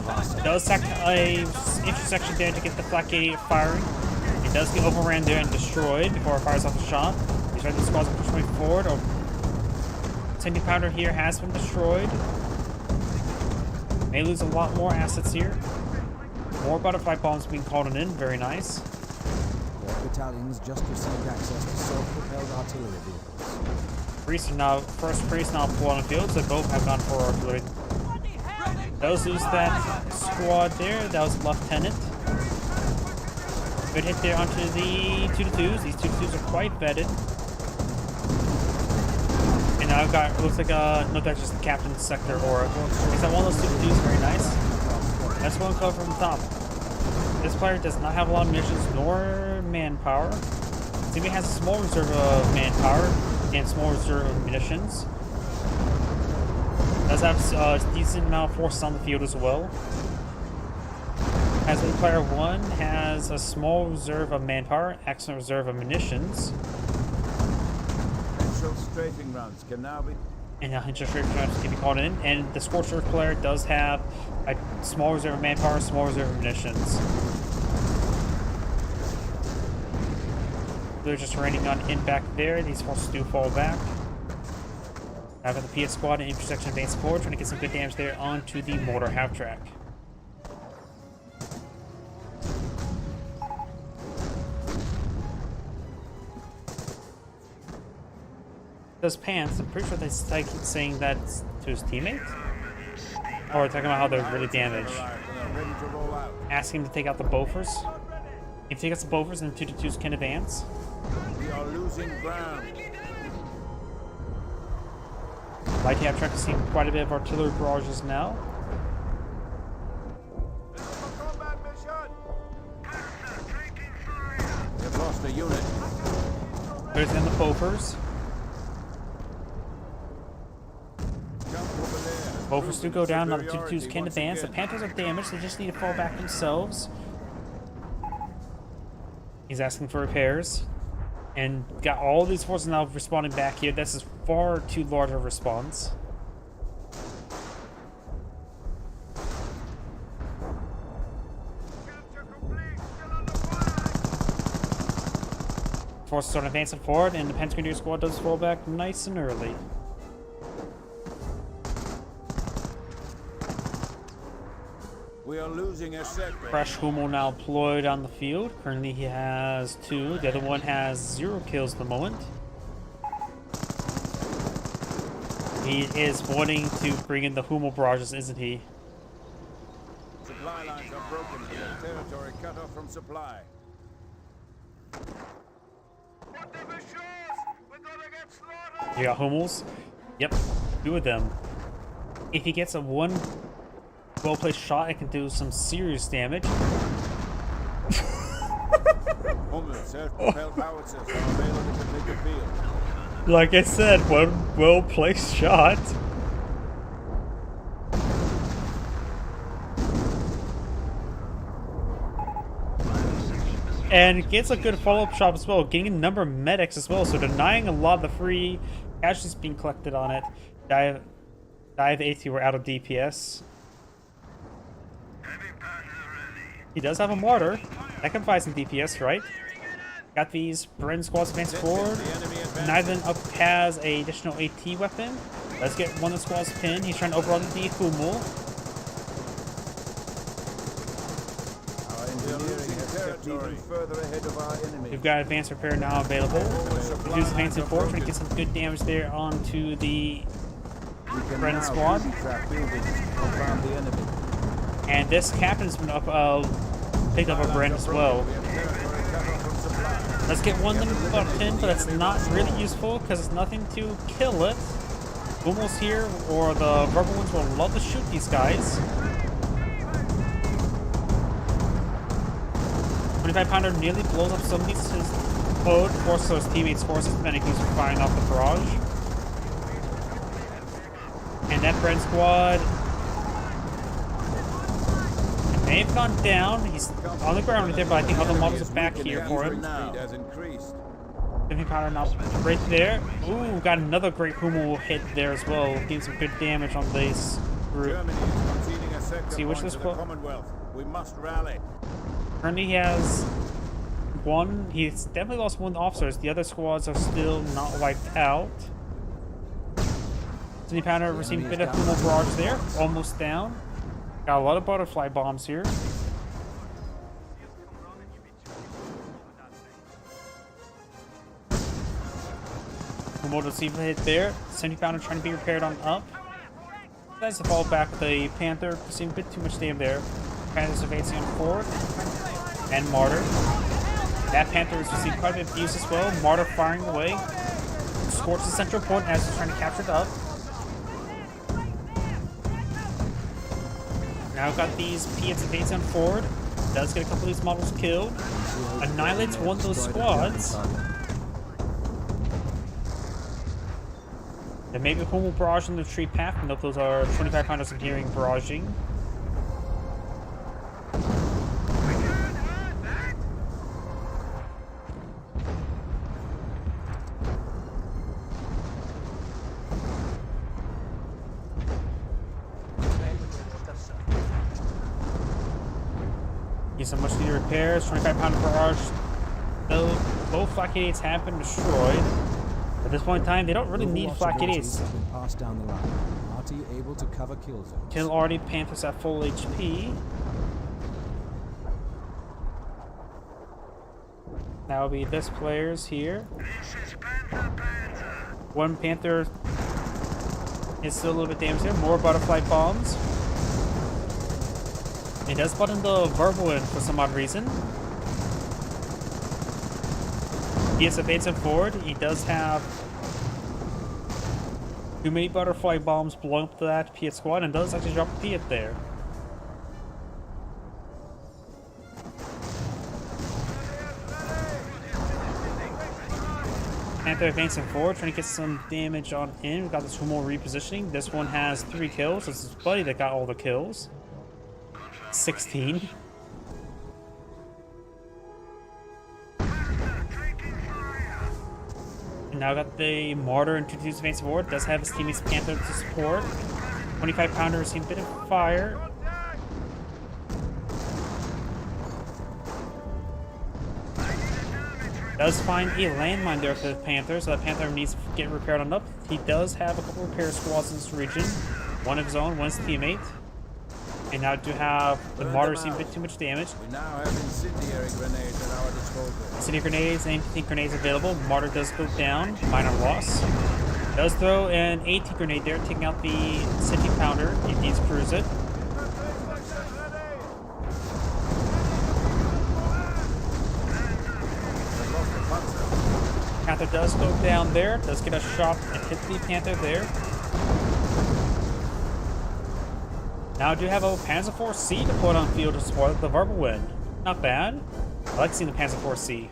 Does sack a intersection there to get the Flak 88 firing. It does get overran there and destroyed before it fires off a shot. These right, the squads are pushing forward. Oh, Sending Powder here has been destroyed. May lose a lot more assets here. More butterfly bombs being called in. Very nice. Both battalions just received access to self-propelled artillery vehicles. First priest now pull on the field, so both have gone for artillery. Those lose that squad there. That was Lieutenant. Good hit there onto the 2-2s. These 2-2s are quite vetted. And now I've got, looks like no, that's just the captain's sector aura. Is that one of those 2-2s? Very nice. That's one cover from the top. This player does not have a lot of munitions nor manpower. Maybe has a small reserve of manpower and small reserve of munitions. Does have a decent amount of forces on the field as well. As player 1 has a small reserve of manpower, excellent reserve of munitions. Potential strafing rounds can now be. And just rounds can be called in. And the Scorched Earth player does have a small reserve of manpower, small reserve of munitions. They're just raining on in back there. These forces do fall back. I've got the PS squad and intersection advanced forward, trying to get some good damage there onto the mortar half track. Those pants, I'm pretty sure that's like saying that to his teammate, or talking about how they're really damaged. Ready to roll out. Asking him to take out the Bofors. If he takes the Bofors, then 2-2s can advance. We are losing ground. Light half track has seen quite a bit of artillery barrages now. This is a combat mission. We've lost a unit. There's then the Bofors. Jump over there. Bofors do go down, now the Superiority 2-2s can once advance. The again. Panthers are damaged, they just need to fall back themselves. He's asking for repairs. And got all these forces now responding back here. This is far too large a response. Forces start advancing forward, and the Pentagon squad does fall back nice and early. We are losing a sector. Fresh Hummel now deployed on the field. Currently he has 2. The other one has 0 kills at the moment. He is wanting to bring in the Hummel barrages, isn't he? Supply lines are broken and their territory cut off from supply. Whatever shows, we're gonna get slaughtered! You got Hummels? Yep, 2 of them. If he gets a one well-placed shot, it can do some serious damage. Hummel self-propelled howitzers are available to take the field. Like I said, one well-placed shot. And gets a good follow-up shot as well, getting a number of medics as well, so denying a lot of the free casualties being collected on it. Dive AT were out of DPS. He does have a mortar. That can provide some DPS, right? Got these Bren squads advanced forward. Neither up has a additional AT weapon. Let's get one of the squads pinned. He's trying to overrun the Hummel. Our engineering has stepped even further ahead of our enemy. We've got advanced repair now available. Reduce advancing forward, trying to get some good damage there onto the Bren squad. Around the enemy. And this captain's been up, picked up a Bren as well. Let's get one of them pinned, but that's not really useful because it's nothing to kill it. Hummel's here, or the verbal ones will love to shoot these guys. 25-pounder nearly blows up some of his code, forces those teammates, forces Fennec who's firing off the barrage. And that Bren squad may have gone down. He's on the ground right there, but I think other models are back here for him. 50-pounder now right there. Ooh, got another great Hummel hit there as well. Getting some good damage on this group. See which this Commonwealth. We must rally. Currently he has 1. He's definitely lost 1 officer. The other squads are still not wiped out. 50-pounder receiving a bit of Hummel barrage there. Almost down. Got a lot of butterfly bombs here. Hummel to see the hit there. 70-pounder trying to be repaired on up. Decides to fall back with the Panther. Receiving a bit too much damage there. Panther's advancing on forward. And Martyr. That Panther has received quite a bit of abuse as well. Martyr firing away. Scorch the central point as he's trying to capture it up. Now we've got these P.S. advancing forward. Does get a couple of these models killed. Annihilates one of those squads. There may be a Hummel barrage in the tree path. Nope, those are 25-pounders engineering barraging. Some much needed repairs. 25-pounder barrage. Though both flak 88s have been destroyed. At this point in time, they don't really need flak 88s. Have been passed down the line. Arty able to cover kill zones. Kill already Panthers at full HP. That will be this player's here. One Panther is still a little bit damaged here. More butterfly bombs. It does button the verbal in for some odd reason. He is advancing forward. He does have too many butterfly bombs blowing up that Piet squad and does actually drop a Piet there. Panther advancing forward, trying to get some damage on in. We've got this Hummel repositioning. This one has 3 kills. This is Buddy that got all the kills. 16. And now got the Martyr and 2-2's advancing forward. Does have his teammates Panther to support. 25-pounder receiving a bit of fire. Does find a landmine there for the Panther, so the Panther needs to get repaired on up. He does have a couple repair squads in this region. One of his own, one's teammate. And now do have the Martyr seem a bit too much damage. We now have incendiary grenades at our disposal. City grenades and anti grenades available. Martyr does go down, minor loss. Does throw an AT grenade there, taking out the City Pounder. He needs to cruise it. Panther does go down there, does get a shot and hit the Panther there. Now I do have a Panzer IV C to put on field to support the verbal win. Not bad. I like seeing the Panzer IV C.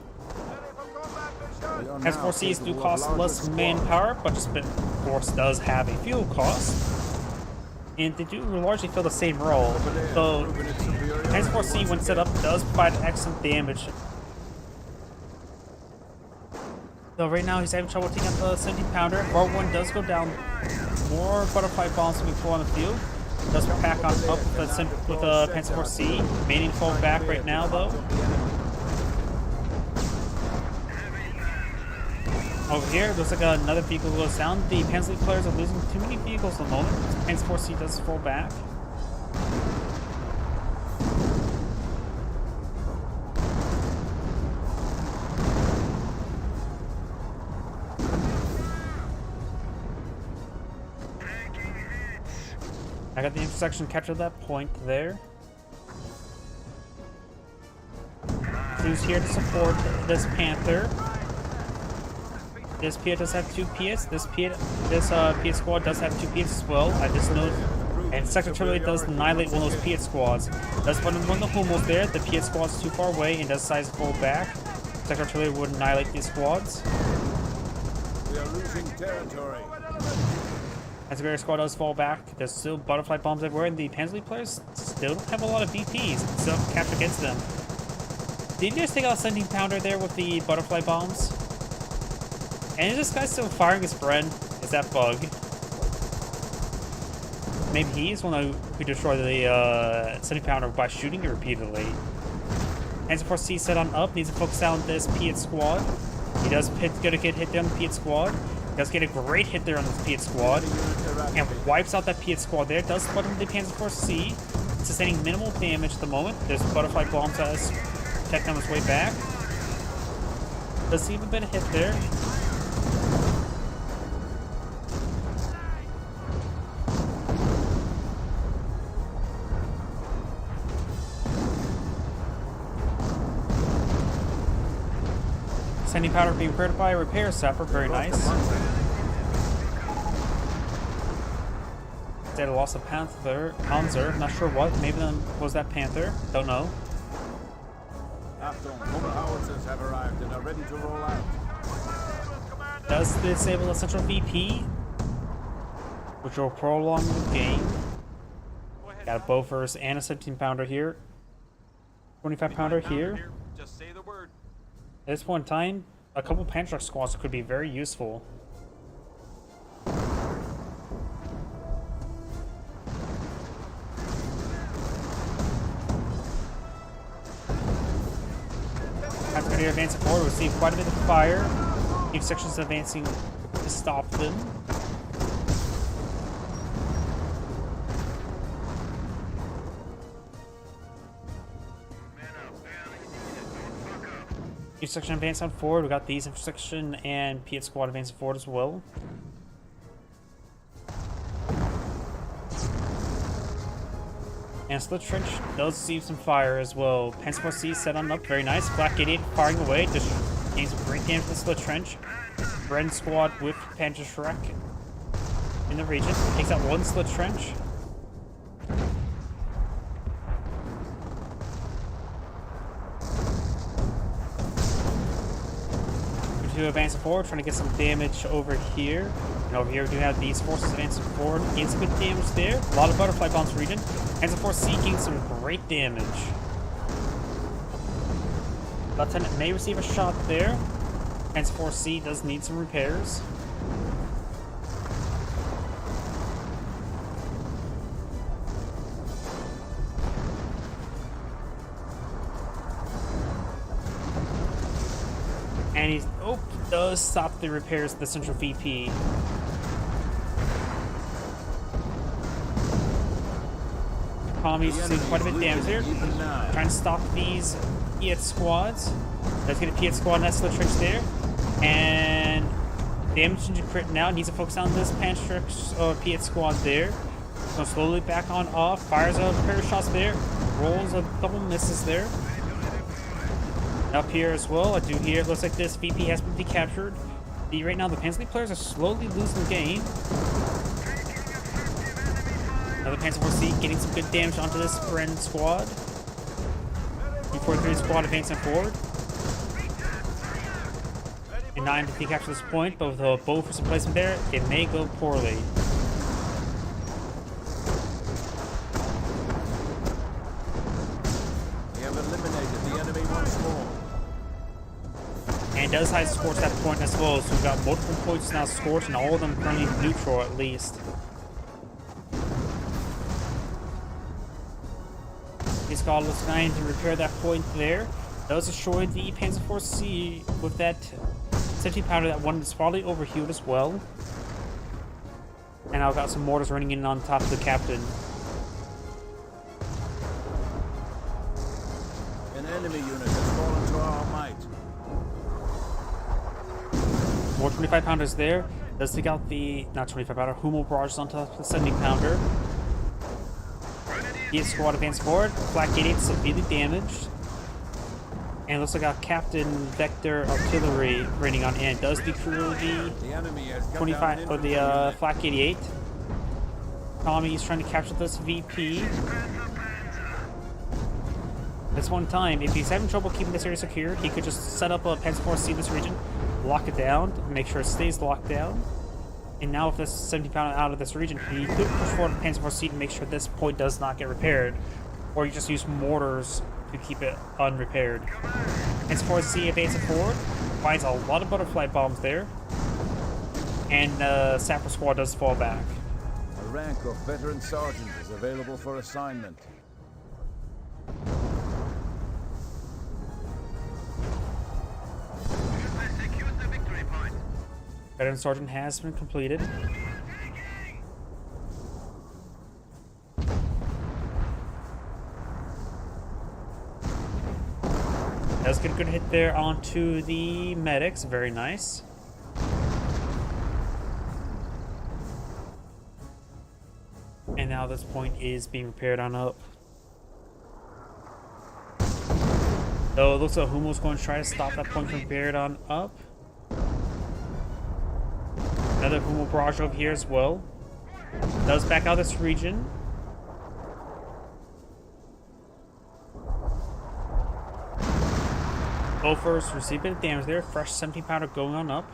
Panzer IV Cs do cost less manpower, but just Force does have a fuel cost. And they do largely fill the same role. So Panzer IV C, when set up, does provide excellent damage. So right now he's having trouble taking out the 17 pounder. Verbal 1 does go down. More butterfly bombs to be put on the field. Does pack on up with the Panzer IV C. Maining to fall back right now though. Over here, looks like another vehicle goes down. The Panzer League players are losing too many vehicles at the moment. Panzer IV C does fall back. I got the intersection captured that point there. Who's here to support this Panther? This Piet does have 2 Piets. This Piet squad does have 2 Piets as well. I just noticed. And Sector Artillery does annihilate one of those Piet squads. Does one of the Hummels there. The Piet squad's too far away and does decide to pull back. Sector Artillery would annihilate these squads. We are losing territory. As the Greater Squad does fall back, there's still butterfly bombs everywhere, and the Panzer League players still don't have a lot of VPs. Still have to capture against them. Did you just take out a 17 pounder there with the butterfly bombs? And is this guy still firing his friend? Is that bug? Maybe he's one who destroyed the 17 pounder by shooting it repeatedly. Panzer IV C set on up, needs to focus out on this Piet squad. He does get a hit there on the Piet squad. Does get a great hit there on this Piet squad. And wipes out that Piet squad there. Does split him the Panzer IV C. Sustaining minimal damage at the moment. There's butterfly bombs that is protecting on his way back. Does see a bit of hit there. Sending powder being repaired by a repair sapper, very nice. Instead of loss of Panzer, not sure what, maybe then was that Panther, don't know. Achtung, home howitzers have arrived and are ready to roll out. Does disable the central VP, which will prolong the game. Got a Bofors and a 17 pounder here. 25 pounder here. Just say the word. At this point in time, a couple Panther squads could be very useful. After they're advancing forward, we'll see quite a bit of fire. Each section's advancing to stop them. Each section advancing forward. We got these intersection and Piet squad advancing forward as well. And Split Trench does receive some fire as well. Panzer IV C set on up, very nice. Black 88 firing away, just gains some great damage to the Split Trench. Red squad with Panzer Shrek in the region. Takes out one Split Trench. To advance forward, trying to get some damage over here. And over here we do have these forces advancing forward. Gain some good damage there. A lot of butterfly bombs region. Panzer IV C gains some great damage. Lieutenant may receive a shot there. Panzer IV C does need some repairs. And he does stop the repairs of the central VP. Tommy's doing quite a bit of damage here. Even now. Trying to stop these Piet squads. Let's get a Piet squad and that slit trench there. And damage into crit now. Needs to focus on this Panstrix or Piet squad there. So slowly back on off. Fires a pair of shots there. Rolls a couple misses there. Up here as well, I do hear it looks like this VP has been decaptured. Right now the Panzer players are slowly losing the game. Another Panzer IV getting some good damage onto this Bren squad. B43 squad advancing forward. And 9 to decapture this point, but with a bow for some placement there, it may go poorly. We have eliminated the enemy once more. And does hide Scorch at that point as well, so we've got multiple points now Scorch, and all of them currently neutral at least. He's got looks trying to repair that point there. Does destroy the Panzer IV-C with that 70 pounder. That one is probably overhealed as well. And I've got some mortars running in on top of the captain. An enemy unit has fallen to our might. More 25 pounders there. Does take out the, not 25 pounder, Hummel barrages on top of the 70 pounder. Piet squad advance forward. Flak 88 severely damaged. And it looks like a Captain Vector Artillery raining on in. Does decrew the The enemy has cut 25 down or an the infantry unit. Flak 88. Tommy's trying to capture this VP. This one time, if he's having trouble keeping this area secure, he could just set up a Panzer IV-C in this region, lock it down, make sure it stays locked down. And now with this 70 pounder out of this region, he could push forward the Panzer IV-C to make sure this point does not get repaired. Or you just use mortars to keep it unrepaired. Panzer IV-C advances forward, finds a lot of butterfly bombs there. And Sapper squad does fall back. A rank of veteran sergeant is available for assignment. Secure the victory point. Veteran Sergeant has been completed. Does get a good hit there onto the medics. Very nice. And now this point is being repaired on up. Though it looks like Hummel's going to try to stop that point from repaired on up. Another Hummel barrage over here as well. Does back out this region. Gophers receive a bit of damage there. Fresh 70 pounder going on up.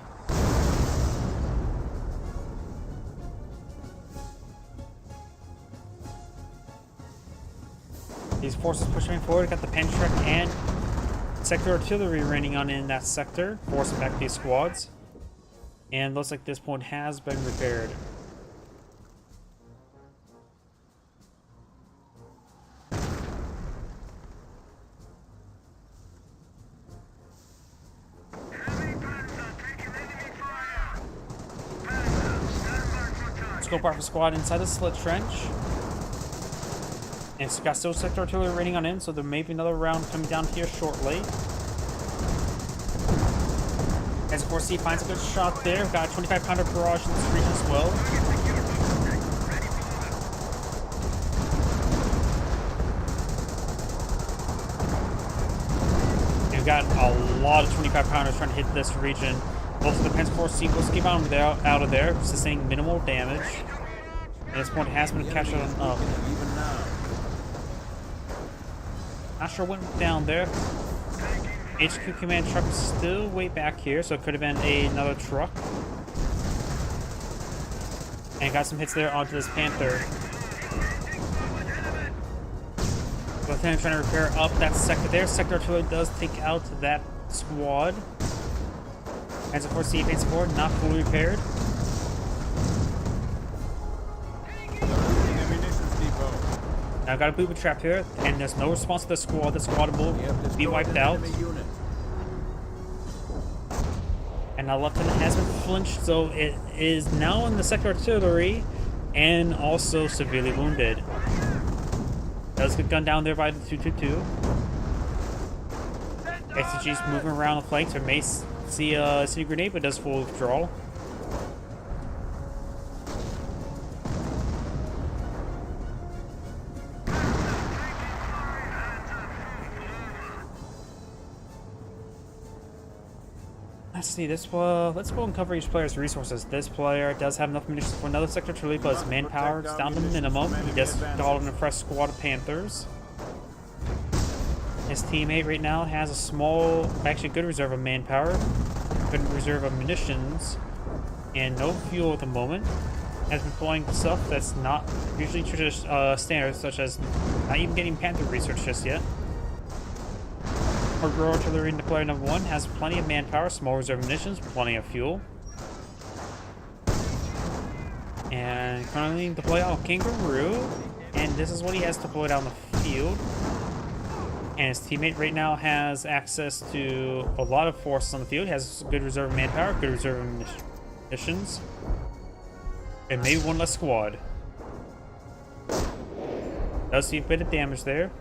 These forces pushing forward. Got the Pantrek and sector artillery raining on in that sector, forcing back these squads. And looks like this point has been repaired. Scope Rifle squad inside the slit trench. And it's got still sector artillery raining on in, so there may be another round coming down here shortly. As of course, he finds a good shot there. We've got a 25 pounder barrage in this region as well. And we've got a lot of 25 pounders trying to hit this region. Both of the Panzer IV-C will skip out of there, sustaining minimal damage. And this point has been captured on up. Even now. Not sure what went down there. HQ command truck is still way back here, so it could have been another truck. And got some hits there onto this Panther. Lieutenant trying to repair up that sector there. Sector artillery does take out that squad. As of course, the advance forward, not fully repaired. Losing a munitions depot. Now I've got a booby trap here, and there's no response to the squad. The squad will We have be destroyed wiped an out. enemy unit. And now Lieutenant has been flinched, so it is now in the sector artillery and also severely wounded. Does get gunned down there by the 222. SCG's moving around the flanks, or may see a city grenade, but does full withdrawal. Let's see, let's go and cover each player's resources. This player does have enough munitions for another sector to leave, but his manpower is down to minimum. He does call in a fresh squad of Panthers. His teammate right now has a small, actually good reserve of manpower, good reserve of munitions, and no fuel at the moment. Has been flying stuff that's not usually standard, such as not even getting Panther research just yet. Our Grow Artillery player number 1 has plenty of manpower, small reserve munitions, plenty of fuel. And currently deployed on Kangaroo, and this is what he has deployed out on the field. And his teammate right now has access to a lot of forces on the field. He has good reserve manpower, good reserve munitions, and maybe one less squad. Does see a bit of damage there.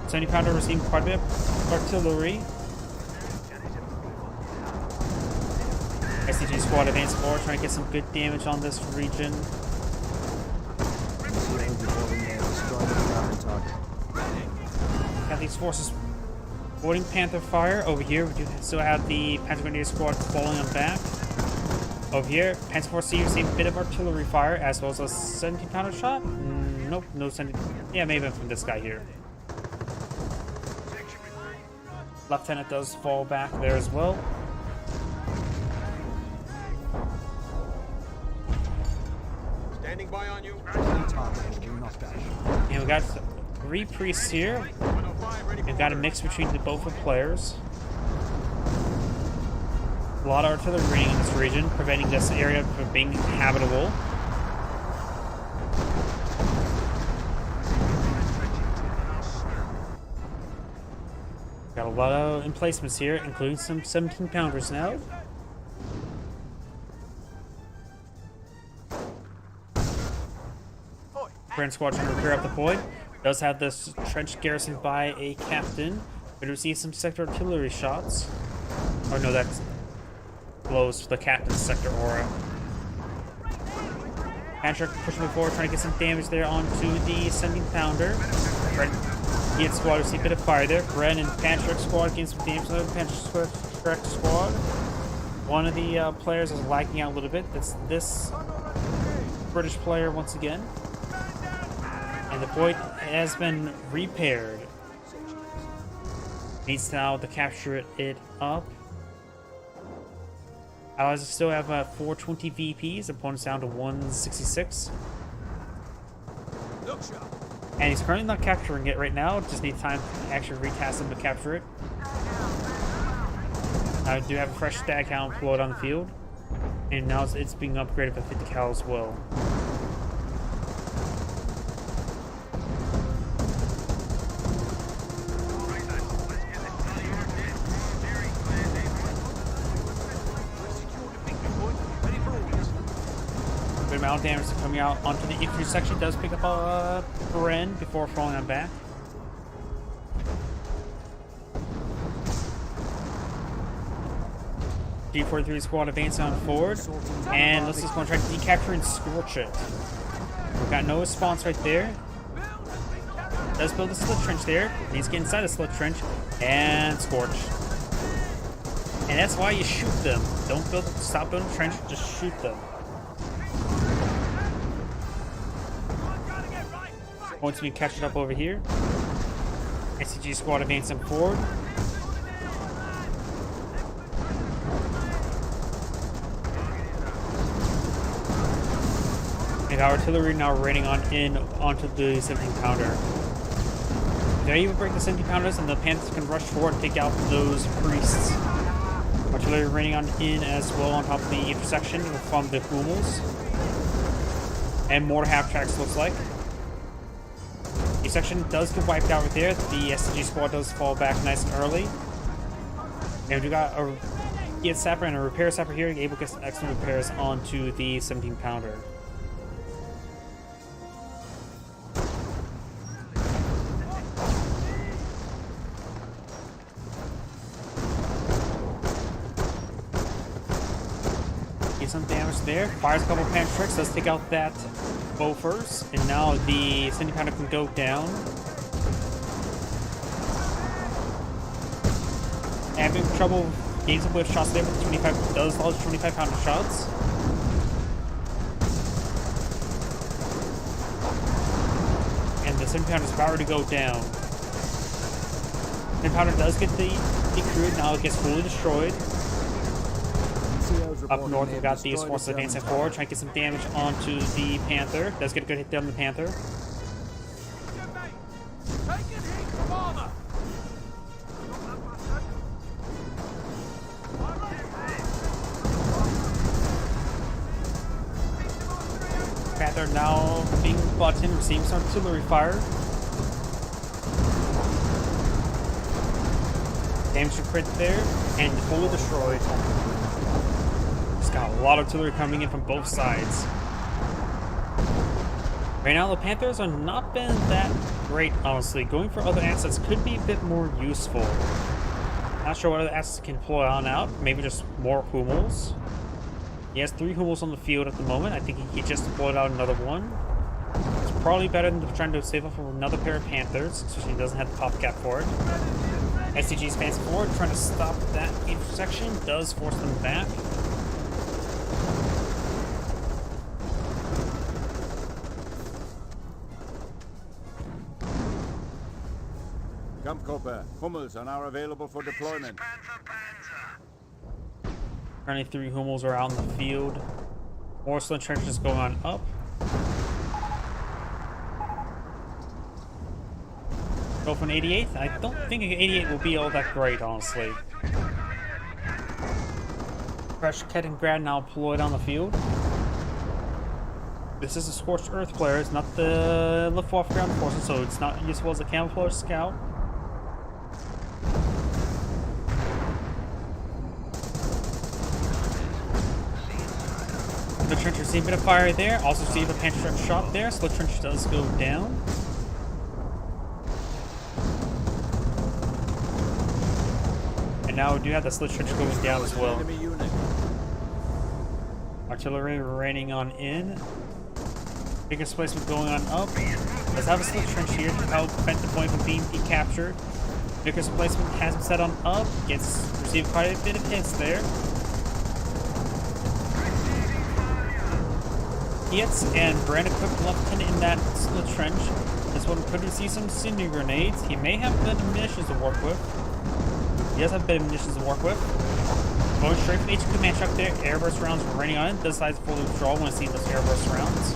70 pounder receiving quite a bit of artillery. SCG squad advanced forward, trying to get some good damage on this region. Got these forces avoiding Panther fire. Over here, we do still have the Panther Grenadier squad falling on back. Over here, Panther Force C receiving a bit of artillery fire, as well as a 70 pounder shot. Nope, no 70. Yeah, maybe from this guy here. Lieutenant does fall back there as well. Standing by on you. And we got 3 priests here. We've got a mix between the both of players. A lot of artillery raining in this region, preventing this area from being habitable. Got a lot of emplacements here, including some 17 pounders now. Grand squad trying to repair up the point. Does have this trench garrisoned by a captain, but receives some sector artillery shots. Oh no, that blows the captain's sector aura. Patrick pushing forward, trying to get some damage there onto the 17 pounder. Ian squad received a bit of fire there. Bren and Patrick squad getting some damage on the Patrick squad. One of the players is lagging out a little bit. That's this British player once again. And the point has been repaired. Needs now to capture it up. Allies still have 420 VPs. Opponents down to 166. And he's currently not capturing it right now. Just need time to actually retask him to capture it. I do have a fresh stag hound deployed on the field. And now it's being upgraded for 50 cal as well. Good amount of damage coming out onto the infantry section. Does pick up a Bren before falling on back. D43 squad advancing on forward, and let's just want to try to decapture and scorch it. We've got no response right there. Does build a slit trench there. Needs to get inside the slit trench and scorch. And that's why you shoot them. Don't stop building a trench, just shoot them. Points being captured up over here. SCG squad advancing forward. And our artillery now raining onto the 17 pounder. They even break the 17 pounders, and the Panthers can rush forward and take out those priests. Artillery raining in as well on top of the intersection from the Hummels. And more half tracks looks like. The section does get wiped out right there. The SCG squad does fall back nice and early. And we got a get sapper and a repair sapper here, able to get some excellent repairs onto the 17-pounder. Get some damage there. Fires a couple of pan tricks. Let's take out that bow first. And now the 17-pounder can go down. Having trouble getting some with shots there, but 25 does lodge 25-pounder shots. And the 17-pounder is about ready to go down. 10-pounder does get the decrewed, now it gets fully destroyed. Up north, we've got these forces advancing forward, trying to get some damage onto the Panther. Does get a good hit down on the Panther. Panther now being button, receiving some artillery fire. Damage to crit there, and fully destroyed. Just got a lot of artillery coming in from both sides. Right now, the Panthers are not been that great, honestly. Going for other assets could be a bit more useful. Not sure what other assets can deploy on out. Maybe just more Hummels. He has 3 Hummels on the field at the moment. I think he just deployed out another one. It's probably better than trying to save up for another pair of Panthers, especially he doesn't have the pop cap for it. SCG's advancing forward, trying to stop that intersection. Does force them back. Kampfgruppe, Hummels are now available for deployment. Currently 3 Hummels are out in the field. More slint trenches going on up. Go for an 88th. I don't think an 88 will be all that great, honestly. Fresh Kettengrad now deployed on the field. This is a Scorched Earth player. It's not the Luftwaffe ground forces, so it's not useful as a camouflage scout. The trench received a bit of fire there. Also see the pantry truck shot there, so the trench does go down. And now we do have the slit trench going down as well. Enemy unit. Artillery raining on in. Biggest placement going on up. Let's have a slit trench here to help prevent the point from being decaptured. Vickers placement has been set on up. Gets received quite a bit of hits there. Hits and Brandon Cook left in that slit trench. This one could receive some cinder grenades. He may have a bit of munitions to work with. He does have a bit of munitions to work with. Going straight for the HQ command truck there. Airburst rounds raining on it. Does decide to fully withdraw when seeing those airburst rounds.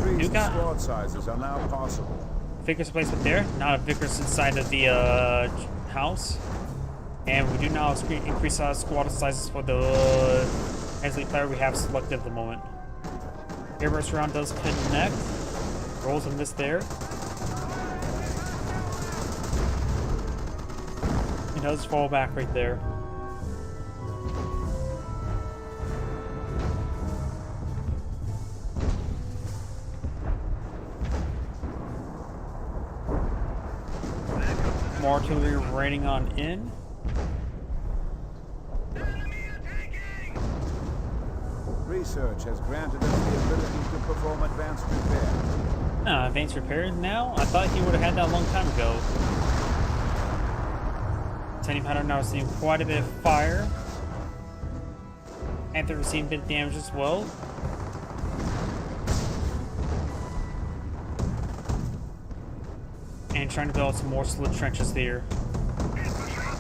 Increased squad sizes are now possible. Vickers placement there. Not a Vickers inside of the house. And we do now increase squad sizes for the Hensley player we have selected at the moment. Airburst round does connect. Rolls a miss there. He does fall back right there. More artillery raining on in. Research has granted us the ability to perform advanced repair. Advanced repair now? I thought he would have had that a long time ago. 10-pounder now receiving quite a bit of fire. Panther receiving a bit of damage as well. And trying to build some more slit trenches there.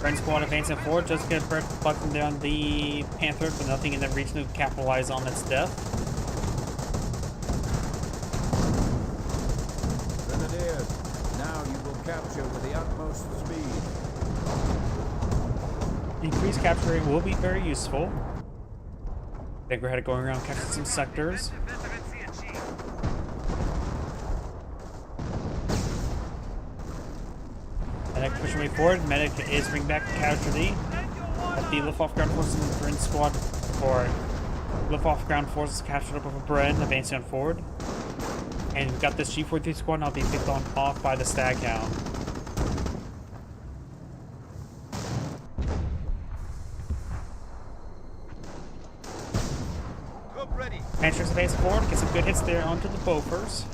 Ren squad advancing forward, just get a breath button down the Panther, but nothing in the region to capitalize on its death. Grenadiers, now you will capture with the utmost speed. Increased capture rate will be very useful. Figurehead going around capturing some sectors. Medic pushing way forward. Medic is bringing back a casualty. At the Luftwaffe ground forces and Bren squad, or Luftwaffe ground forces captured up over Bren, advancing on forward. And we've got this G43 squad now being picked on off by the Staghound. Panthers advance forward, get some good hits there onto the Bofors.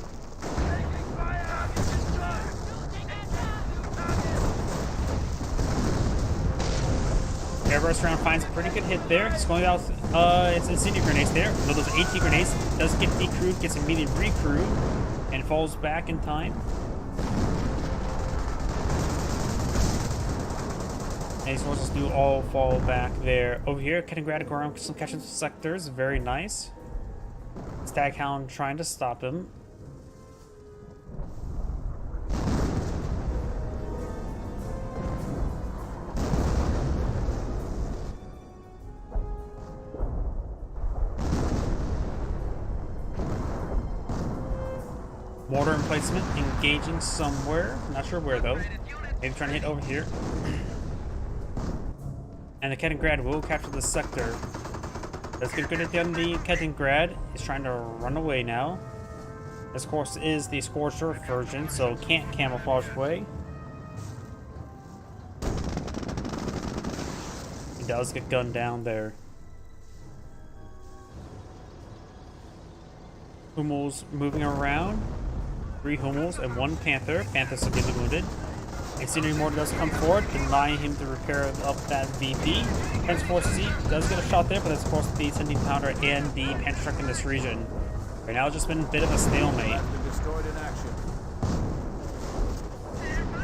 Airburst round finds a pretty good hit there. It's going out, it's incendiary grenades there. So those AT grenades does get decrewed, gets immediately recrewed, and falls back in time. And these forces do all fall back there. Over here, Kaliningrad around some catching sectors, very nice. Staghound trying to stop him. Mortar emplacement engaging somewhere. Not sure where though. Maybe trying to hit over here. And the Kaliningrad will capture the sector. Let's get good at the end. The Kaliningrad is trying to run away now. This, of course, is the Scorched Earth version, so can't camouflage away. He does get gunned down there. Hummels moving around. 3 Hummels and 1 Panther. Panther severely wounded. Incendiary mortar does come forward, denying him to repair up that VP. Defense Force Z does get a shot there, but that's of course the 17 pounder and the Panther truck in this region. Right now, it's just been a bit of a stalemate. Destroyed in action.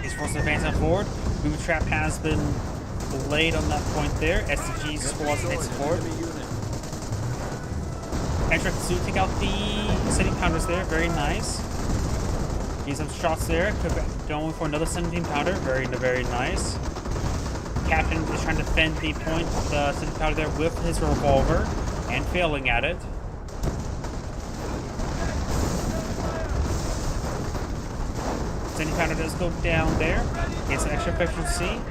These forces advancing forward. Booby trap has been laid on that point there. STG squads advancing forward. Panther truck to take out the 17 pounders there, very nice. Need some shots there. Going for another 17 pounder. Very, very nice. Captain is trying to defend the point, the 17 pounder there with his revolver and failing at it. Pounder does go down there. Gets some extra efficiency.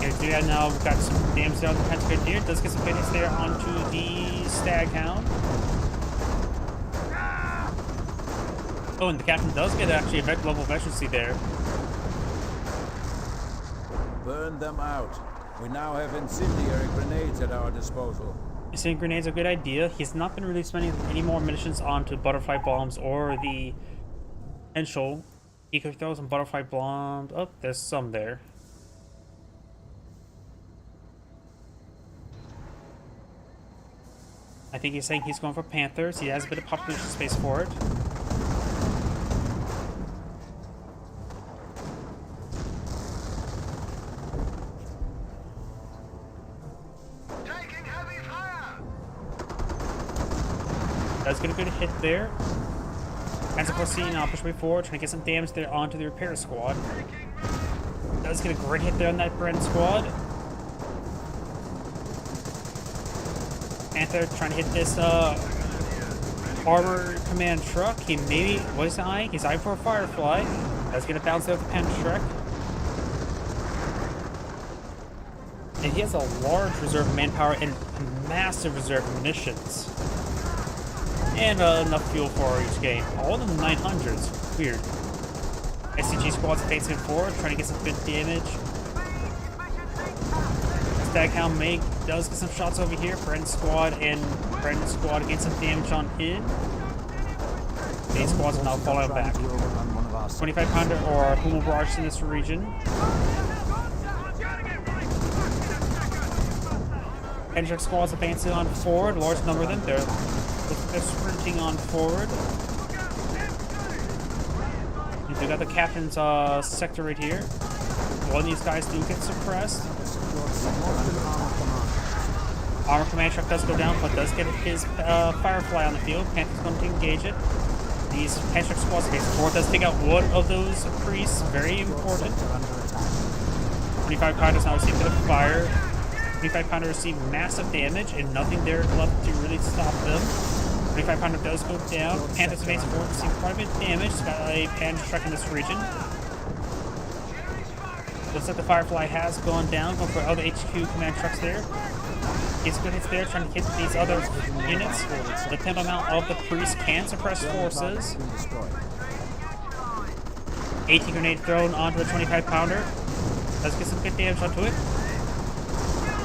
And do that now. We've got some damage there on the Pentagon here. Does get some good hits there onto the Staghound. Oh, and the captain does get actually a level of efficiency there. Burn them out. We now have incendiary grenades at our disposal. Incendiary grenades are a good idea. He's not been really spending any more munitions onto butterfly bombs or the potential. He could throw some butterfly bombs. Oh, there's some there. I think he's saying he's going for Panthers. He has a bit of population space for it. Taking heavy fire! Does get a good hit there. As of course, now push way forward, trying to get some damage there onto the repair squad. Does get a great hit there on that Bren squad. Panther trying to hit this armor command truck. He maybe, what is he eyeing? He's eyeing for a Firefly. Does get a bounce there with the Panther truck. And he has a large reserve of manpower and a massive reserve of munitions. And enough fuel for each game. All in the 900s. Weird. SCG squad's facing forward, trying to get some good damage. Staghound does get some shots over here. Brendan squad getting some damage on in. Main squads are now falling back. 25 pounder or Hummel barrage in this region. Hendrick squads advancing on forward. Large number of them. They're sprinting on forward. They got the captain's sector right here. One of these guys do get suppressed. Armor command truck does go down, but does get his Firefly on the field. Panther's going to engage it. These Panther squads face forward does take out one of those priests. Very important. 25 pounders now receive a bit of fire. 25 pounder receive massive damage and nothing there left to really stop them. 25 pounder does go down. Panther's advance forward receive quite a bit of damage. It's got a Panther truck in this region. Looks like the Firefly has gone down, going for other HQ command trucks there. Gets good hits there, trying to hit these other units. The tempo amount of the Priest can suppress forces. Been destroyed. 18 grenade thrown onto the 25 pounder. Does get some good damage onto it.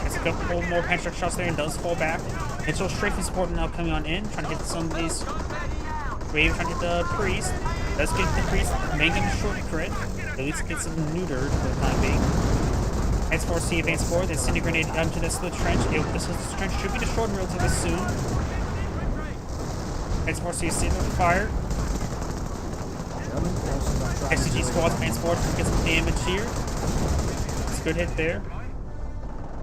Gets a couple more punch truck shots there and does fall back. Mitchell strafing support now coming on in, trying to hit some of these waves, trying to hit the Priest. Does get the Priest, main gun short crit. At least gets him neutered for the time being. S4C advance forward, then sending grenade onto this little trench. This trench should be destroyed relatively soon. S4C is sitting with fire. German forces are trying XCG to squad advance forward to get some damage here. It's a good hit there.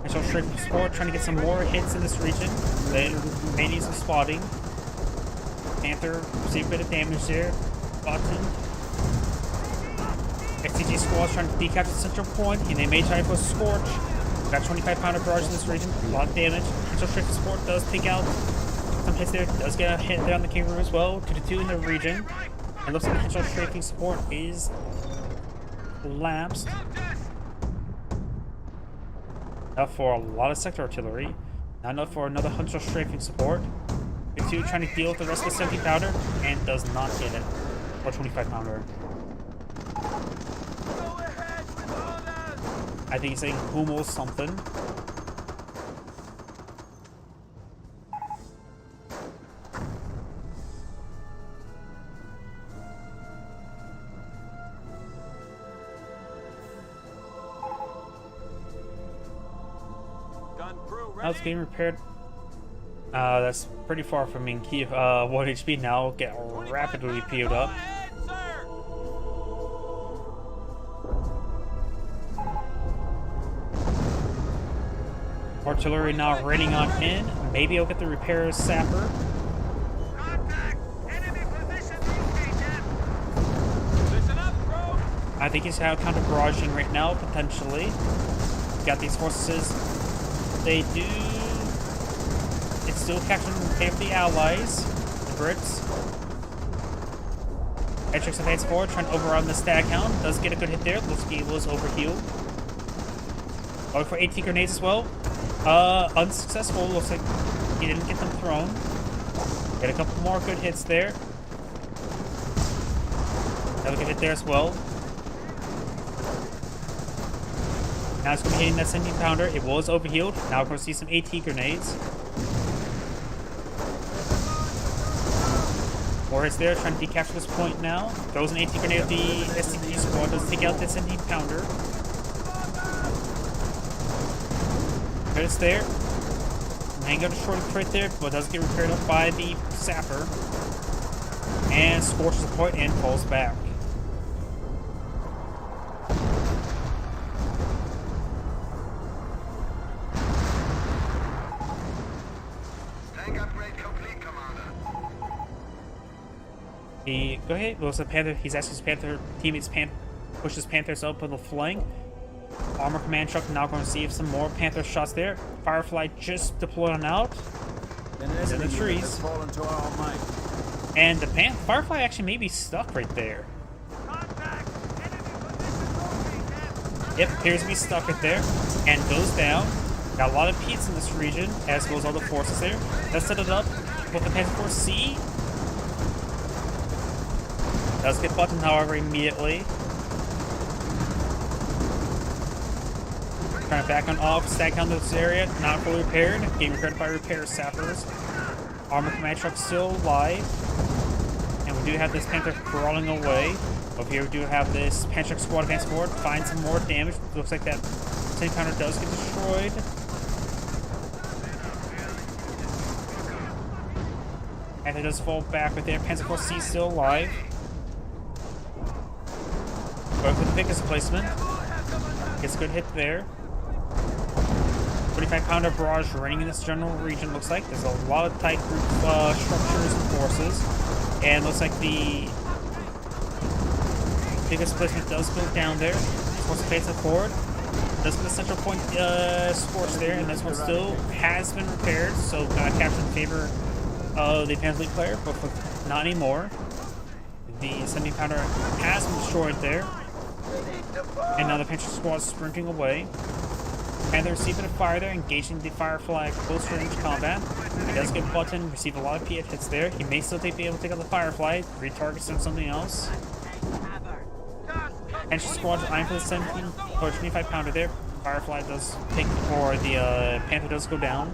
And so straight from support, trying to get some more hits in this region. They may need some spotting. Panther received a bit of damage there. Button. XCG squad's trying to decapture the central point, and they may try for a Scorch. Got 25 pounder barrage in this region, a lot of damage. Potential straight support does take out some hits there, does get a hit there on the Kangaroo as well. 2-2 in the region. It looks like potential strafing support is lapsed. Enough for a lot of sector artillery. Not enough for another Hunter strafing support. Big 2 trying to deal with the rest of the 70 pounder and does not get it. Or 25 pounder. I think he's saying Hummel something. Gun crew Now it's ready. being repaired. That's pretty far from being Kiev. 1 HP now get rapidly peeled up. Ahead, sir. Artillery now raining on in. Maybe I'll get the repair sapper. Contact! Enemy position located! Listen up, crew. I think he's out counter barraging right now, potentially. Got these forces. They do. It's still capturing in favor of the Allies, the Brits. Atrix advance forward, trying to overrun the Staghound. Does get a good hit there. Looks like he was overhealed. Going for 18 grenades as well. Unsuccessful. Looks like he didn't get them thrown. Get a couple more good hits there. Another good hit there as well. Now it's going to be hitting that 17 pounder. It was overhealed. Now we're going to see some AT grenades. More hits there, trying to decapture this point now. Throws an AT grenade at the SCP squad. Does take out that 17 pounder. Good hits there. Main gun short right there, but does get repaired up by the sapper. And scorches the point and falls back. Tank upgrade complete, Commander. Go ahead. Well, the Panther. He's asking his Panther teammates pushes Panthers up on the flank. Armor command truck now going to see if some more Panther shots there. Firefly just deployed on out, An in the enemy unit trees. has fallen to our might. and the Firefly actually may be stuck right there. Contact! Enemy position located! Yep, appears to be stuck right there, and goes down. Got a lot of Pete's in this region, as well as all the forces there. Let's set it up with the Panther Force C. Does get buttoned, however, immediately. Trying to back on off, stag down this area, not fully repaired. Getting repaired by repair sappers. Armor command truck still alive. And we do have this Panther crawling away. Over here we do have this Panther truck squad advance forward. Find some more damage. Looks like that 10 pounder does get destroyed. Panther does fall back right there. Panzer Force C still alive. Going for the Vicus placement. Gets a good hit there. 25 pounder barrage raining in this general region, looks like. There's a lot of tight group structures and forces. And looks like the biggest placement does go down there. Force face it forward. Does get a central point scorched there, and this one still has been repaired, so captured in favor of the Panzer League player, but not anymore. The 70 pounder has been destroyed there. And now the Panther Squad is sprinting away. And they're receiving a fire there, engaging the Firefly close range combat. He does get button, receive a lot of PF hits there. He may still be able to take out the Firefly, retargets him something else. Panther Squad is eyeing for the 17 or 25 pounder there. Firefly does take, or the Panther does go down.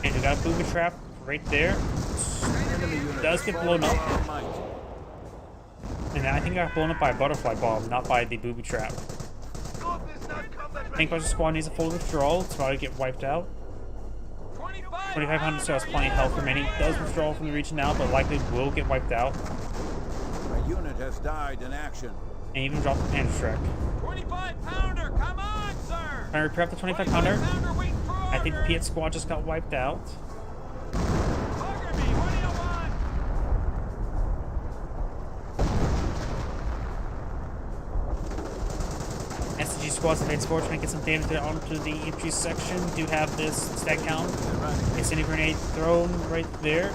And we got a booby trap right there. Does get blown up. And I think it got blown up by a butterfly bomb, not by the booby trap. Tank Buster Squad needs a full withdrawal. It's about to get wiped out. 2500 still has plenty of health remaining. Does withdraw from the region now, but likely will get wiped out. A unit has died in action. And even drop the Panther Trek. 25 pounder, come on, sir! I repair up the 25 pounder. Pounder waiting for I think the orders. Piet Squad just got wiped out. Bugger me, what do you want? SCG Squad's advanced forward trying to get some damage there onto the infantry section. Do have this stag count. Incendiary grenade thrown right there.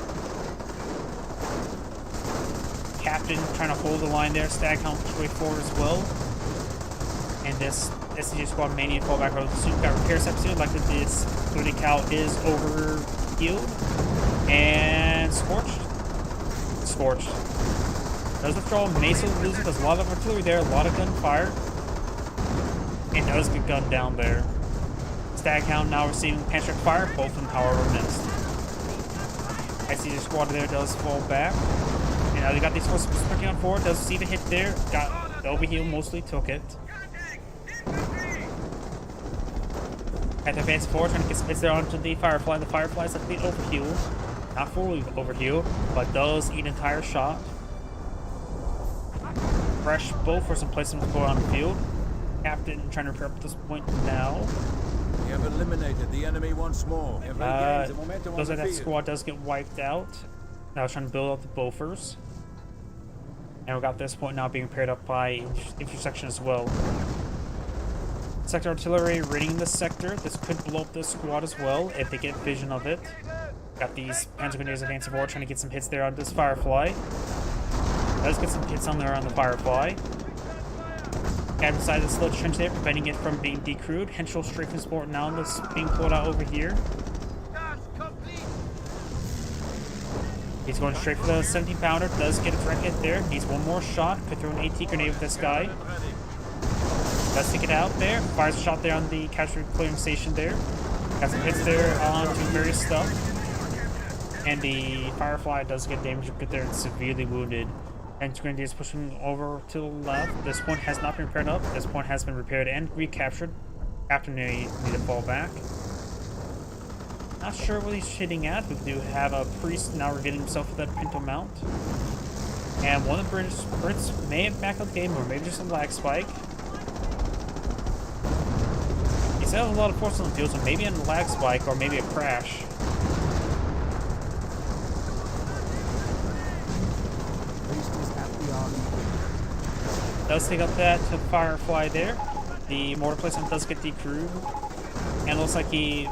Captain trying to hold the line there. Stag count push way forward as well. And this SCG Squad may need to fall back over the soon got repair step soon. Like this Booty Cow is overhealed. And Scorched. Scorched. Does withdraw, may still lose it. There's a lot of artillery there, a lot of gunfire. And does get gunned down there. Stag Hound now receiving Panther fire, both of them however missed. SCG Squad there does fall back. And now they got these forces sprinting on forward, does receive a hit there. Got the overheal, mostly took it. At the advance forward, trying to get some hits there onto the Firefly. The Firefly's at the overheal. Not fully overheal, but does eat an entire shot. Fresh bow for some placement to go on the field. Captain trying to repair up at this point now. We have eliminated the enemy once more. We have regained the momentum on Looks the like that field. squad does get wiped out. Now trying to build up the Bofors. And we got this point now being paired up by intersection as well. Sector artillery raiding this sector. This could blow up this squad as well if they get vision of it. Got these Panzer Grenadiers advancing forward, trying to get some hits there on this Firefly. Let's get some hits on there on the Firefly. Captain decided to slow the trench there, preventing it from being decrewed. Henschel strafing support now, and this being pulled out over here. He's going straight for the 17 pounder. Does get a direct hit there. Needs one more shot. Could throw an AT grenade with this guy. Does take it out there. Fires a shot there on the casualty clearing station there. Got some hits there onto various stuff. And the Firefly does get damaged a bit there and severely wounded. And Grenadiers pushing over to the left. This point has not been repaired up. This point has been repaired and recaptured. Captain need to fall back. Not sure what he's hitting at. We do have a priest now revealing himself with that Pinto mount. And one of the Brits may have backed up the game, or maybe just a lag spike. He still has a lot of force on the field, so maybe a lag spike or maybe a crash. Does take up that to Firefly there. The mortar placement does get decrewed. And looks like he...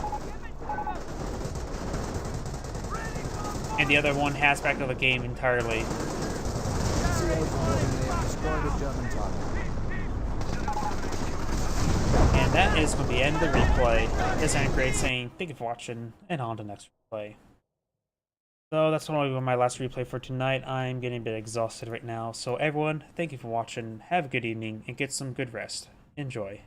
And the other one has backed up the game entirely. And that is going to be the end of the replay. This is Great saying thank you for watching, and on to the next replay. So that's going to be my last replay for tonight. I'm getting a bit exhausted right now. So everyone, thank you for watching. Have a good evening and get some good rest. Enjoy.